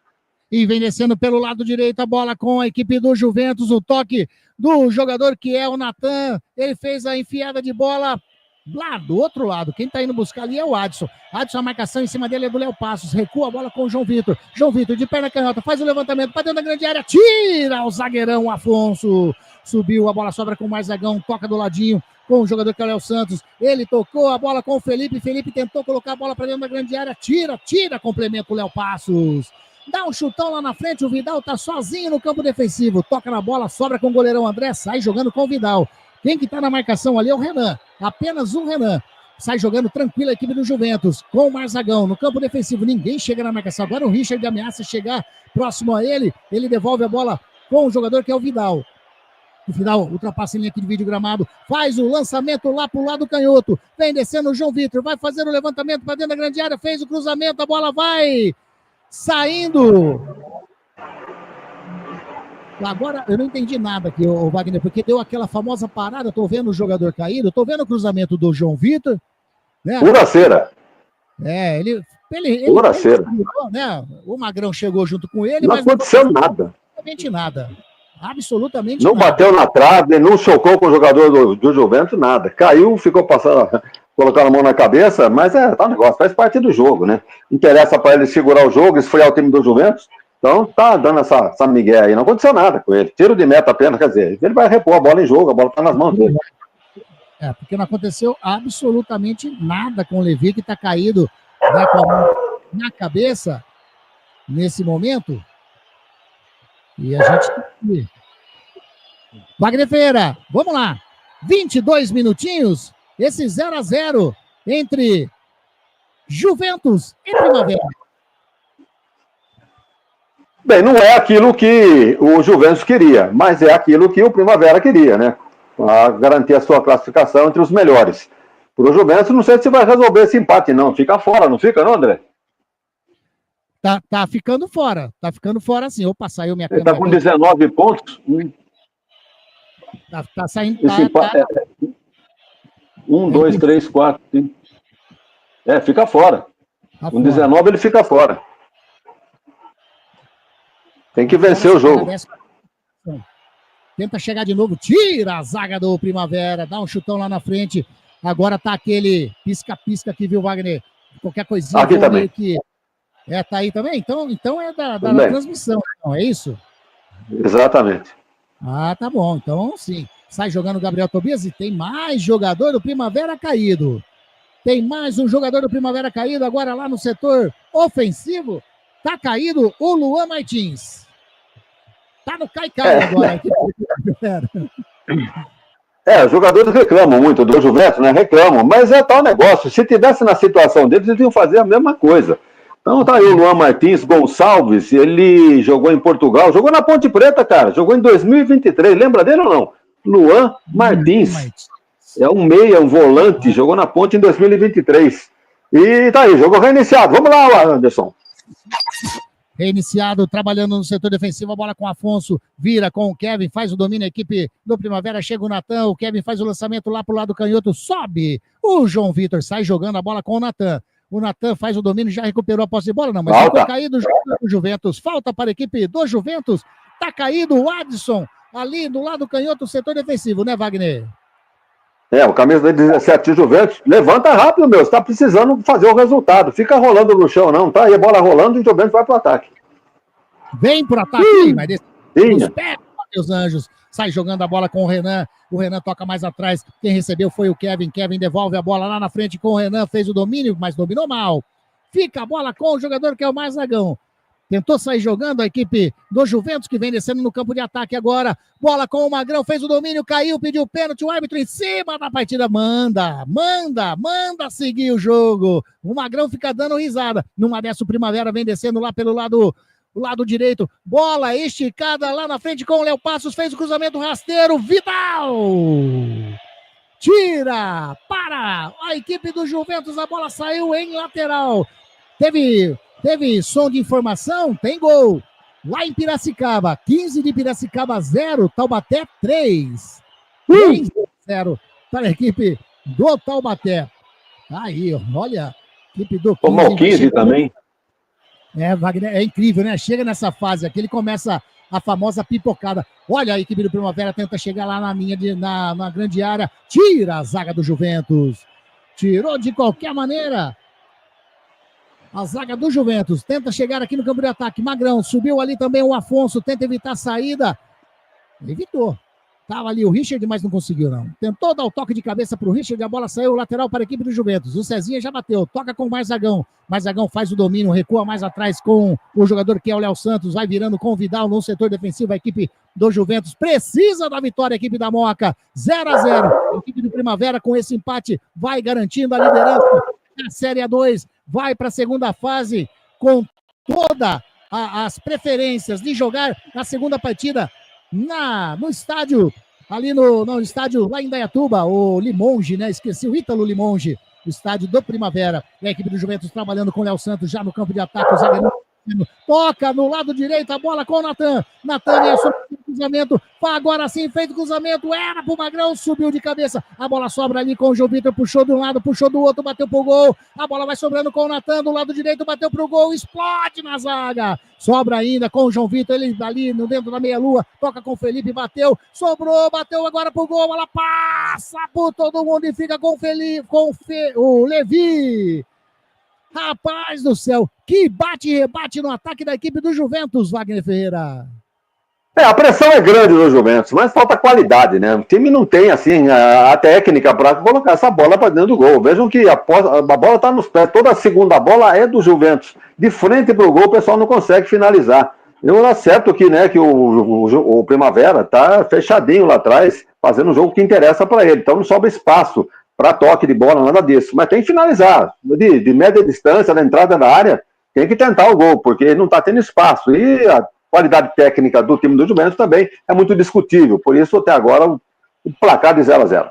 H: E vem descendo pelo lado direito a bola com a equipe do Juventus, o toque do jogador que é o Natan, ele fez a enfiada de bola Lá do outro lado, quem tá indo buscar ali é o Adson. Adson, a marcação em cima dele é do Léo Passos. Recua a bola com o João Vitor. João Vitor de perna canhota, faz o levantamento para dentro da grande área. Tira o zagueirão Afonso. Subiu, a bola sobra com o Marzagão. Toca do ladinho com o jogador que é o Léo Santos. Ele tocou a bola com o Felipe. Felipe tentou colocar a bola para dentro da grande área. Tira, complementa o Léo Passos. Dá um chutão lá na frente. O Vidal tá sozinho no campo defensivo. Toca na bola, sobra com o goleirão André. Sai jogando com o Vidal. Quem que tá na marcação ali é o Renan. Apenas o Renan. Sai jogando tranquilo a equipe do Juventus. Com o Marzagão no campo defensivo. Ninguém chega na marcação. Agora o Richard ameaça chegar próximo a ele. Ele devolve a bola com o jogador que é o Vidal. O Vidal ultrapassa em linha aqui de vídeo gramado. Faz o lançamento lá pro lado canhoto. Vem descendo o João Vitor. Vai fazer o levantamento para dentro da grande área. Fez o cruzamento. A bola vai saindo. Agora, eu não entendi nada aqui, o Wagner, porque deu aquela famosa parada, tô vendo o jogador caído, tô vendo o cruzamento do João Vitor. Né?
J: Pura cera.
H: Ele
J: Pura cera.
H: Né? O Magrão chegou junto com ele,
J: não
H: mas
J: aconteceu nada.
H: Absolutamente nada. Absolutamente
J: não
H: nada.
J: Não bateu na trave, não chocou com o jogador do Juventus, nada. Caiu, ficou passando, colocando a mão na cabeça, mas tá um negócio, faz parte do jogo, né? Interessa para ele segurar o jogo, esfriar o time do Juventus. Então, tá dando essa migué aí. Não aconteceu nada com ele. Tiro de meta apenas, quer dizer, ele vai repor a bola em jogo, a bola tá nas mãos dele.
H: Porque não aconteceu absolutamente nada com o Levi, que tá caído, né, com a mão na cabeça nesse momento. E a gente... Wagner Ferreira, vamos lá. 22 minutinhos, esse 0-0 entre Juventus e Primavera.
J: Bem, não é aquilo que o Juventus queria, mas é aquilo que o Primavera queria, né? Para garantir a sua classificação entre os melhores. Para o Juventus, não sei se vai resolver esse empate, não. Fica fora, não fica, não, André?
H: Tá ficando fora. Tá ficando fora, sim. Opa, saiu minha
J: câmera. Ele tá com 19 pontos.
H: Tá saindo.
J: Esse empate é 1, 2, 3, 4, 5. Fica fora. Com 19 ele fica fora. Tem que vencer o jogo.
H: Tenta chegar de novo, tira a zaga do Primavera, dá um chutão lá na frente. Agora tá aquele pisca-pisca aqui, viu, Wagner? Qualquer coisinha.
J: Aqui também.
H: Que... tá aí também? Então é da transmissão, então, é isso?
J: Exatamente.
H: Ah, tá bom. Então, sim. Sai jogando o Gabriel Tobias e tem mais jogador do Primavera caído. Tem mais um jogador do Primavera caído agora lá no setor ofensivo. Tá caído o Luan Martins. Tá no cai-cai agora.
J: Os jogadores reclamam muito do Juventus, né? Reclamam, mas é tal negócio. Se tivesse na situação deles, eles iam fazer a mesma coisa. Então tá aí o Luan Martins Gonçalves, ele jogou em Portugal, jogou na Ponte Preta, cara. Jogou em 2023, lembra dele ou não? Luan Martins. É um meia, um volante, jogou na Ponte em 2023. E tá aí, jogo reiniciado. Vamos lá, Anderson.
H: Reiniciado, trabalhando no setor defensivo, a bola com o Afonso, vira com o Kevin, faz o domínio, a equipe do Primavera, chega o Natan, o Kevin faz o lançamento lá pro lado canhoto, sobe, o João Vitor sai jogando a bola com o Natan faz o domínio, já recuperou a posse de bola, não, mas ficou caído o jogador do Juventus, falta para a equipe do Juventus, tá caído o Adson, ali do lado canhoto, setor defensivo, né, Wagner?
J: O camisa da 17 de Juventus, levanta rápido, meu, você tá precisando fazer o resultado, fica rolando no chão não, tá aí a bola rolando e o Juventus vai pro ataque.
H: Vem pro ataque, mas nos pés, Matheus Anjos, sai jogando a bola com o Renan toca mais atrás, quem recebeu foi o Kevin devolve a bola lá na frente com o Renan, fez o domínio, mas dominou mal, fica a bola com o jogador que é o Marzagão. Tentou sair jogando a equipe do Juventus, que vem descendo no campo de ataque agora. Bola com o Magrão, fez o domínio, caiu, pediu pênalti, o árbitro em cima da partida. Manda seguir o jogo. O Magrão fica dando risada. Numa dessa, o Primavera vem descendo lá pelo lado direito. Bola esticada lá na frente com o Léo Passos, fez o cruzamento rasteiro. Vidal! Tira para a equipe do Juventus, a bola saiu em lateral. Teve som de informação, tem gol. Lá em Piracicaba, 15 de Piracicaba 0, Taubaté 3. 3-0 para a equipe do Taubaté. Aí, olha, a equipe do 15.
J: Tomou 15 também.
H: Wagner, é incrível, né? Chega nessa fase aqui, ele começa a famosa pipocada. Olha, a equipe do Primavera tenta chegar lá na linha, na grande área. Tira a zaga do Juventus. Tirou de qualquer maneira. A zaga do Juventus tenta chegar aqui no campo de ataque. Magrão, subiu ali também o Afonso, tenta evitar a saída. Evitou. Tava ali o Richard, mas não conseguiu, não. Tentou dar o toque de cabeça pro Richard, a bola saiu lateral para a equipe do Juventus. O Cezinha já bateu, toca com o Marzagão. Marzagão faz o domínio, recua mais atrás com o jogador que é o Léo Santos, vai virando com o Vidal no setor defensivo. A equipe do Juventus precisa da vitória, a equipe da Moca. 0-0. A equipe do Primavera com esse empate vai garantindo a liderança da Série A2. Vai para a segunda fase com todas as preferências de jogar a segunda partida no estádio, ali no estádio lá em Indaiatuba, o Limonge, né? Esqueci, o Ítalo Limonge, o estádio do Primavera. E a equipe do Juventus trabalhando com o Léo Santos já no campo de ataque. O zagueiro toca no lado direito, a bola com o Natan. Natan é o cruzamento. Agora sim, feito o cruzamento. Era pro Magrão, subiu de cabeça. A bola sobra ali com o João Vitor. Puxou de um lado, puxou do outro, bateu pro gol. A bola vai sobrando com o Natan do lado direito, bateu pro gol. Explode na zaga. Sobra ainda com o João Vitor. Ele ali dentro da meia-lua. Toca com o Felipe, bateu. Sobrou, bateu agora pro gol. Ela passa por todo mundo e fica com o Felipe, o Levi. Rapaz do céu, que bate e rebate no ataque da equipe do Juventus, Wagner Ferreira.
J: A pressão é grande no Juventus, mas falta qualidade, né? O time não tem, assim, a técnica para colocar essa bola para dentro do gol. Vejam que a bola está nos pés, toda a segunda bola é do Juventus. De frente para o gol, o pessoal não consegue finalizar. Eu acerto aqui, né, que o Primavera está fechadinho lá atrás, fazendo um jogo que interessa para ele. Então não sobra espaço para toque de bola, nada disso. Mas tem que finalizar. De média distância, na entrada da área, tem que tentar o gol, porque não está tendo espaço. E a qualidade técnica do time do Juventus também é muito discutível. Por isso, até agora, o placar de 0-0.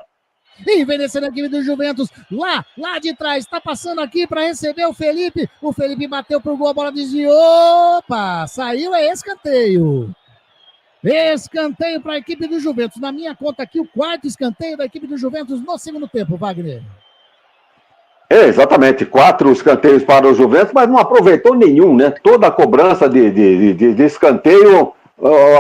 H: E vem descendo a equipe do Juventus, lá de trás, tá passando aqui para receber o Felipe bateu pro gol, a bola desviou, opa, saiu, é escanteio. Escanteio para a equipe do Juventus. Na minha conta aqui, o quarto escanteio da equipe do Juventus no segundo tempo, Wagner.
J: Exatamente, 4 escanteios para o Juventus, mas não aproveitou nenhum, né? Toda a cobrança de escanteio,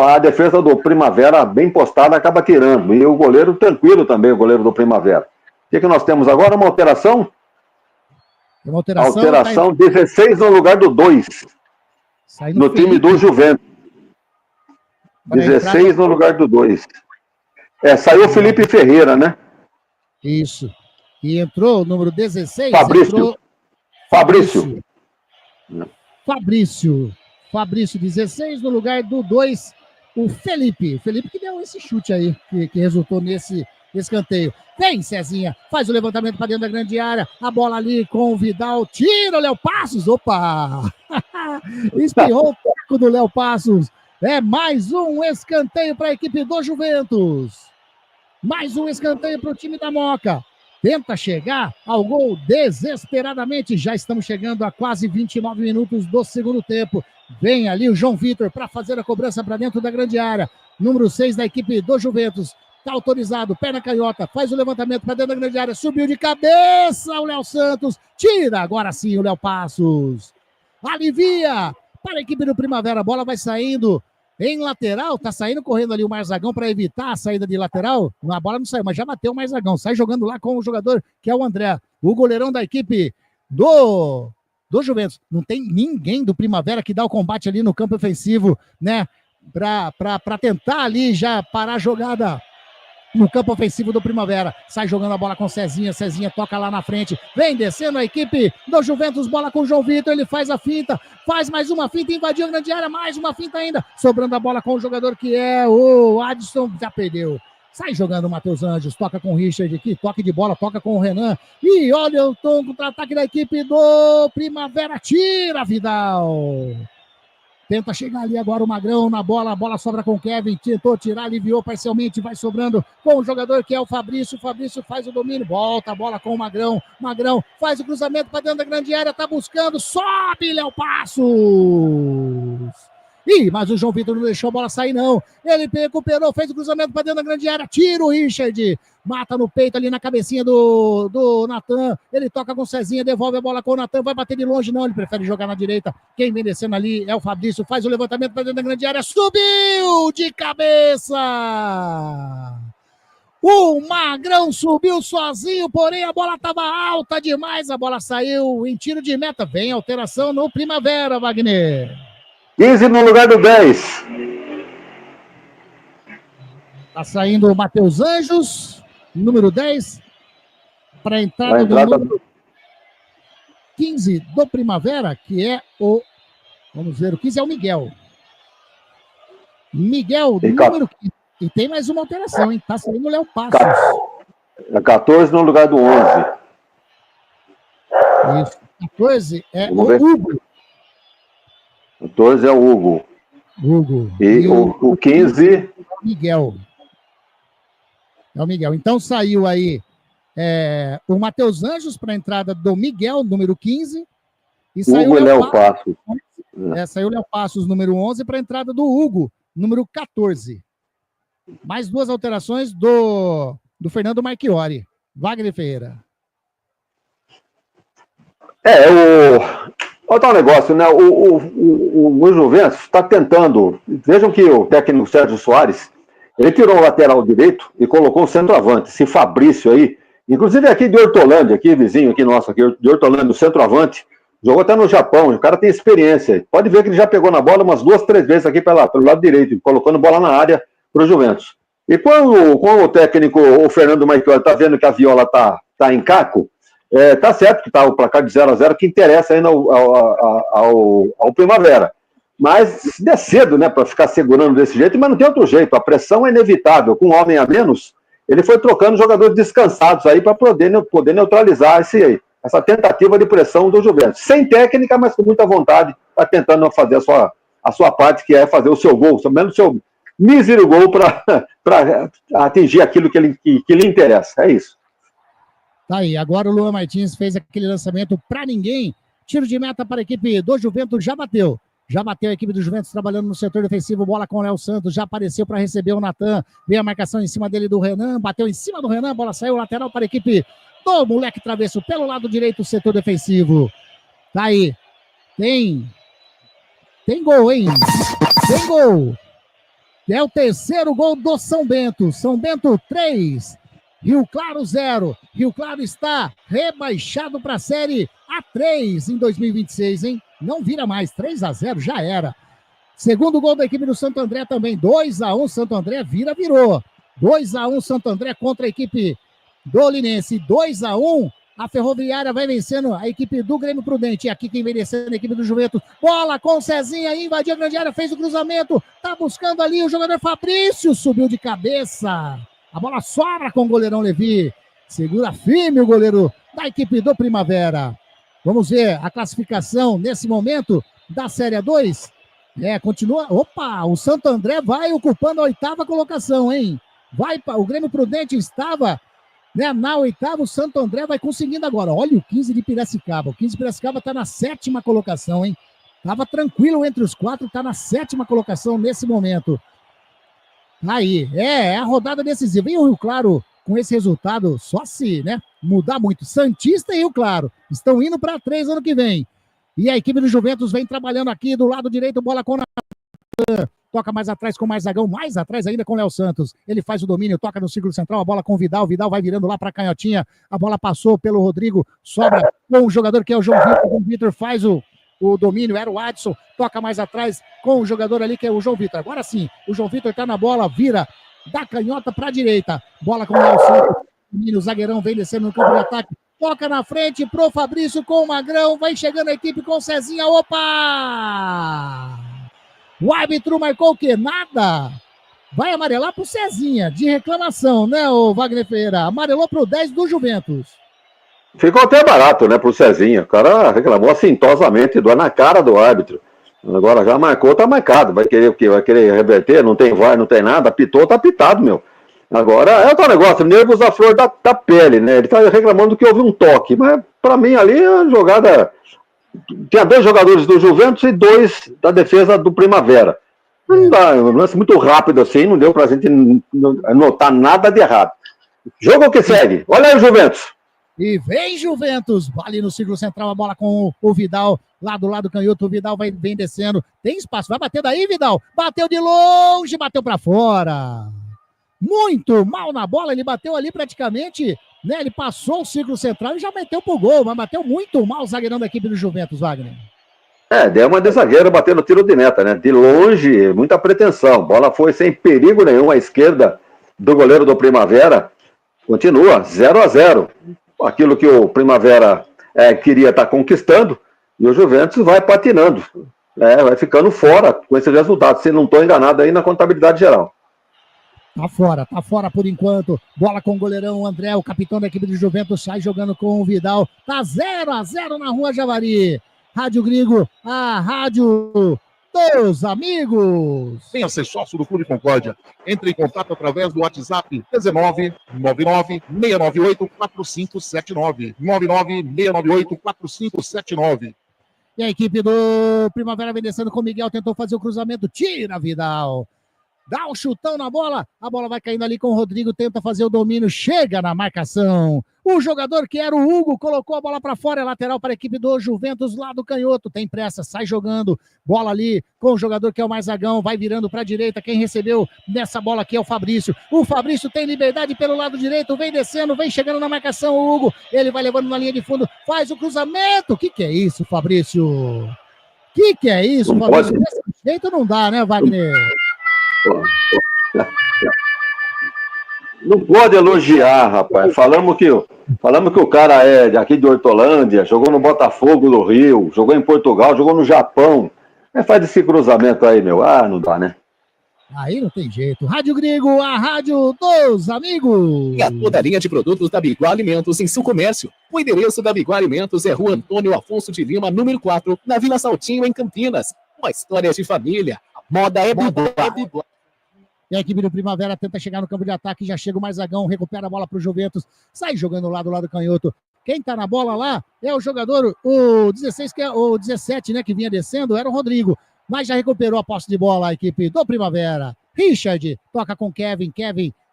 J: a defesa do Primavera, bem postada, acaba tirando. E o goleiro tranquilo também, o goleiro do Primavera. O que nós temos agora? Uma alteração? Alteração 16 no lugar do 2. No time do Juventus. 16 no lugar do 2. Saiu o Felipe Ferreira, né?
H: Isso. E entrou o número 16. Fabrício, 16 no lugar do 2, o Felipe. O Felipe que deu esse chute aí, que resultou nesse escanteio. Vem, Cezinha, faz o levantamento para dentro da grande área. A bola ali com o Vidal. Tira o Léo Passos. Opa! Espirrou o taco do Léo Passos. É mais um escanteio para a equipe do Juventus. Mais um escanteio para o time da Moca. Tenta chegar ao gol desesperadamente. Já estamos chegando a quase 29 minutos do segundo tempo. Vem ali o João Vitor para fazer a cobrança para dentro da grande área. Número 6 da equipe do Juventus. Está autorizado, perna canhota. Faz o levantamento para dentro da grande área. Subiu de cabeça o Léo Santos. Tira agora sim o Léo Passos. Alivia para a equipe do Primavera. A bola vai saindo em lateral. Tá saindo correndo ali o Marzagão para evitar a saída de lateral. A bola não saiu, mas já bateu o Marzagão. Sai jogando lá com o jogador que é o André. O goleirão da equipe do Juventus. Não tem ninguém do Primavera que dá o combate ali no campo ofensivo, né? Para tentar ali já parar a jogada no campo ofensivo do Primavera. Sai jogando a bola com o Cezinha. Cezinha toca lá na frente. Vem descendo a equipe do Juventus. Bola com o João Vitor. Ele faz a finta. Faz mais uma finta. Invadiu a grande área. Mais uma finta ainda. Sobrando a bola com o jogador que é o Adson. Já perdeu. Sai jogando o Matheus Anjos. Toca com o Richard aqui. Toque de bola. Toca com o Renan. E olha o tom contra-ataque da equipe do Primavera. Tira Vidal. Tenta chegar ali agora o Magrão na bola. A bola sobra com o Kevin. Tentou tirar, aliviou parcialmente. Vai sobrando com o jogador que é o Fabrício. O Fabrício faz o domínio. Volta a bola com o Magrão. Magrão faz o cruzamento para dentro da grande área. Tá buscando. Sobe, Léo Passos. Ih, mas o João Vitor não deixou a bola sair, não. Ele recuperou, fez o cruzamento para dentro da grande área. Tira o Richard. Mata no peito ali na cabecinha do Natan. Ele toca com o Cezinha, devolve a bola com o Natan. Vai bater de longe, não. Ele prefere jogar na direita. Quem vem descendo ali é o Fabrício. Faz o levantamento para dentro da grande área. Subiu de cabeça. O Magrão subiu sozinho, porém a bola estava alta demais. A bola saiu em tiro de meta. Vem alteração no Primavera, Wagner.
J: 15 no lugar do 10.
H: Tá saindo o Matheus Anjos, número 10, para a entrada do número 15 do Primavera, que é o... Vamos ver, o 15 é o Miguel. Miguel, número 15. E tem mais uma alteração, hein? Tá saindo o Léo Passos.
J: 14 no lugar do 11.
H: Isso. 14 é o Hugo.
J: 14 é o Hugo. E o 15...
H: Miguel. É o Miguel. Então saiu aí o Matheus Anjos para a entrada do Miguel, número 15. E saiu
J: Hugo e Léo Passos.
H: Saiu o Léo Passos, número 11, para a entrada do Hugo, número 14. Mais duas alterações do Fernando Marchiori. Wagner Ferreira.
J: Olha o negócio, né? O Juventus está tentando. Vejam que o técnico Sérgio Soares, ele tirou o lateral direito e colocou o centroavante. Esse Fabrício aí, inclusive aqui de Hortolândia, aqui, vizinho aqui nosso, aqui de Hortolândia, o centroavante, jogou até no Japão. O cara tem experiência. Pode ver que ele já pegou na bola umas 2, 3 vezes aqui pelo lado direito, colocando bola na área para o Juventus. E quando o técnico, o Fernando Marchiori, está vendo que a Viola está em caco, tá certo que está o placar de 0-0, que interessa ainda ao Primavera. Mas é cedo, né, para ficar segurando desse jeito, mas não tem outro jeito. A pressão é inevitável. Com um homem a menos, ele foi trocando jogadores descansados aí para poder neutralizar essa tentativa de pressão do Juventus. Sem técnica, mas com muita vontade, está tentando fazer a sua parte, que é fazer o seu gol, pelo menos o seu mísero gol para atingir aquilo que lhe interessa. É isso.
H: Tá aí, agora o Luan Martins fez aquele lançamento para ninguém. Tiro de meta para a equipe do Juventus, já bateu. Já bateu a equipe do Juventus trabalhando no setor defensivo, bola com o Léo Santos, já apareceu para receber o Natan. Vem a marcação em cima dele do Renan, bateu em cima do Renan, bola saiu lateral para a equipe do moleque travesso pelo lado direito, setor defensivo. Tá aí. Tem gol, hein? Tem gol. É o terceiro gol do São Bento. São Bento 3. Rio Claro 0. Rio Claro está rebaixado para a Série A3 em 2026, hein? Não vira mais. 3-0, já era. Segundo gol da equipe do Santo André também. 2-1, Santo André virou. 2-1, Santo André contra a equipe do Linense. 2-1, a Ferroviária vai vencendo a equipe do Grêmio Prudente. E aqui quem vem descendo a equipe do Juventus. Bola com o Cezinha, invadiu a grande área, fez o cruzamento. Tá buscando ali o jogador Fabrício. Subiu de cabeça. A bola sobra com o goleirão Levi. Segura firme o goleiro da equipe do Primavera. Vamos ver a classificação nesse momento da Série A2. Continua. Opa, o Santo André vai ocupando a 8ª colocação, hein? O Grêmio Prudente estava, né, na 8ª, o Santo André vai conseguindo agora. Olha o 15 de Piracicaba. O 15 de Piracicaba está na 7ª colocação, hein? Tava tranquilo entre os 4, está na 7ª colocação nesse momento. Aí, é a rodada decisiva. E o Rio Claro, com esse resultado, só se, né, mudar muito. Santista e Rio Claro estão indo para 3 ano que vem. E a equipe do Juventus vem trabalhando aqui do lado direito, bola com toca mais atrás com o Marzagão, mais atrás ainda com o Léo Santos. Ele faz o domínio, toca no círculo central, a bola com o Vidal. Vidal vai virando lá para a canhotinha. A bola passou pelo Rodrigo, sobra com o jogador que é o João Vitor. O João Vitor faz o domínio, era o Adson, toca mais atrás com o jogador ali que é o João Vitor. Agora sim, o João Vitor tá na bola, vira da canhota para a direita. Bola com o Léo Santos. O zagueirão vem descendo no campo de ataque. Toca na frente pro Fabrício com o Magrão. Vai chegando a equipe com o Cezinha. Opa! O árbitro marcou o quê? Nada. Vai amarelar pro Cezinha. De reclamação, né, o Wagner Ferreira? Amarelou pro 10 do Juventus.
J: Ficou até barato, né, pro Cezinha. O cara reclamou assintosamente, dói na cara do árbitro. Agora já marcou, tá marcado. Vai querer o quê? Vai querer reverter? Não tem VAR, não tem nada. Apitou, tá apitado, meu. Agora, é outro negócio, nervos à flor da pele, né? Ele tá reclamando que houve um toque, mas pra mim ali a jogada... Tinha 2 jogadores do Juventus e 2 da defesa do Primavera. Não dá, um lance muito rápido assim, não deu pra gente notar nada de errado. Jogo que segue. Olha aí o Juventus.
H: E vem Juventus, ali no círculo central, a bola com o Vidal, lá do lado canhoto, o Vidal vem descendo, tem espaço, vai bater daí, Vidal, bateu de longe, bateu pra fora. muito mal na bola, ele bateu ali praticamente, né? Ele passou o círculo central e já meteu pro gol, mas bateu muito mal o zagueirão da equipe do Juventus, Wagner.
J: Deu uma de zagueiro batendo tiro de meta, né? De longe, muita pretensão. Bola foi sem perigo nenhum à esquerda do goleiro do Primavera. Continua 0-0. Aquilo que o Primavera queria estar conquistando, e o Juventus vai patinando. Vai ficando fora com esse resultado, se não estou enganado aí na contabilidade geral.
H: Tá fora por enquanto. Bola com o goleirão André, o capitão da equipe do Juventus, sai jogando com o Vidal. Tá 0-0 na Rua Javari. Rádio Grigo, a rádio dos amigos.
C: Venha ser sócio do Clube Concórdia. Entre em contato através do WhatsApp 1999-698-4579. 99698-4579.
H: E a equipe do Primavera vem descendo com o Miguel, tentou fazer o cruzamento, tira Vidal. Dá um chutão na bola, a bola vai caindo ali com o Rodrigo, tenta fazer o domínio, chega na marcação. O jogador que era o Hugo colocou a bola para fora, é lateral para a equipe do Juventus, lá do canhoto, tem pressa, sai jogando, bola ali com o jogador que é o Marzagão, vai virando para a direita, quem recebeu nessa bola aqui é o Fabrício. O Fabrício tem liberdade pelo lado direito, vem descendo, vem chegando na marcação o Hugo, ele vai levando na linha de fundo, faz o cruzamento. O que é isso, Fabrício? Que é isso,
J: não
H: Fabrício?
J: Pode.
H: Desse jeito não dá, né, Wagner?
J: Não pode elogiar, rapaz. Falamos que o cara é aqui de Hortolândia, jogou no Botafogo do Rio, jogou em Portugal, jogou no Japão. Faz esse cruzamento aí, meu. Não dá, né?
H: Aí não tem jeito. Rádio Grigo, a rádio dos amigos.
E: E a toda a linha de produtos da Biguá Alimentos em seu comércio. O endereço da Biguá Alimentos é Rua Antônio Afonso de Lima, número 4, na Vila Saltinho, em Campinas. Uma história de família. Moda é Biguá.
H: E a equipe do Primavera tenta chegar no campo de ataque, já chega o Marzagão, recupera a bola para o Juventus, sai jogando lá do lado canhoto. Quem tá na bola lá é o jogador, o 16, que é o 17, né, que vinha descendo, era o Rodrigo, mas já recuperou a posse de bola a equipe do Primavera. Richard toca com Kevin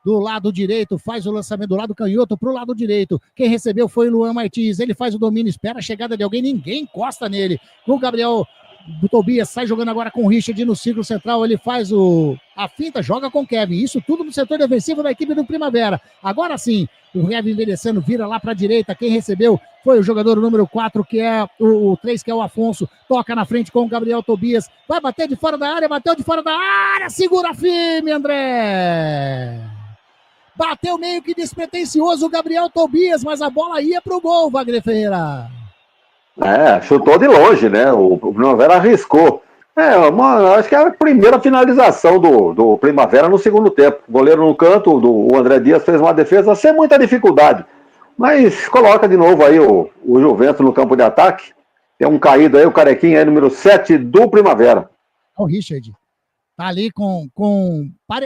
H: do lado direito, faz o lançamento do lado canhoto pro lado direito. Quem recebeu foi o Luan Martins, ele faz o domínio, espera a chegada de alguém, ninguém encosta nele. O Gabriel do Tobias sai jogando agora com o Richard no círculo central, ele faz a finta, joga com o Kevin, isso tudo no setor defensivo da equipe do Primavera. Agora sim, o Kevin envelhecendo, vira lá para a direita, quem recebeu foi o jogador número 4, que é o 3, que é o Afonso, toca na frente com o Gabriel Tobias, vai bater de fora da área, bateu de fora da área, segura firme, André! Bateu meio que despretensioso o Gabriel Tobias, mas a bola ia pro gol, Wagner Ferreira.
J: Chutou de longe, né? O Primavera arriscou. Acho que é a primeira finalização do Primavera no segundo tempo. O goleiro no canto, o André Dias fez uma defesa sem muita dificuldade. Mas coloca de novo aí o Juventus no campo de ataque. Tem um caído aí, o Carequinha aí, número 7 do Primavera.
H: O Richard. Tá ali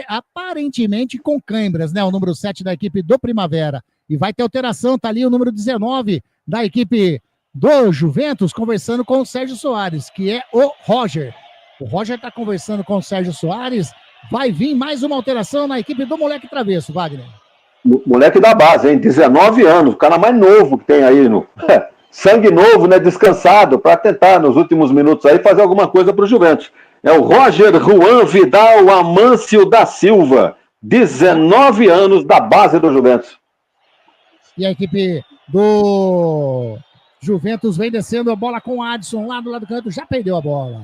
H: aparentemente com câimbras, né? O número 7 da equipe do Primavera. E vai ter alteração, tá ali o número 19 da equipe do Juventus, conversando com o Sérgio Soares, que é o Roger. O Roger está conversando com o Sérgio Soares. Vai vir mais uma alteração na equipe do moleque travesso, Wagner.
J: Moleque da base, hein? 19 anos, o cara mais novo que tem aí. Sangue novo, né? Descansado, para tentar nos últimos minutos aí fazer alguma coisa para o Juventus. É o Roger Juan Vidal Amâncio da Silva, 19 anos da base do Juventus.
H: E a equipe do Juventus vem descendo a bola com o Adson lá do lado do canto, já perdeu a bola.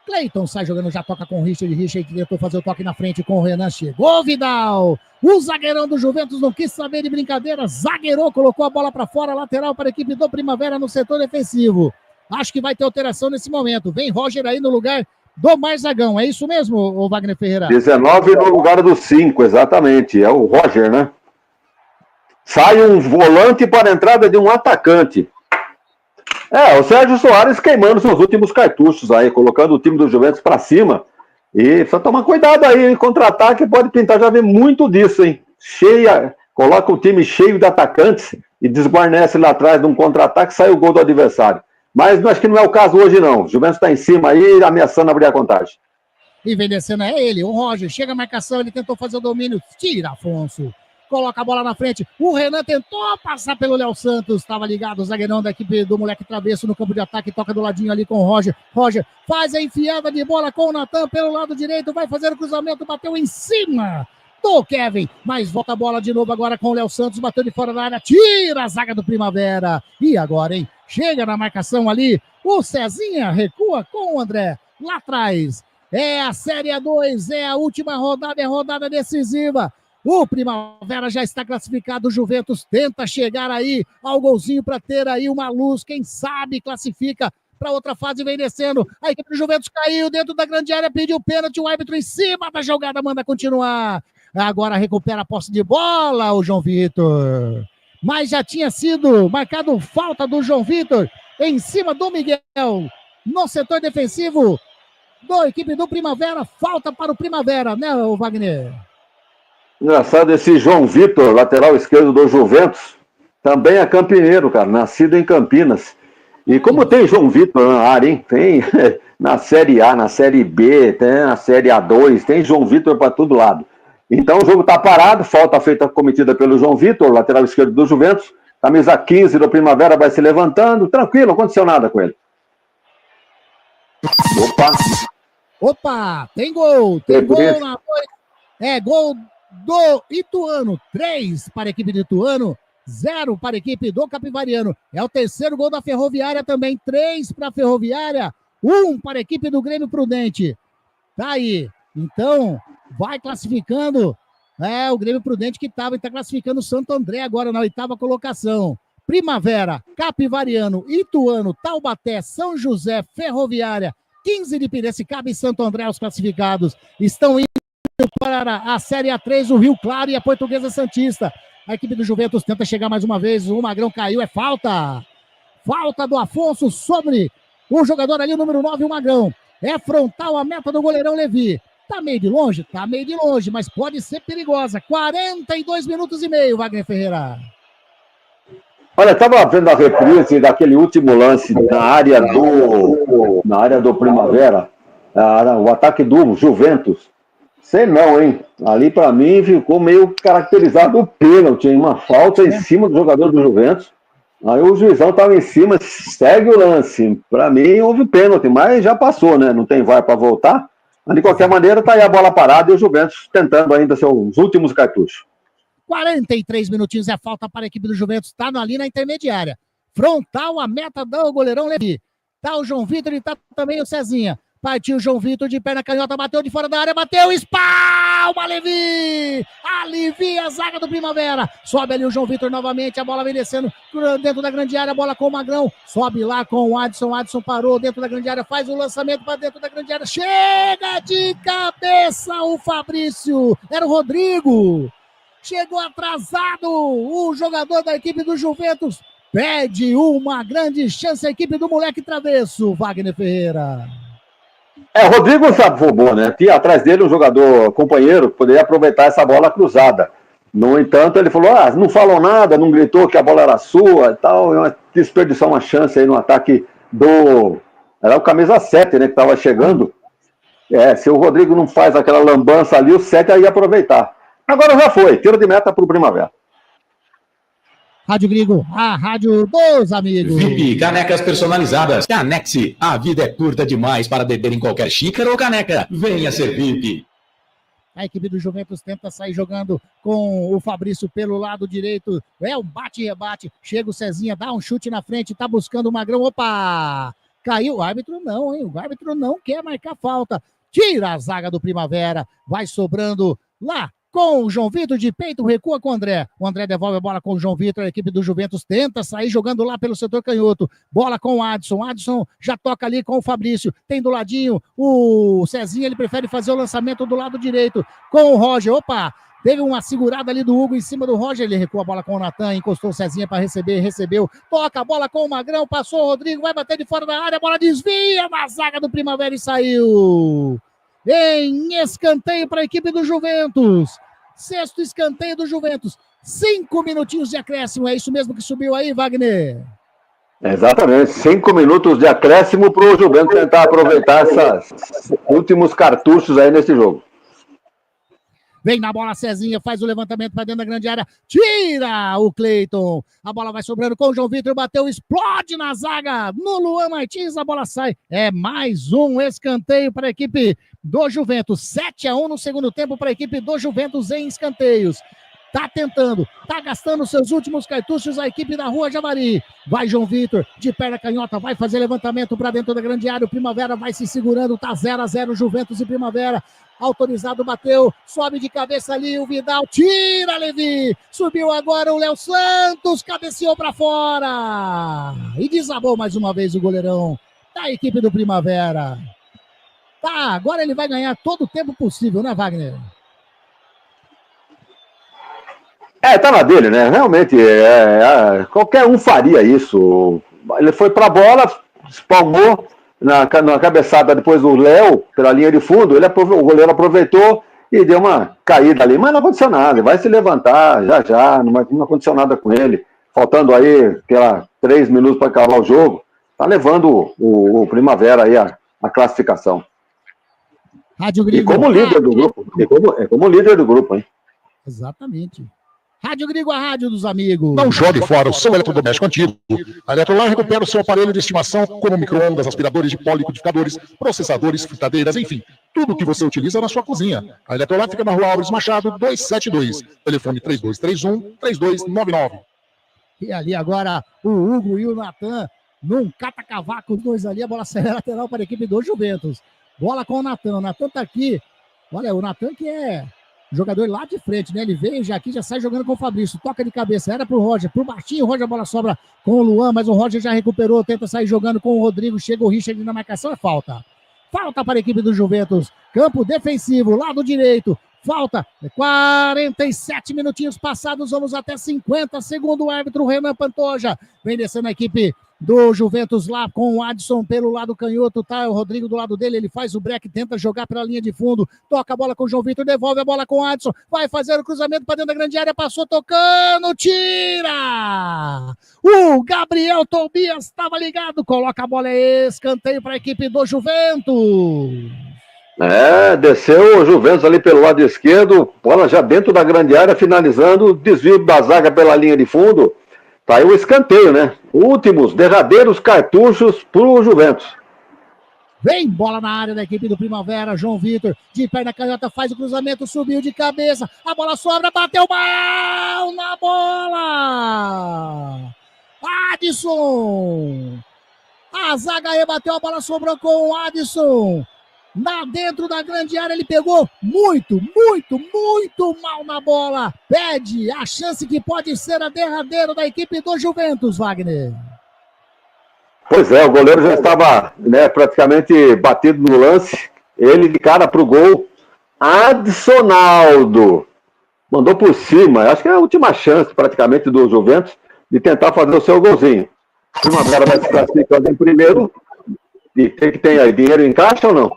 H: Cleiton sai jogando, já toca com o Richard que tentou fazer o toque na frente com o Renan, chegou Vidal. O zagueirão do Juventus não quis saber de brincadeira, zagueirou, colocou a bola para fora, lateral para a equipe do Primavera no setor defensivo. Acho que vai ter alteração nesse momento. Vem Roger aí no lugar do Marzagão, é isso mesmo, Wagner Ferreira? 19
J: no lugar do 5, exatamente, é o Roger, né? Sai um volante para a entrada de um atacante. O Sérgio Soares queimando seus últimos cartuchos aí, colocando o time do Juventus para cima. E precisa tomar cuidado aí, em contra-ataque pode pintar, já vê muito disso, hein? Coloca o time cheio de atacantes e desguarnece lá atrás de um contra-ataque, sai o gol do adversário. Mas acho que não é o caso hoje, não. O Juventus está em cima aí, ameaçando abrir a contagem.
H: E vem descendo é ele, o Roger. Chega a marcação, ele tentou fazer o domínio. Tira, Afonso. Coloca a bola na frente. O Renan tentou passar pelo Léo Santos. Estava ligado o zagueirão da equipe do moleque travesso no campo de ataque. Toca do ladinho ali com o Roger. Roger faz a enfiada de bola com o Natan pelo lado direito. Vai fazer o cruzamento. Bateu em cima do Kevin, mas volta a bola de novo agora com o Léo Santos, bateu de fora da área, tira a zaga do Primavera. E agora, hein? Chega na marcação ali, o Cezinha recua com o André, lá atrás. É a Série A2, é a última rodada, é a rodada decisiva. O Primavera já está classificado, o Juventus tenta chegar aí ao golzinho para ter aí uma luz, quem sabe classifica para outra fase, vem descendo. A equipe do Juventus caiu dentro da grande área, pediu pênalti, o árbitro em cima da jogada manda continuar. Agora recupera a posse de bola o João Vitor. Mas já tinha sido marcado falta do João Vitor em cima do Miguel. No setor defensivo da equipe do Primavera, falta para o Primavera, né, Wagner?
J: Engraçado, esse João Vitor, lateral esquerdo do Juventus, também é campineiro, cara, nascido em Campinas. E como tem João Vitor na área, hein? Tem na Série A, na Série B, tem na Série A2, tem João Vitor para todo lado. Então o jogo está parado, falta feita cometida pelo João Vitor, lateral esquerdo do Juventus, camisa 15 do Primavera vai se levantando, tranquilo, não aconteceu nada com ele.
H: Opa, tem gol na gol do Ituano, 3 para a equipe do Ituano, 0 para a equipe do Capivariano. É o terceiro gol da Ferroviária também, 3 para a Ferroviária, 1 para a equipe do Grêmio Prudente. Tá aí, então vai classificando o Grêmio Prudente que está classificando o Santo André agora na 8ª colocação. Primavera, Capivariano, Ituano, Taubaté, São José, Ferroviária, 15 de Piracicaba e Santo André, os classificados. Estão indo para a Série A3, o Rio Claro e a Portuguesa Santista. A equipe do Juventus tenta chegar mais uma vez, o Magrão caiu, é falta. Falta do Afonso sobre o jogador ali, o número 9, o Magrão. É frontal a meta do goleirão Levi. Tá meio de longe? Tá meio de longe, mas pode ser perigosa. 42 minutos e meio, Wagner Ferreira.
J: Olha, estava vendo a reprise daquele último lance na área do Primavera, o ataque do Juventus. Sei não, hein? Ali para mim ficou meio caracterizado o pênalti, uma falta em cima do jogador do Juventus. Aí o juizão estava em cima, segue o lance. Para mim houve pênalti, mas já passou, né? Não tem VAR para voltar. Mas de qualquer maneira tá aí a bola parada e o Juventus tentando ainda seus últimos cartuchos.
H: 43 minutinhos é falta para a equipe do Juventus, tá ali na intermediária. Frontal a meta do goleirão Levi. Tá o João Vitor e tá também o Cezinha. Partiu o João Vitor de perna canhota, bateu de fora da área, bateu, espalma Levi! Alivia a zaga do Primavera. Sobe ali o João Vitor novamente, a bola vem descendo dentro da grande área, a bola com o Magrão. Sobe lá com o Adson parou dentro da grande área, faz o lançamento para dentro da grande área. Chega de cabeça o Fabrício. Era o Rodrigo. Chegou atrasado o jogador da equipe do Juventus. Perde uma grande chance a equipe do moleque travesso, Wagner Ferreira.
J: O Rodrigo salvou, né? Tinha atrás dele um jogador companheiro que poderia aproveitar essa bola cruzada. No entanto, ele falou, não falou nada, não gritou que a bola era sua e tal. Desperdiçou uma chance aí no ataque era o camisa 7, né? Que estava chegando. Se o Rodrigo não faz aquela lambança ali, o 7 ia aproveitar. Agora já foi, tiro de meta para o Primavera.
H: Rádio Grigo, a rádio dos amigos.
A: VIP, canecas personalizadas. Canexe, a vida é curta demais para beber em qualquer xícara ou caneca. Venha ser VIP.
H: A equipe do Juventus tenta sair jogando com o Fabrício pelo lado direito. Um bate e rebate. Chega o Cezinha, dá um chute na frente, tá buscando o Magrão. Opa! Caiu. O árbitro não, hein? O árbitro não quer marcar falta. Tira a zaga do Primavera. Vai sobrando lá com o João Vitor de peito, recua com o André. O André devolve a bola com o João Vitor, a equipe do Juventus tenta sair jogando lá pelo setor canhoto. Bola com o Adson. Adson já toca ali com o Fabrício. Tem do ladinho o Cezinha, ele prefere fazer o lançamento do lado direito com o Roger. Opa! Teve uma segurada ali do Hugo em cima do Roger, ele recua a bola com o Natan, encostou o Cezinha para receber, recebeu. Toca a bola com o Magrão, passou o Rodrigo, vai bater de fora da área, a bola desvia na zaga do Primavera e saiu. Em escanteio para a equipe do Juventus. 6º escanteio do Juventus. 5 minutinhos de acréscimo. É isso mesmo que subiu aí, Wagner?
J: Exatamente. 5 minutos de acréscimo para o Juventus tentar aproveitar esses últimos cartuchos aí nesse jogo.
H: Vem na bola Cezinha, faz o levantamento para dentro da grande área, tira o Cleiton. A bola vai sobrando com o João Vitor, bateu, explode na zaga no Luan Martins, a bola sai. É mais um escanteio para a equipe do Juventus. 7-1 no segundo tempo para a equipe do Juventus em escanteios. Tá tentando, tá gastando seus últimos cartuchos a equipe da Rua Javari. Vai João Vitor, de perna canhota, vai fazer levantamento para dentro da grande área. O Primavera vai se segurando, tá 0-0 Juventus e Primavera. Autorizado, bateu, sobe de cabeça ali o Vidal, tira Levi. Subiu agora o Léo Santos, cabeceou para fora. E desabou mais uma vez o goleirão da equipe do Primavera. Tá, agora ele vai ganhar todo o tempo possível, né, Wagner?
J: Tá na dele, né? Realmente, qualquer um faria isso. Ele foi pra bola, espalmou na cabeçada depois do Léo, pela linha de fundo, o goleiro aproveitou e deu uma caída ali, mas não aconteceu nada, ele vai se levantar já, não aconteceu nada com ele. Faltando aí, 3 minutos para acabar o jogo, tá levando o Primavera aí a classificação.
H: Rádio Grigo.
J: E como líder do grupo, como líder do grupo, hein?
H: Exatamente. Rádio Grigo, a rádio dos amigos.
C: Não jogue fora o seu eletrodoméstico antigo. A Eletrolar recupera o seu aparelho de estimação, como micro-ondas, aspiradores de pó, liquidificadores, processadores, fritadeiras, enfim, tudo que você utiliza na sua cozinha. A Eletrolar fica na Rua Álvares Machado, 272. Telefone 3231-3299.
H: E ali agora o Hugo e o Natan, num cata-cavaco, os dois ali, a bola sai lateral para a equipe do Juventus. Bola com o Natan. O Natan tá aqui. Olha, o Natan que é jogador lá de frente, né? Ele veio já aqui, já sai jogando com o Fabrício. Toca de cabeça, era pro Roger, pro baixinho. O Roger, a bola sobra com o Luan, mas o Roger já recuperou, tenta sair jogando com o Rodrigo. Chega o Richard na marcação, é falta. Falta para a equipe do Juventus. Campo defensivo, lado direito. Falta, 47 minutinhos passados, vamos até 50, segundo o árbitro Renan Pantoja. Vem descendo a equipe do Juventus lá com o Adson pelo lado canhoto, tá o Rodrigo do lado dele, ele faz o break, tenta jogar pela linha de fundo, toca a bola com o João Vitor, devolve a bola com o Adson, vai fazer o cruzamento para dentro da grande área, passou tocando, tira! O Gabriel Tobias estava ligado, coloca a bola, escanteio para a equipe do Juventus.
J: Desceu o Juventus ali pelo lado esquerdo, bola já dentro da grande área, finalizando, desvio da zaga pela linha de fundo. Tá aí o escanteio, né? Últimos, derradeiros cartuchos pro Juventus.
H: Vem bola na área da equipe do Primavera, João Vitor, de perna canhota, faz o cruzamento, subiu de cabeça, a bola sobra, bateu mal na bola! Adson! A zaga rebateu, a bola sobrou com o Adson. Dentro da grande área, ele pegou muito mal na bola. Pede a chance que pode ser a derradeira da equipe do Juventus, Wagner.
J: Pois é, o goleiro já estava praticamente batido no lance. Ele de cara pro gol. Adson mandou por cima. Acho que é a última chance praticamente do Juventus de tentar fazer o seu golzinho. Primavera vai se classificando em primeiro. E tem aí, dinheiro em caixa ou não?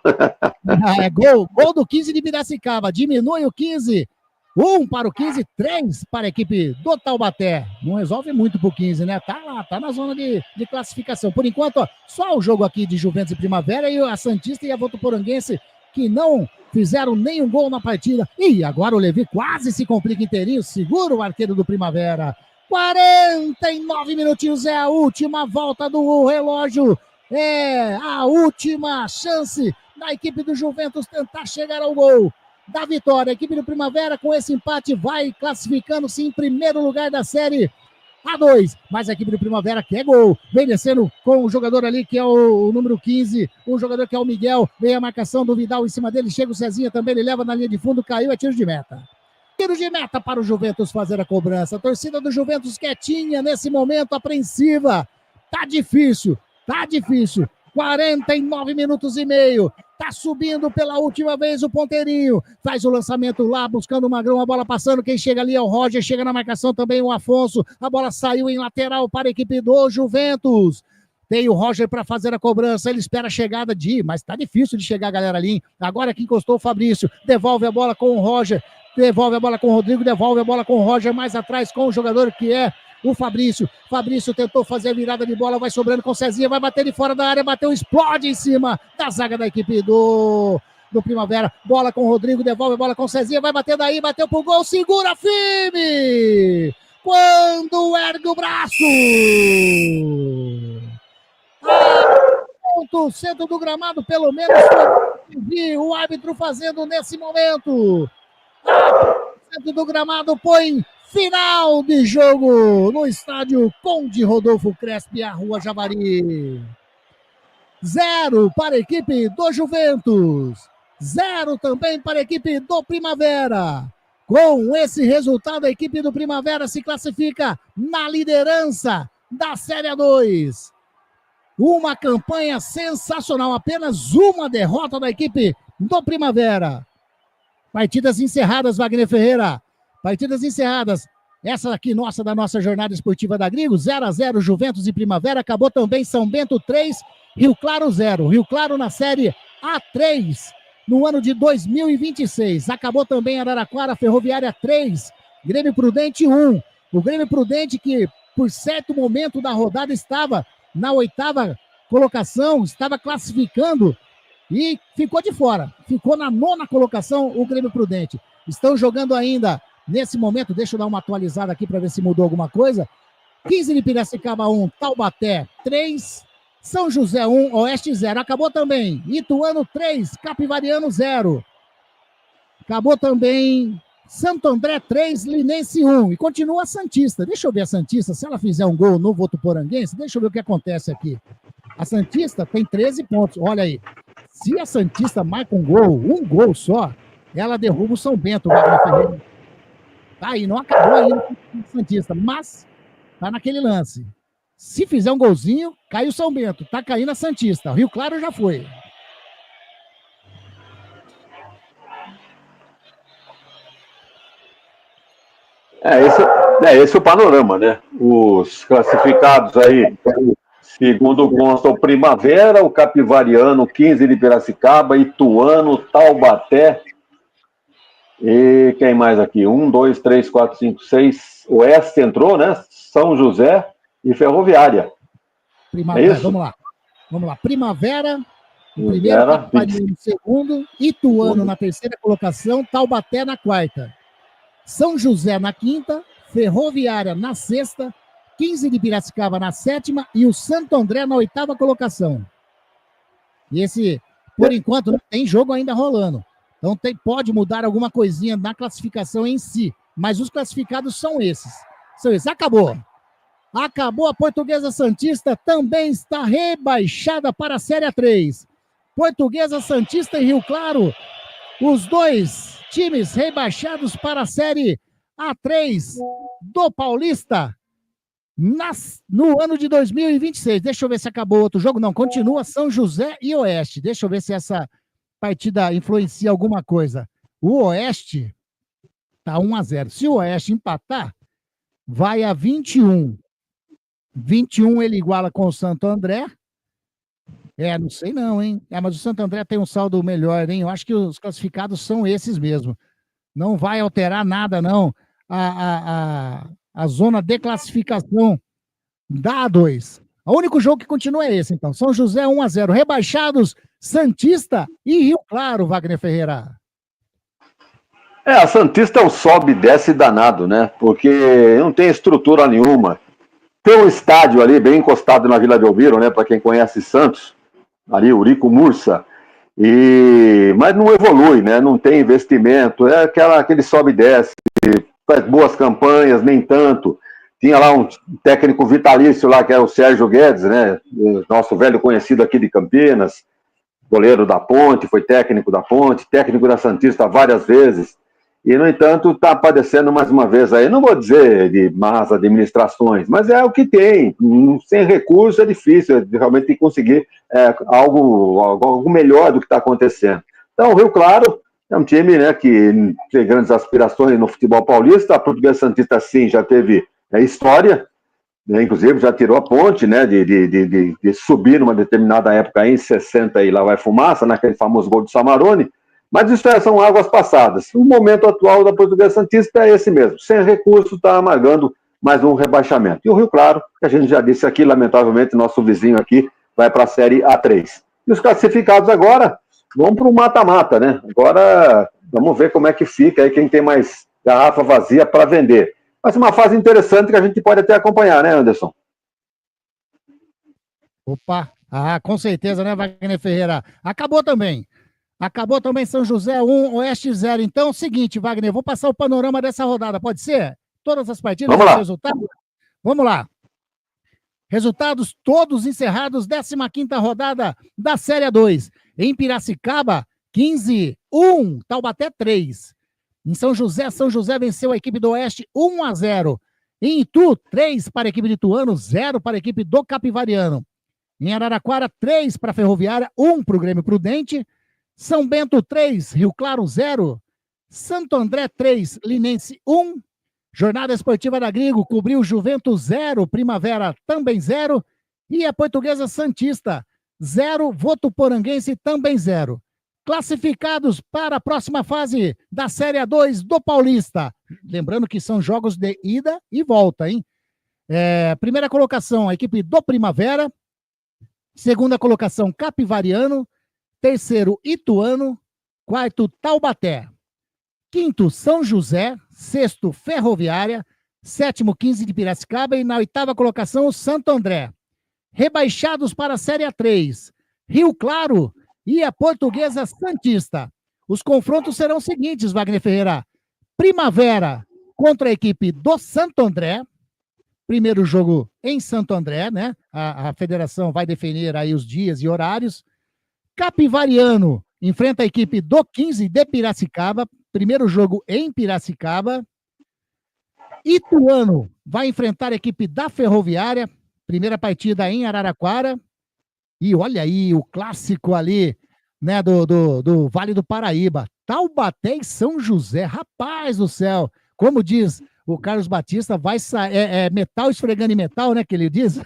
H: Gol do 15 de Piracicaba, diminui o 15, 1 para o 15, 3 para a equipe do Taubaté. Não resolve muito pro 15, né? Tá lá, tá na zona de classificação. Por enquanto, só o jogo aqui de Juventus e Primavera e a Santista e a Votuporanguense que não fizeram nenhum gol na partida. E agora o Levi quase se complica inteirinho, segura o arqueiro do Primavera. 49 minutinhos, é a última volta do relógio. É a última chance da equipe do Juventus tentar chegar ao gol da vitória. A equipe do Primavera com esse empate vai classificando-se em primeiro lugar da série A2. Mas a equipe do Primavera quer gol. Vem descendo com o jogador ali que é o número 15, o jogador que é o Miguel. Vem a marcação do Vidal em cima dele. Chega o Cezinha também, ele leva na linha de fundo, caiu, é tiro de meta. Tiro de meta para o Juventus fazer a cobrança. A torcida do Juventus quietinha nesse momento, apreensiva. Tá difícil. 49 minutos e meio. Tá subindo pela última vez o Ponteirinho. Faz o lançamento lá, buscando o Magrão. A bola passando. Quem chega ali é o Roger. Chega na marcação também o Afonso. A bola saiu em lateral para a equipe do Juventus. Tem o Roger para fazer a cobrança. Ele espera a chegada mas tá difícil de chegar a galera ali. Agora que encostou o Fabrício. Devolve a bola com o Roger. Devolve a bola com o Rodrigo. Devolve a bola com o Roger. Mais atrás com o jogador que é o Fabrício. Fabrício tentou fazer a virada de bola, vai sobrando com o Cezinha, vai bater de fora da área, bateu, explode em cima da zaga da equipe do do Primavera. Bola com o Rodrigo, devolve a bola com o Cezinha, vai bater daí, bateu pro gol, segura firme! Quando ergue o braço! Ponto, centro do gramado, pelo menos vi o árbitro fazendo nesse momento. Centro do gramado põe final de jogo no estádio Conde Rodolfo Crespi, a Rua Javari. 0 para a equipe do Juventus, 0 também para a equipe do Primavera. Com esse resultado, a equipe do Primavera se classifica na liderança da Série A2. Uma campanha sensacional, apenas uma derrota da equipe do Primavera. Partidas encerradas, Wagner Ferreira. Partidas encerradas. Essa aqui nossa, da nossa jornada esportiva da Grigo, 0-0 Juventus e Primavera. Acabou também São Bento 3, Rio Claro 0. Rio Claro na Série A3 no ano de 2026. Acabou também Araraquara, Ferroviária 3, Grêmio Prudente 1. O Grêmio Prudente que, por certo momento da rodada, estava na 8ª colocação, estava classificando e ficou de fora. Ficou na 9ª colocação o Grêmio Prudente. Estão jogando ainda, nesse momento, deixa eu dar uma atualizada aqui para ver se mudou alguma coisa. 15 de Piracicaba 1, Taubaté 3, São José 1, Oeste 0. Acabou também Ituano 3, Capivariano 0. Acabou também Santo André 3, Linense 1. E continua a Santista. Deixa eu ver a Santista. Se ela fizer um gol no Votuporanguense, deixa eu ver o que acontece aqui. A Santista tem 13 pontos. Olha aí. Se a Santista marca um gol só, ela derruba o São Bento, o Wagner Ferreira. Tá aí, não acabou ainda o Santista, mas tá naquele lance. Se fizer um golzinho, cai o São Bento. Tá caindo a Santista. O Rio Claro já foi.
J: Esse é o panorama, né? Os classificados aí, segundo consta o Primavera, o Capivariano, 15 de Piracicaba, Ituano, Taubaté, e quem mais aqui? 1, 2, 3, 4, 5, 6, Oeste entrou, né? São José e Ferroviária.
H: Primavera, vamos lá. Primavera, em primeiro, Capivariano em segundo, Ituano na 3ª colocação, Taubaté na 4ª. São José na 5ª, Ferroviária na 6ª, 15 de Piracicaba na 7ª e o Santo André na 8ª colocação. E esse, por enquanto, não tem jogo ainda rolando. Então pode mudar alguma coisinha na classificação em si, mas os classificados são esses. Acabou. Acabou a Portuguesa Santista, também está rebaixada para a Série A3. Portuguesa Santista e Rio Claro, os dois times rebaixados para a Série A3 do Paulista no ano de 2026. Deixa eu ver se acabou outro jogo. Não, continua São José e Oeste. Deixa eu ver se essa partida influencia alguma coisa. O Oeste tá 1-0. Se o Oeste empatar, vai a 21. 21 ele iguala com o Santo André. Não sei não, hein? Mas o Santo André tem um saldo melhor, hein? Eu acho que os classificados são esses mesmo. Não vai alterar nada, não. A zona de classificação da A2. O único jogo que continua é esse, então. São José 1-0. Rebaixados, Santista e Rio Claro, Wagner Ferreira.
J: A Santista é um sobe e desce danado, né? Porque não tem estrutura nenhuma. Tem um estádio ali, bem encostado na Vila Belmiro, né? Para quem conhece Santos. Ali, Urico Mursa. Mas não evolui, né? Não tem investimento. É aquele sobe e desce. Faz boas campanhas, nem tanto. Tinha lá um técnico vitalício lá, que é o Sérgio Guedes, né? Nosso velho conhecido aqui de Campinas. Goleiro da Ponte, foi técnico da Ponte, técnico da Santista várias vezes. E, no entanto, está padecendo mais uma vez aí, não vou dizer de más administrações, mas é o que tem. Sem recurso é difícil realmente conseguir algo melhor do que está acontecendo. Então, o Rio Claro é um time, né, que tem grandes aspirações no futebol paulista. A Portuguesa Santista, sim, já teve história, né, inclusive já tirou a Ponte, né, de subir numa determinada época em 60 e lá vai fumaça, naquele famoso gol de Samarone. Mas isso são águas passadas. O momento atual da Portuguesa Santista é esse mesmo. Sem recurso, está amargando mais um rebaixamento. E o Rio Claro, que a gente já disse aqui, lamentavelmente, nosso vizinho aqui, vai para a Série A3. E os classificados agora, vamos para o mata-mata, né? Agora, vamos ver como é que fica aí, quem tem mais garrafa vazia para vender. Mas uma fase interessante que a gente pode até acompanhar, né, Anderson?
H: Opa, com certeza, né, Wagner Ferreira? Acabou também São José 1, Oeste 0. Então, é o seguinte, Wagner, eu vou passar o panorama dessa rodada, pode ser? Todas as partidas,
J: vamos lá.
H: Resultados? Vamos lá. Resultados todos encerrados, 15ª rodada da Série 2. Em Piracicaba, 15-1, Taubaté 3. Em São José venceu a equipe do Oeste 1-0. Em Itu, 3 para a equipe de Ituano, 0 para a equipe do Capivariano. Em Araraquara, 3 para a Ferroviária, 1 para o Grêmio Prudente. São Bento, 3, Rio Claro, 0. Santo André, 3, Linense, 1. Jornada Esportiva da Grigo cobriu Juventus 0, Primavera também 0. E a Portuguesa Santista 0, Votuporanguense também 0. Classificados para a próxima fase da Série 2 do Paulista. Lembrando que são jogos de ida e volta, hein? Primeira colocação, a equipe do Primavera. Segunda colocação, Capivariano. Terceiro, Ituano. Quarto, Taubaté. Quinto, São José. Sexto, Ferroviária. Sétimo, 15 de Piracicaba. E na oitava colocação, o Santo André. Rebaixados para a Série 3, Rio Claro e a Portuguesa Santista. Os confrontos serão os seguintes, Wagner Ferreira. Primavera contra a equipe do Santo André. Primeiro jogo em Santo André, né? A federação vai definir aí os dias e horários. Capivariano enfrenta a equipe do 15 de Piracicaba. Primeiro jogo em Piracicaba. Ituano vai enfrentar a equipe da Ferroviária. Primeira partida em Araraquara. E olha aí o clássico ali, né, do Vale do Paraíba. Taubaté e São José. Rapaz do céu. Como diz o Carlos Batista, vai metal esfregando em metal, né, que ele diz.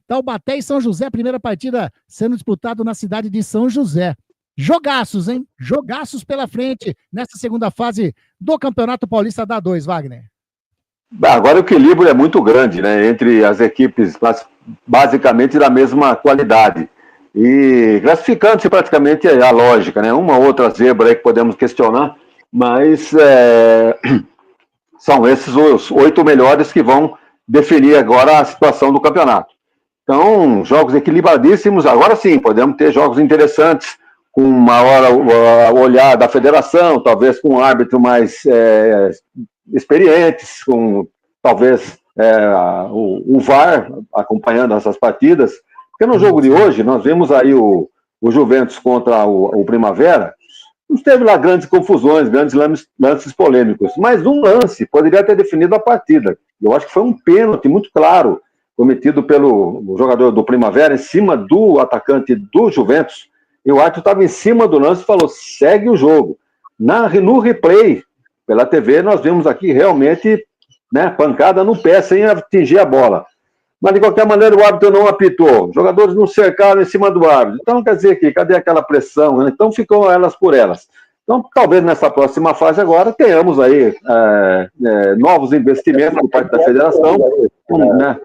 H: Taubaté e São José, primeira partida sendo disputado na cidade de São José. Jogaços, hein? Jogaços pela frente nessa segunda fase do Campeonato Paulista da 2, Wagner.
J: Agora o equilíbrio é muito grande, né, entre as equipes basicamente da mesma qualidade. E classificando-se praticamente a lógica, né? Uma outra zebra aí que podemos questionar, mas são esses os 8 melhores que vão definir agora a situação do campeonato. Então, jogos equilibradíssimos. Agora sim, podemos ter jogos interessantes, com maior olhar da federação, talvez com um árbitro mais experientes, com talvez o VAR acompanhando essas partidas, porque no jogo de hoje nós vimos aí o Juventus contra o Primavera, não teve lá grandes confusões, grandes lances polêmicos, mas um lance poderia ter definido a partida. Eu acho que foi um pênalti muito claro cometido pelo jogador do Primavera em cima do atacante do Juventus, e o árbitro estava em cima do lance e falou, segue o jogo. No replay pela TV, nós vimos aqui realmente, né, pancada no pé sem atingir a bola. Mas, de qualquer maneira, o árbitro não apitou. Os jogadores não cercaram em cima do árbitro. Então, quer dizer que, cadê aquela pressão? Né? Então, ficou elas por elas. Então, talvez nessa próxima fase agora, tenhamos aí novos investimentos por parte da federação, né,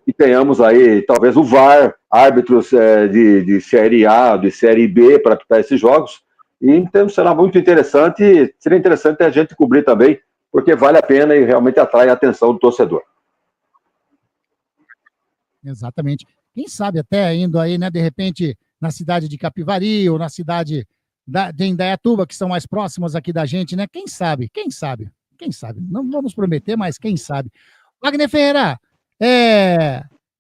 J: que tenhamos aí, talvez, o VAR, árbitros de Série A, de Série B, para apitar esses jogos. E então será muito interessante, seria interessante a gente cobrir também, porque vale a pena e realmente atrai a atenção do torcedor.
H: Exatamente. Quem sabe até indo aí, né, de repente, na cidade de Capivari ou na cidade de Indaiatuba, que são mais próximas aqui da gente, né? Quem sabe? Não vamos prometer, mas quem sabe. Wagner Ferreira,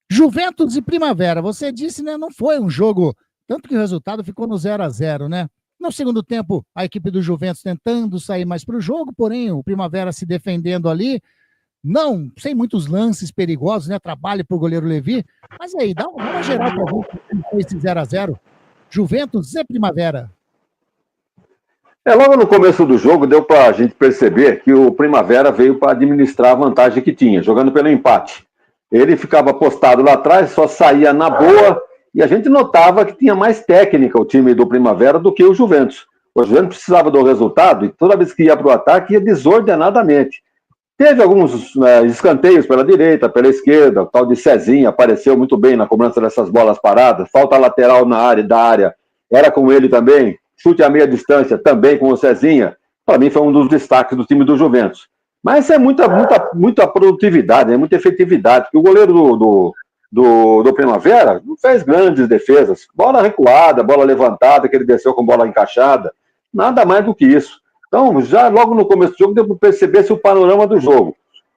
H: Juventus e Primavera, você disse, né, não foi um jogo, tanto que o resultado ficou no 0-0, né? No segundo tempo, a equipe do Juventus tentando sair mais para o jogo, porém o Primavera se defendendo ali, não, sem muitos lances perigosos, né? Trabalho para o goleiro Levi, mas aí, dá uma geral para ver esse 0-0. Juventus e Primavera.
J: Logo no começo do jogo, deu para a gente perceber que o Primavera veio para administrar a vantagem que tinha, jogando pelo empate. Ele ficava postado lá atrás, só saía na boa, e a gente notava que tinha mais técnica o time do Primavera do que o Juventus. O Juventus precisava do resultado, e toda vez que ia para o ataque, ia desordenadamente. Teve alguns escanteios pela direita, pela esquerda, o tal de Cezinha apareceu muito bem na cobrança dessas bolas paradas, falta lateral da área, era com ele também. chute à meia distância também com o Cezinha, para mim foi um dos destaques do time do Juventus. Mas é muita produtividade, muita efetividade, porque o goleiro do Primavera não fez grandes defesas, bola recuada, bola levantada, que ele desceu com bola encaixada, nada mais do que isso. Então, já logo no começo do jogo, deu para perceber-se o panorama do jogo.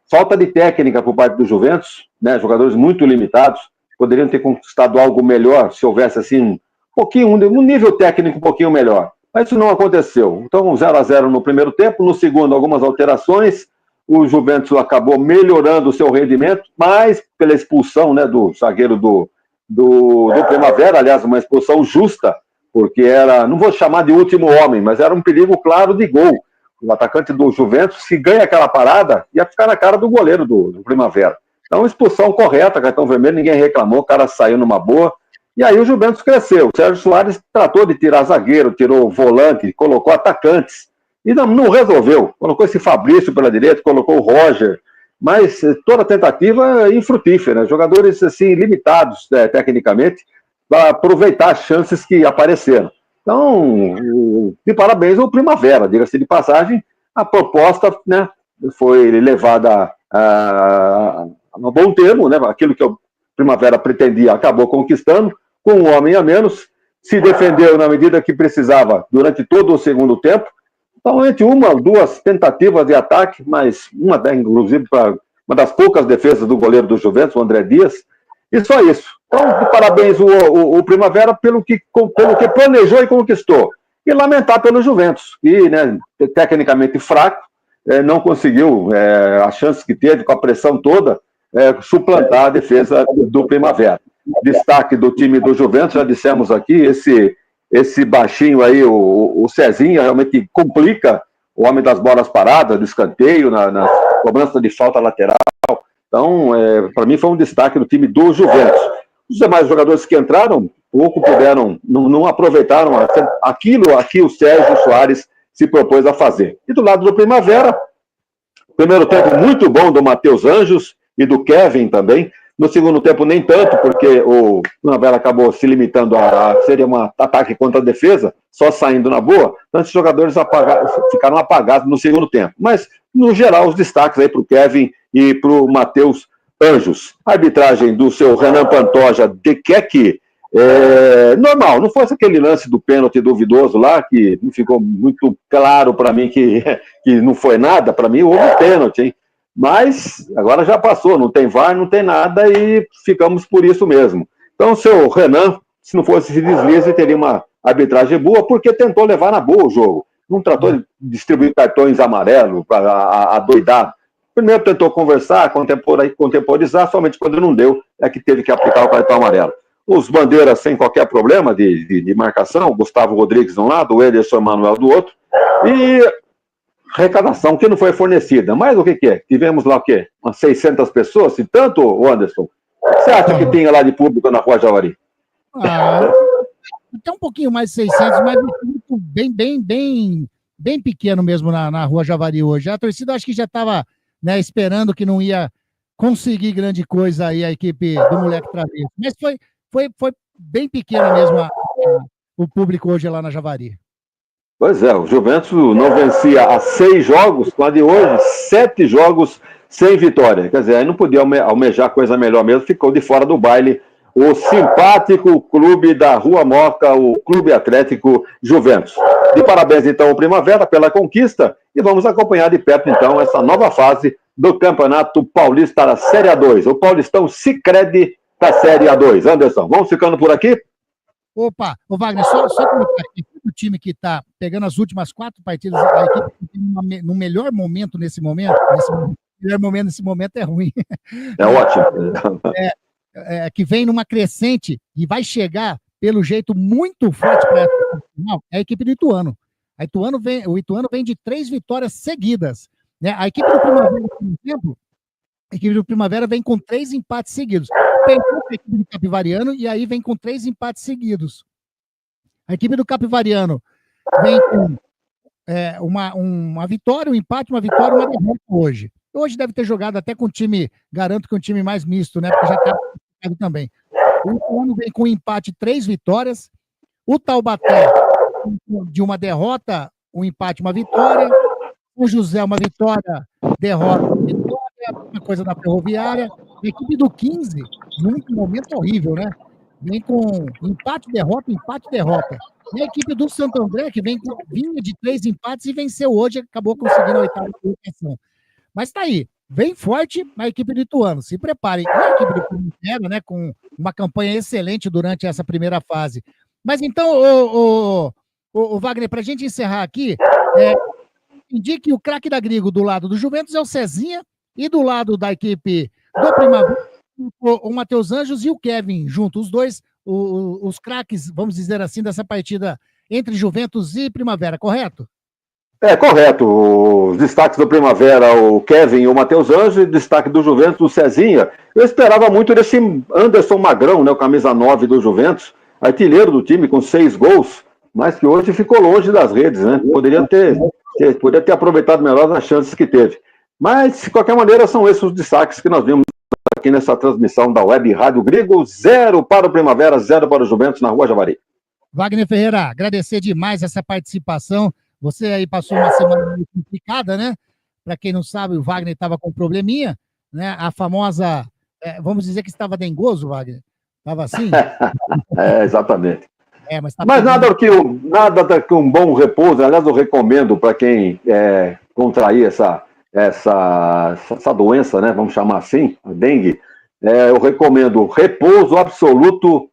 J: Falta de técnica por parte do Juventus, né? Jogadores muito limitados, poderiam ter conquistado algo melhor se houvesse assim um nível técnico um pouquinho melhor. Mas isso não aconteceu. Então, 0-0 no primeiro tempo, no segundo, algumas alterações. O Juventus acabou melhorando o seu rendimento, mas pela expulsão, né, do zagueiro do Primavera, aliás, uma expulsão justa, porque era, não vou chamar de último homem, mas era um perigo claro de gol. O atacante do Juventus, se ganha aquela parada, ia ficar na cara do goleiro do Primavera. Então, expulsão correta, cartão vermelho, ninguém reclamou, o cara saiu numa boa. E aí o Juventus cresceu. O Sérgio Soares tratou de tirar zagueiro, tirou volante, colocou atacantes. E não resolveu. Colocou esse Fabrício pela direita, colocou o Roger. Mas toda tentativa infrutífera. Jogadores assim, limitados tecnicamente, para aproveitar as chances que apareceram. Então, de parabéns ao Primavera. Diga-se de passagem, a proposta, né, foi levada a bom termo, né? Aquilo que o Primavera pretendia acabou conquistando, com um homem a menos, se defendeu na medida que precisava durante todo o segundo tempo. Então, entre duas tentativas de ataque, mas uma inclusive para uma das poucas defesas do goleiro do Juventus, o André Dias, e só isso. Então, de parabéns o Primavera pelo que planejou e conquistou. E lamentar pelo Juventus, que, né, tecnicamente fraco, não conseguiu, a chance que teve com a pressão toda, suplantar a defesa do Primavera. Destaque do time do Juventus, já dissemos aqui, esse baixinho aí, o Cezinha, realmente complica o homem das bolas paradas, do escanteio, na cobrança de falta lateral. Então, para mim, foi um destaque do time do Juventus. Os demais jogadores que entraram, pouco puderam, não aproveitaram aquilo que o Sérgio Soares se propôs a fazer. E do lado do Primavera, primeiro tempo muito bom do Matheus Anjos e do Kevin também. No segundo tempo, nem tanto, porque o Primavera acabou se limitando seria um ataque contra a defesa, só saindo na boa. Então, esses jogadores ficaram apagados no segundo tempo. Mas, no geral, os destaques aí para o Kevin e para o Matheus Anjos. A arbitragem do seu Renan Pantoja de Keck, normal, não fosse aquele lance do pênalti duvidoso lá, que não ficou muito claro para mim que não foi nada, para mim houve pênalti, hein? Mas agora já passou, não tem VAR, não tem nada e ficamos por isso mesmo. Então, o seu Renan, se não fosse esse deslize, teria uma arbitragem boa, porque tentou levar na boa o jogo. Não tratou de distribuir cartões amarelos para adoidar. Primeiro tentou conversar, contemporizar, somente quando não deu, é que teve que aplicar o cartão amarelo. Os bandeiras sem qualquer problema de marcação, o Gustavo Rodrigues de um lado, o Ederson Manuel do outro, e arrecadação que não foi fornecida. Mas o que é? Tivemos lá o quê? Umas 600 pessoas, se tanto, Anderson? O que você acha que tinha lá de público na Rua Javari?
H: Até um pouquinho mais de 600, mas bem pequeno mesmo na Rua Javari hoje. A torcida acho que já estava, né, esperando que não ia conseguir grande coisa aí a equipe do Moleque Travesso. Mas foi bem pequeno mesmo o público hoje lá na Javari.
J: Pois é, o Juventus não vencia há 6 jogos, com a de hoje, 7 jogos sem vitória. Quer dizer, aí não podia almejar coisa melhor mesmo, ficou de fora do baile o simpático clube da Rua Moca, o Clube Atlético Juventus. De parabéns, então, ao Primavera pela conquista e vamos acompanhar de perto, então, essa nova fase do Campeonato Paulista da Série A2. O Paulistão Sicredi da Série A2. Anderson, vamos ficando por aqui?
H: Opa, ô Wagner, só colocar aqui, o time que está pegando as últimas 4 partidas, a equipe que tem no melhor momento nesse momento é ruim.
J: É ótimo.
H: Que vem numa crescente e vai chegar, pelo jeito, muito forte para essa final, é a equipe do Ituano. O Ituano vem de 3 vitórias seguidas. Né? A equipe do Primavera, por exemplo, a equipe do Primavera vem com 3 empates seguidos. Perdeu a equipe do Capivariano e aí vem com 3 empates seguidos. A equipe do Capivariano vem com uma vitória, um empate, uma vitória, uma derrota hoje. Hoje deve ter jogado até com o time, garanto que um time mais misto, né? Porque já está também. O Ituano vem com um empate, 3 vitórias. O Taubaté de uma derrota, um empate, uma vitória. O José, uma vitória, derrota, vitória, uma coisa da Ferroviária. A equipe do 15, num momento horrível, né? Vem com empate, derrota, empate, derrota. E a equipe do Santo André, que vinha de 3 empates e venceu hoje, acabou conseguindo a 8ª colocação. Mas tá aí, vem forte a equipe do Ituano, se preparem. E a equipe do Primavera, né, com uma campanha excelente durante essa primeira fase. Mas então, o Wagner, pra gente encerrar aqui, indique o craque da Grigo do lado do Juventus é o Cezinha, e do lado da equipe do Primavera, o Matheus Anjos e o Kevin, junto, os dois, os craques, vamos dizer assim, dessa partida entre Juventus e Primavera, correto?
J: Correto. Os destaques do Primavera, o Kevin e o Matheus Anjos, e o destaque do Juventus, o Cezinha. Eu esperava muito desse Anderson Magrão, né, o camisa 9 do Juventus, artilheiro do time com 6 gols, mas que hoje ficou longe das redes, né? Poderia ter aproveitado melhor as chances que teve. Mas, de qualquer maneira, são esses os destaques que nós vimos aqui nessa transmissão da Web Rádio Grigo. 0 para o Primavera, 0 para o Juventus na Rua Javari.
H: Wagner Ferreira, agradecer demais essa participação. Você aí passou uma semana meio complicada, né? Para quem não sabe, o Wagner estava com um probleminha, né? A famosa, vamos dizer que estava dengoso, Wagner? Estava assim?
J: Exatamente.
H: Mas
J: nada que um bom repouso, aliás, eu recomendo para quem contrair essa doença, né? Vamos chamar assim, a dengue. Eu recomendo repouso absoluto,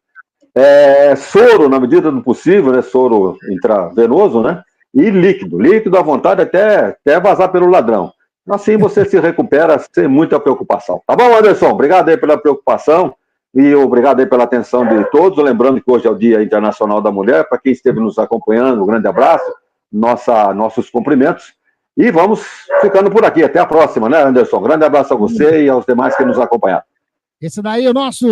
J: soro na medida do possível, né? Soro intravenoso, né? E líquido à vontade até vazar pelo ladrão. Assim você se recupera sem muita preocupação. Tá bom, Anderson? Obrigado aí pela preocupação e obrigado aí pela atenção de todos. Lembrando que hoje é o Dia Internacional da Mulher. Para quem esteve nos acompanhando, um grande abraço, nossos cumprimentos. E vamos ficando por aqui. Até a próxima, né, Anderson? Grande abraço a você e aos demais que nos acompanharam.
H: Esse daí é o nosso...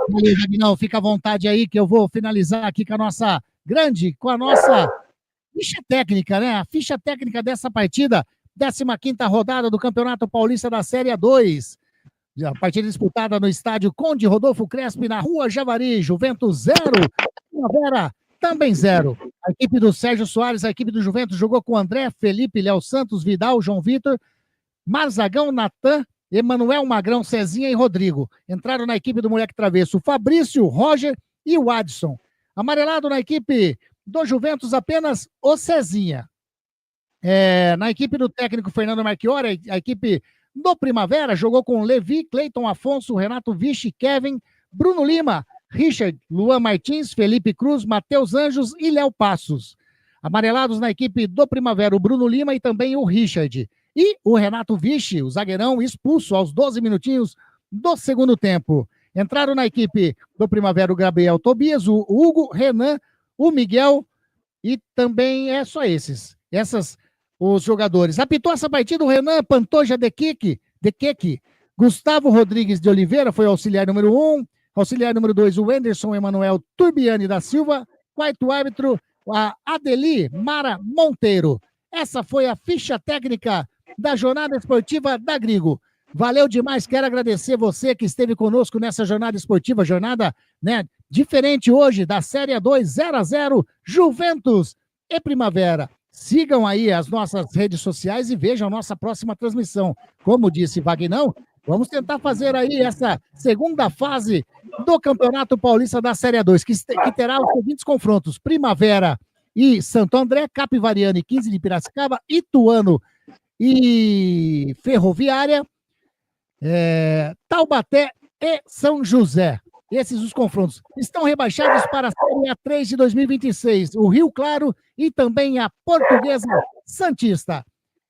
H: Valeu, Vagnão. Fica à vontade aí que eu vou finalizar aqui com a nossa ficha técnica, né? A ficha técnica dessa partida, 15ª rodada do Campeonato Paulista da Série 2. A partida disputada no estádio Conde Rodolfo Crespi, na Rua Javari. Juventus 0, Primavera também 0. A equipe do Sérgio Soares, a equipe do Juventus jogou com André, Felipe, Léo Santos, Vidal, João Vitor, Marzagão, Natan, Emanuel, Magrão, Cezinha e Rodrigo. Entraram na equipe do Moleque Travesso Fabrício, Roger e o Adson. Amarelado na equipe do Juventus, apenas o Cezinha. Na equipe do técnico Fernando Marchiori, a equipe do Primavera jogou com Levi, Cleiton Afonso, Renato Vichy, Kevin, Bruno Lima, Richard, Luan Martins, Felipe Cruz, Matheus Anjos e Léo Passos. Amarelados na equipe do Primavera, o Bruno Lima e também o Richard. E o Renato Vichy, o zagueirão, expulso aos 12 minutinhos do segundo tempo. Entraram na equipe do Primavera o Gabriel Tobias, o Hugo, Renan, o Miguel e também só os jogadores. Apitou essa partida o Renan Pantoja de Queque. Gustavo Rodrigues de Oliveira foi o auxiliar número 1, auxiliar número 2 o Anderson Emanuel Turbiani da Silva, quarto árbitro a Adeli Mara Monteiro. Essa foi a ficha técnica da jornada esportiva da Grigo. Valeu demais, quero agradecer você que esteve conosco nessa jornada esportiva, jornada, né, diferente hoje da Série 2, 0-0, Juventus e Primavera. Sigam aí as nossas redes sociais e vejam a nossa próxima transmissão. Como disse Vagnão, vamos tentar fazer aí essa segunda fase do Campeonato Paulista da Série 2, que terá os seguintes confrontos: Primavera e Santo André, Capivariano e 15 de Piracicaba, Ituano e Ferroviária, Taubaté e São José. Esses os confrontos. Estão rebaixados para a Série A3 de 2026, o Rio Claro e também a Portuguesa Santista.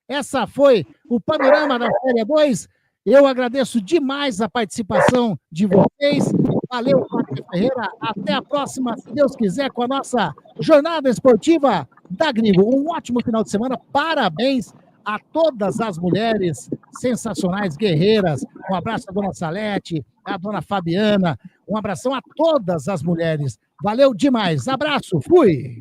H: Essa foi o panorama da Série 2. Eu agradeço demais a participação de vocês. Valeu, Wagner Ferreira. Até a próxima, se Deus quiser, com a nossa jornada esportiva da Grigo. Um ótimo final de semana. Parabéns a todas as mulheres sensacionais, guerreiras. Um abraço à dona Salete, à dona Fabiana. Um abração a todas as mulheres. Valeu demais. Abraço. Fui.